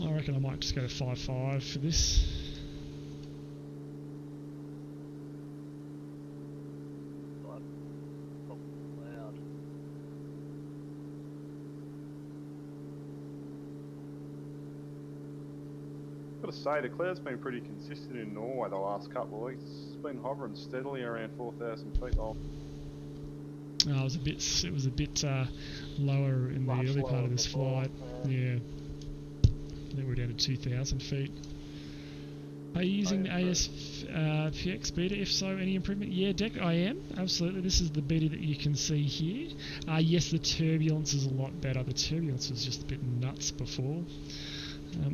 S1: I reckon I might just go to 5.5 for this.
S4: Loud.
S9: Got to say, the cloud's been pretty consistent in Norway the last couple of weeks. It's been hovering steadily around 4,000 feet.
S1: It was a bit lower in the early part of this flight. Yeah. I think we're down to 2,000 feet. Are you using the ASPX beta? If so, any improvement? Yeah, Deck, I am. Absolutely. This is the beta that you can see here. Yes, the turbulence is a lot better. The turbulence was just a bit nuts before.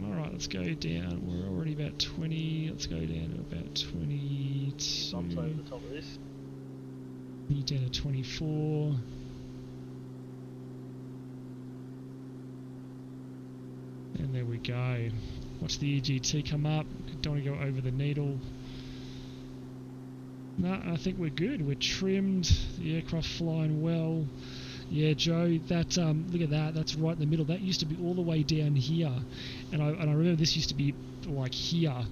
S1: Alright, let's go down. We're already about 20. Let's go down to about 22.
S4: I'm over the top of this.
S1: Down to 24. And there we go. Watch the EGT come up. Don't want to go over the needle. No, I think we're good. We're trimmed. The aircraft flying well. Yeah, Joe, that look at that. That's right in the middle. That used to be all the way down here, and I remember this used to be like here.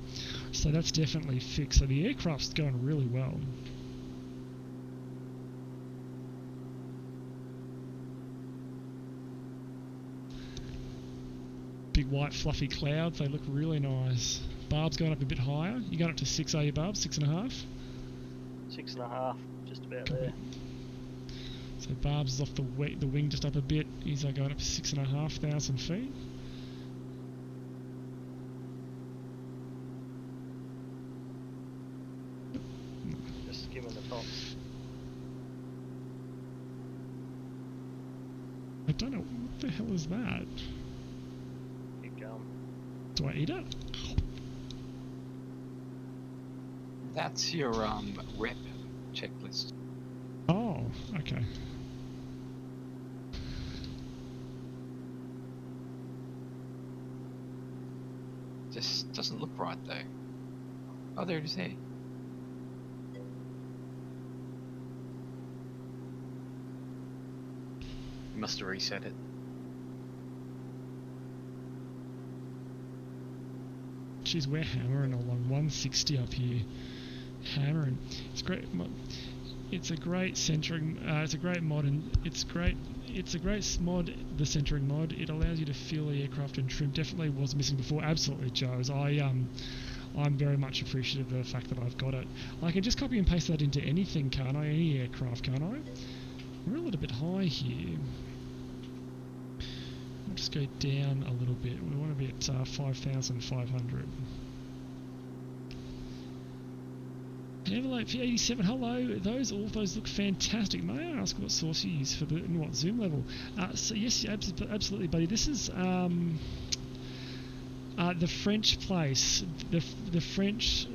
S1: So that's definitely fixed. So the aircraft's going really well. Big white fluffy clouds, they look really nice. Barb's going up a bit higher. You going up to 6, are you, Barb? 6.5?
S4: 6.5, just about there.
S1: So Barb's is off the wing just up a bit. He's going up to 6,500 feet.
S4: Just skimming the tops.
S1: I don't know, what the hell is that? Do I eat it?
S3: That's your rep checklist.
S1: Oh, okay.
S3: Just doesn't look right though. Oh, there it is there. You must have reset it.
S1: Jeez, we're hammering along 160 up here. Hammering. It's great. It's a great centering. It's a great mod, and it's great. It's a great mod. The centering mod. It allows you to feel the aircraft and trim. Definitely was missing before. Absolutely, Joe's. I'm very much appreciative of the fact that I've got it. I can just copy and paste that into anything, can't I? Any aircraft, can't I? We're a little bit high here. We'll just go down a little bit. We want to be at 5,500. Envelope for 87. Hello. Those authos look fantastic. May I ask what source you use for the and what zoom level? So yes, absolutely, buddy. This is the French place. The French.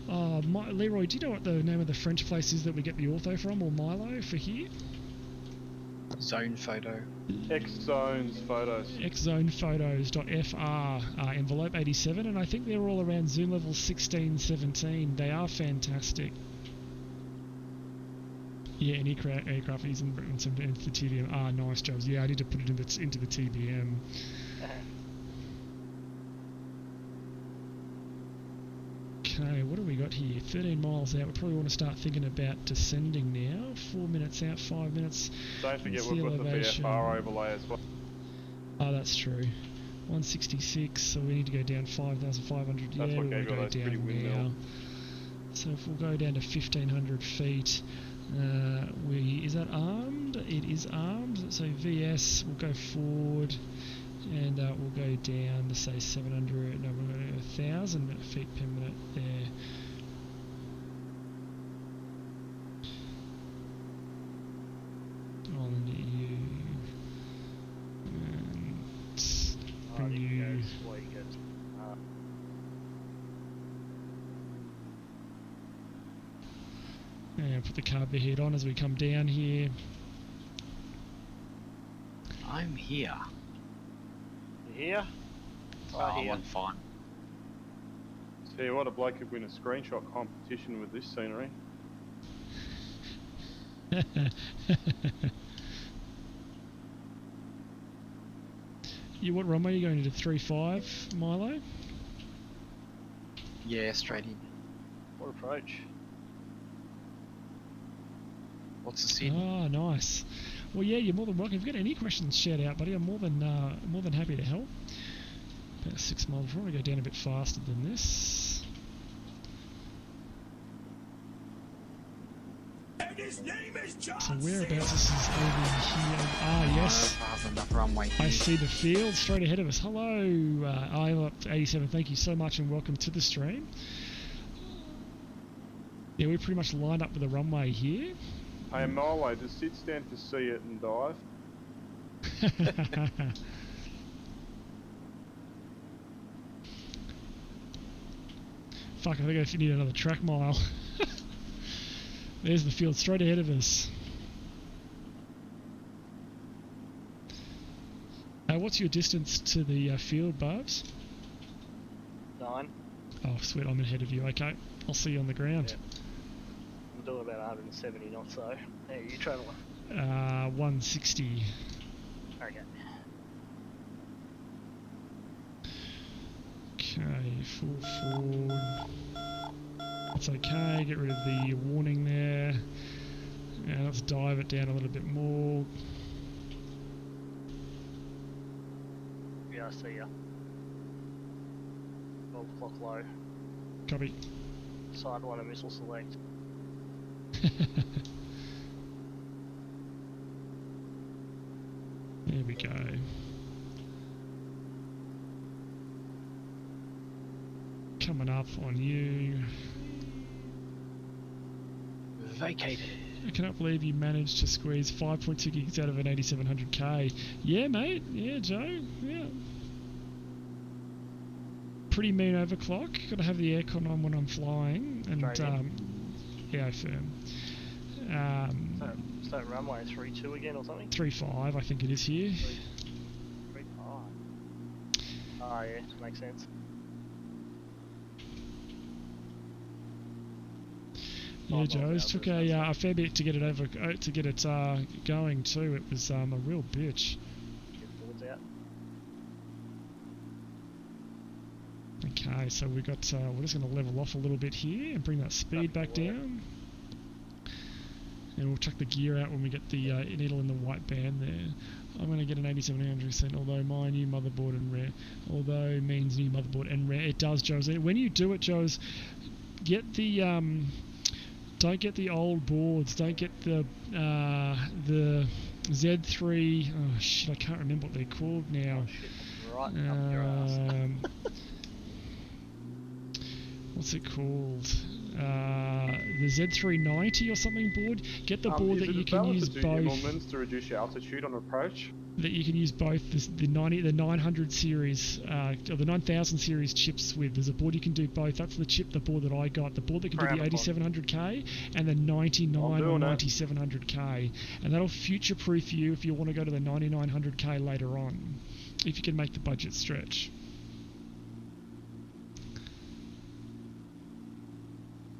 S1: Leroy, do you know what the name of the French place is that we get the ortho from, or Milo for here?
S3: Zone photo.
S9: X-Zones photos.
S1: Xzonephotos.fr, envelope 87, and I think they're all around zoom level 16, 17. They are fantastic. Yeah, any aircraft is into the TBM. Ah, nice, Jobs. Yeah, I need to put it into the TBM. Okay, what do we got here? 13 miles out. We probably want to start thinking about descending now. 4 minutes out, 5 minutes.
S9: Don't forget we've got the VFR overlay as well.
S1: Oh, that's true. 166, so we need to go down 5,500. Yeah, we'll go down now. So if we'll go down to 1,500 feet, is that armed? It is armed. So VS, we'll go forward. And we'll go down to say 700, no, we'll go to 1,000 feet per minute there. On you. And bring you. And put the carb head on as we come down here.
S3: I'm here.
S4: Here?
S3: Oh, I'm fine.
S9: Tell you what, a bloke could win a screenshot competition with this scenery.
S1: What runway are you going into? 3.5, Milo?
S3: Yeah, straight in.
S4: What approach?
S3: What's the SID?
S1: Oh, nice. Well, yeah, you're more than welcome. If you've got any questions, shout out, buddy. I'm more than happy to help. About 6 miles. I want to go down a bit faster than this.
S11: And his name is John.
S1: So whereabouts this is over here? Ah, yes.
S3: Enough runway here.
S1: I see the field straight ahead of us. Hello, I'm up to 87. Thank you so much and welcome to the stream. Yeah, we're pretty much lined up with the runway here.
S9: Hey, Milo, does sit stand for see it and dive?
S1: Fuck, I think I need another track mile. There's the field straight ahead of us. What's your distance to the field, Barbs?
S4: 9.
S1: Oh, sweet, I'm ahead of you. Okay, I'll see you on the ground.
S4: Yeah. I'm doing about 170 knots, so how are you travelling?
S1: 160.
S4: Okay.
S1: Okay, full forward. That's okay, get rid of the warning there. Now let's dive it down a little bit more.
S4: Yeah, I see ya. 12 o'clock low.
S1: Copy.
S4: Sidewinder missile select.
S1: There we go. Coming up on you.
S3: Vacated.
S1: I cannot believe you managed to squeeze 5.2 gigs out of an 8700K. Yeah, mate. Yeah, Joe. Yeah. Pretty mean overclock. Got to have the aircon on when I'm flying. And yeah, firm.
S4: So runway 3.2 again or something?
S1: 3.5, I think it is here.
S4: 3.5. Oh yeah, makes sense.
S1: Yeah, Joe, it took a fair bit to get it over, to get it going too. It was a real bitch.
S4: Get boards out.
S1: Okay, so we got. We're just going to level off a little bit here and bring that speed back down. And we'll chuck the gear out when we get the needle in the white band there. I'm going to get an 8700%, although my new motherboard and rare. Although means new motherboard and rare. It does, Joes. When you do it, Joes, get the don't get the old boards. Don't get the Z3. Oh shit, I can't remember what they're called now.
S4: Oh, shit. Right up your ass.
S1: What's it called? The Z390 or something board. Get the board that you can use both.
S9: To reduce your altitude on approach.
S1: That you can use both the 900 series or the 9000 series chips with. There's a board you can do both. That's the board that I got. The board that can do the 8700K and the 99 or 9700K, and that'll future-proof you if you want to go to the 9900K later on, if you can make the budget stretch.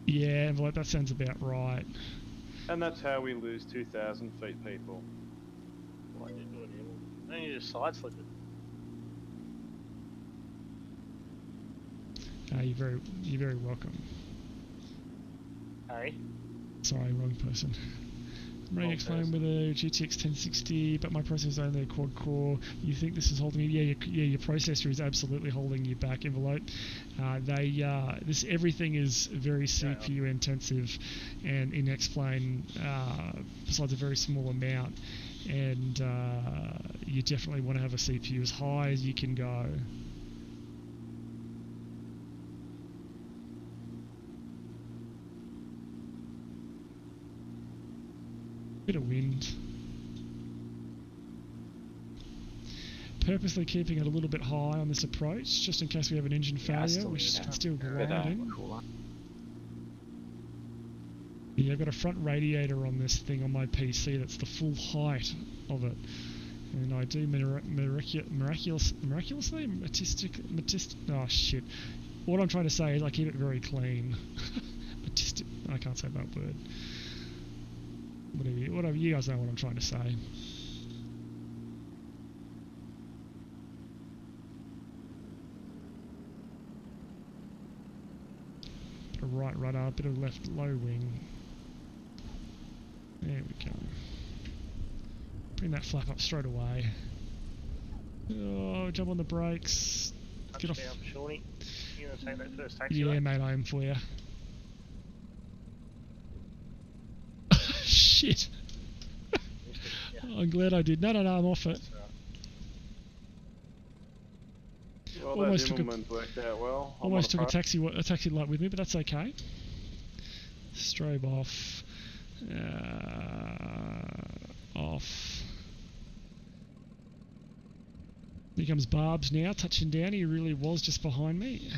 S1: Yeah, well, that sounds about right.
S9: And that's how we lose 2,000 feet, people.
S4: What are you doing here? Then you just side slip it.
S1: You're very welcome.
S4: Hey?
S1: Sorry, wrong person. I'm running X-Flame with a GTX 1060, but my processor is only a quad core. You think this is holding you? Yeah, your processor is absolutely holding you back, Envelope. Everything is very CPU intensive, and in X-Plane, besides a very small amount, and you definitely want to have a CPU as high as you can go. Bit of wind. Purposely keeping it a little bit high on this approach, just in case we have an engine failure, which can still glide in. Yeah, I've got a front radiator on this thing on my PC that's the full height of it. And I do miraculously, oh shit. What I'm trying to say is I keep it very clean. I can't say that word. Whatever, you guys know what I'm trying to say. Bit of right rudder, bit of left low wing. There we go. Bring that flap up straight away. Oh, jump on the brakes. Get off.
S4: Shawnee. You gonna take that first taxi?
S1: Yeah, mate, I am for you. Shit. I'm glad I did. No, I'm off it.
S9: Well, almost worked out well.
S1: Almost took a taxi light with me, but that's okay. Strobe off. Off. Here comes Barbs now, touching down. He really was just behind me.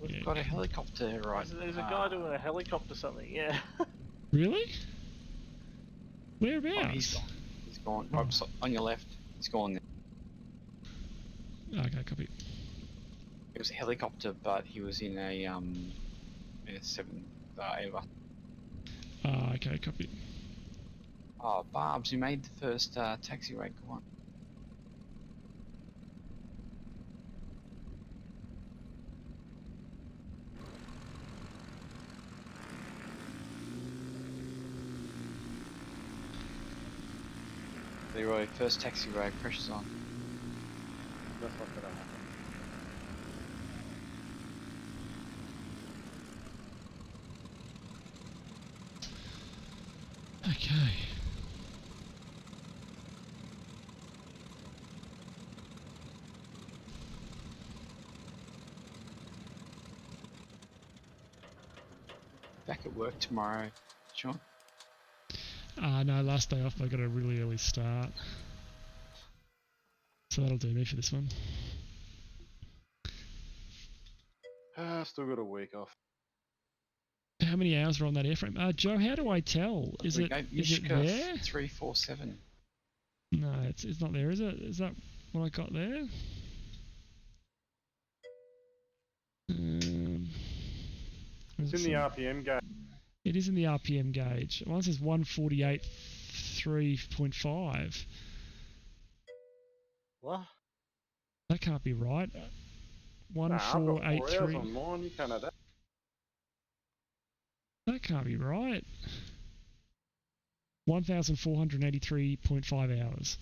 S3: We've got a helicopter right.
S4: There's a guy doing a helicopter something, yeah.
S1: Really? Whereabouts?
S3: Oh, he's gone. Right on your left. He's gone there.
S1: Okay, copy.
S3: It was a helicopter, but he was in a 7 Ava.
S1: Okay, copy.
S3: Oh, Barbs, you made the first taxi rate. Go on. Leroy, first taxi rate, pressure's on.
S9: That's not gonna happen.
S1: Okay.
S3: Back at work tomorrow, Sean?
S1: No, last day off, I got a really early start. So that'll do me for this one.
S9: Still got a week off.
S1: How many hours are on that airframe? Joe, how do I tell? Is it there?
S3: 347.
S1: No, it's not there, is it? Is that what I got there?
S9: It's in the RPM gauge.
S1: It is in the RPM gauge. Mine says 148 3.5.
S4: What?
S1: That can't be right.
S9: I've got 4 hours
S1: 1483.
S9: on mine. You can't have that.
S1: That can't be right. 1,483.5 hours.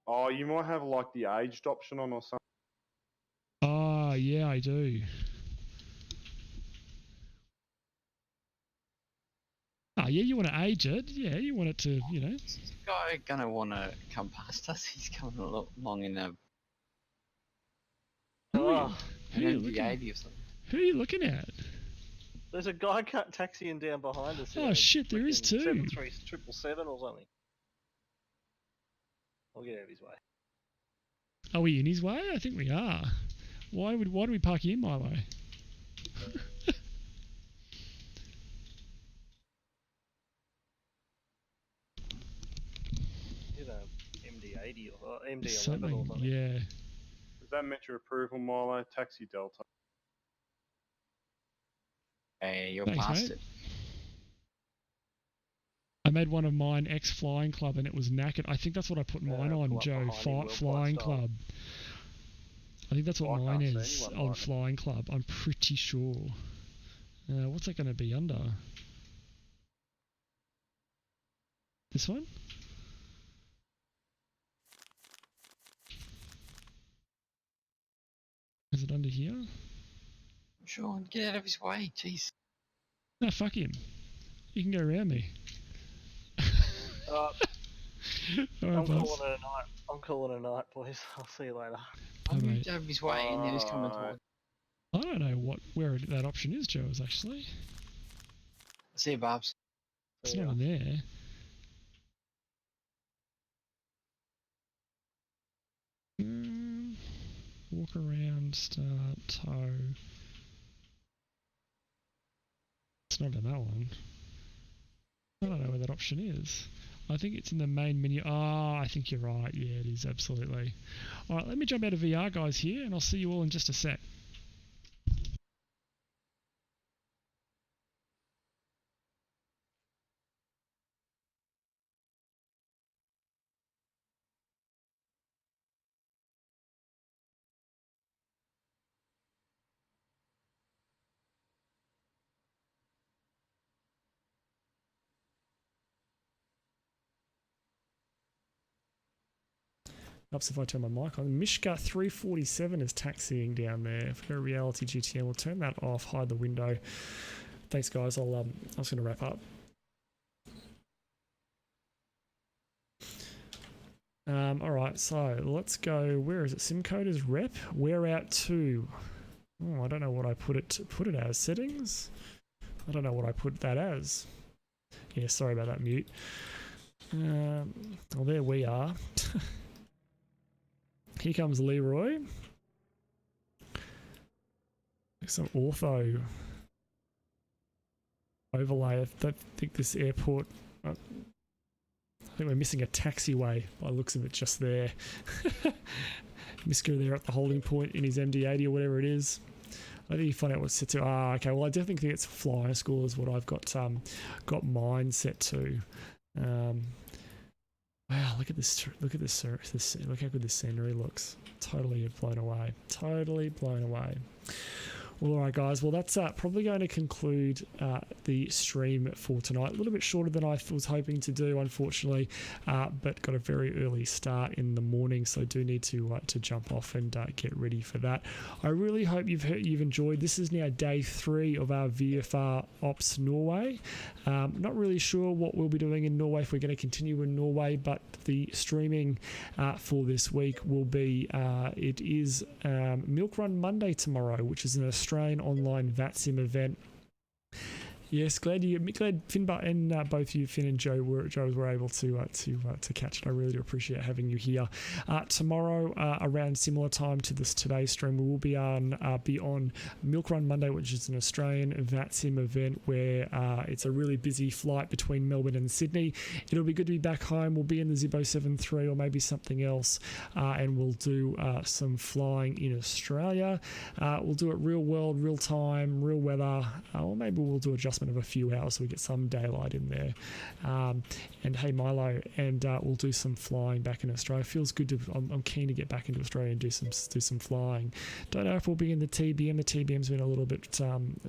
S9: Oh, you might have like the aged option on or something.
S1: Ah, yeah, I do. yeah, you want to age it. Yeah, you want it to, you know.
S3: Is this guy gonna want to come past us? He's coming along in a
S1: Who are
S4: Oh,
S1: you, who are you looking,
S3: MD-80 or something.
S1: who are you looking at?
S4: there's a guy taxiing down behind us. in
S1: Oh
S4: a
S1: shit, there is
S4: frickin'
S1: too.
S4: 73777 or something. I'll get out of his way.
S1: Are we in his way? I think we are. Why do we park in Milo?
S4: You know, MD-80 or MD-11 or
S1: Something,
S4: something.
S1: yeah.
S9: Does that met your approval, Milo? Taxi Delta.
S3: Hey, you're
S1: Thanks,
S3: past
S1: mate.
S3: it.
S1: I made one of mine ex-Flying Club and it was knackered. I think that's what I put mine
S4: pull
S1: on,
S4: up
S1: Joe.
S4: behind him, Will,
S1: Flying
S4: style.
S1: Club. I think that's what
S4: I
S1: mine
S4: can't see
S1: is
S4: anyone
S1: on
S4: behind him.
S1: Flying Club. I'm pretty sure. What's that going to be under? This one? Is it under here?
S3: Sean, get out of his way, jeez.
S1: No, fuck him. You can go around me.
S4: Uh,
S1: All right,
S4: I'm
S1: boss.
S4: calling it a night. I'm calling it a night, boys. I'll see you later.
S1: Bye,
S3: I
S1: mate.
S3: moved out of his way and then he's coming
S9: Right.
S3: toward.
S1: I don't know where that option is, Joe, is actually.
S3: See you, Barbs.
S1: It's
S4: See ya.
S1: not in there. Walk around, start, tow. It's not in that one. I don't know where that option is. I think it's in the main menu. I think you're right. Yeah, it is, absolutely. Alright, let me jump out of VR, guys, here, and I'll see you all in just a sec. Helps if I turn my mic on. Mishka 347 is taxiing down there. If we go Reality GTM, we'll turn that off, hide the window. Thanks, guys. I was going to wrap up. All right, so let's go. Where is it? Sim code is rep. We're out to. Oh, I don't know what I put it as. Settings. I don't know what I put that as. Yeah, sorry about that, mute. Well, there we are. Here comes Leroy. Some ortho overlay. I don't think this airport. I think we're missing a taxiway by the looks of it just there. Misker there at the holding point in his MD-80 or whatever it is. I think you find out what set to. Okay. Well, I definitely think it's flyer school is what I've got mine set to. Wow, look at this! Look at this! Look how good this scenery looks. Totally blown away. Totally blown away. All right, guys. Well, that's probably going to conclude the stream for tonight. A little bit shorter than I was hoping to do, unfortunately, but got a very early start in the morning, so do need to jump off and get ready for that. I really hope you've enjoyed. This is now day 3 of our VFR Ops Norway. Not really sure what we'll be doing in Norway, if we're going to continue in Norway, but the streaming for this week will be it is Milk Run Monday tomorrow, which is an Australian online VATSIM event. Yes, glad Finbar and both you, Finn and Joe, were able to catch it. I really do appreciate having you here. Tomorrow, around similar time to today's stream, we will be on Milk Run Monday, which is an Australian VATSIM event where it's a really busy flight between Melbourne and Sydney. It'll be good to be back home. We'll be in the Zibo 73 or maybe something else, and we'll do some flying in Australia. We'll do it real world, real time, real weather, or maybe we'll do adjustment of a few hours so we get some daylight in there. And hey, Milo, and we'll do some flying back in Australia. Feels good to. I'm keen to get back into Australia and do some flying. Don't know if we'll be in the TBM. The TBM's been a little bit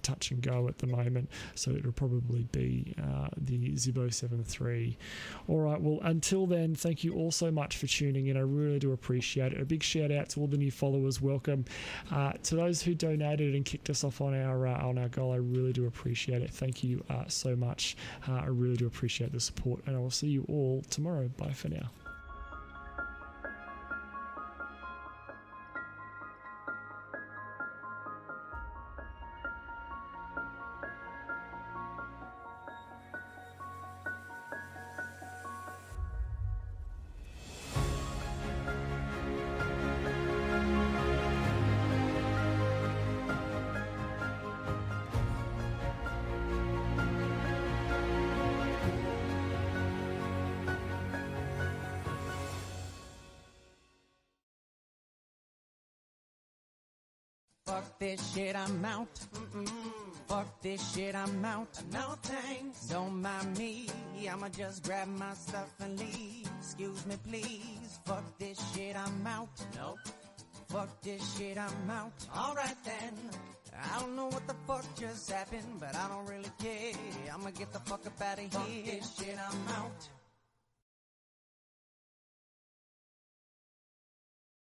S1: touch and go at the moment, so it'll probably be the Zibo 73. All right. Well, until then, thank you all so much for tuning in. I really do appreciate it. A big shout out to all the new followers. Welcome to those who donated and kicked us off on our goal. I really do appreciate it. thank you so much. I really do appreciate the support, and I will see you all tomorrow. Bye for now.
S12: Fuck this shit, I'm out. Fuck this shit, I'm out. No thanks. Don't mind me. I'ma just grab my stuff and leave. Excuse me, please. Fuck this shit, I'm out. Nope. Fuck this shit, I'm out. Alright then. I don't know what the fuck just happened, but I don't really care. I'ma get the fuck up out of here. Fuck this shit, I'm out.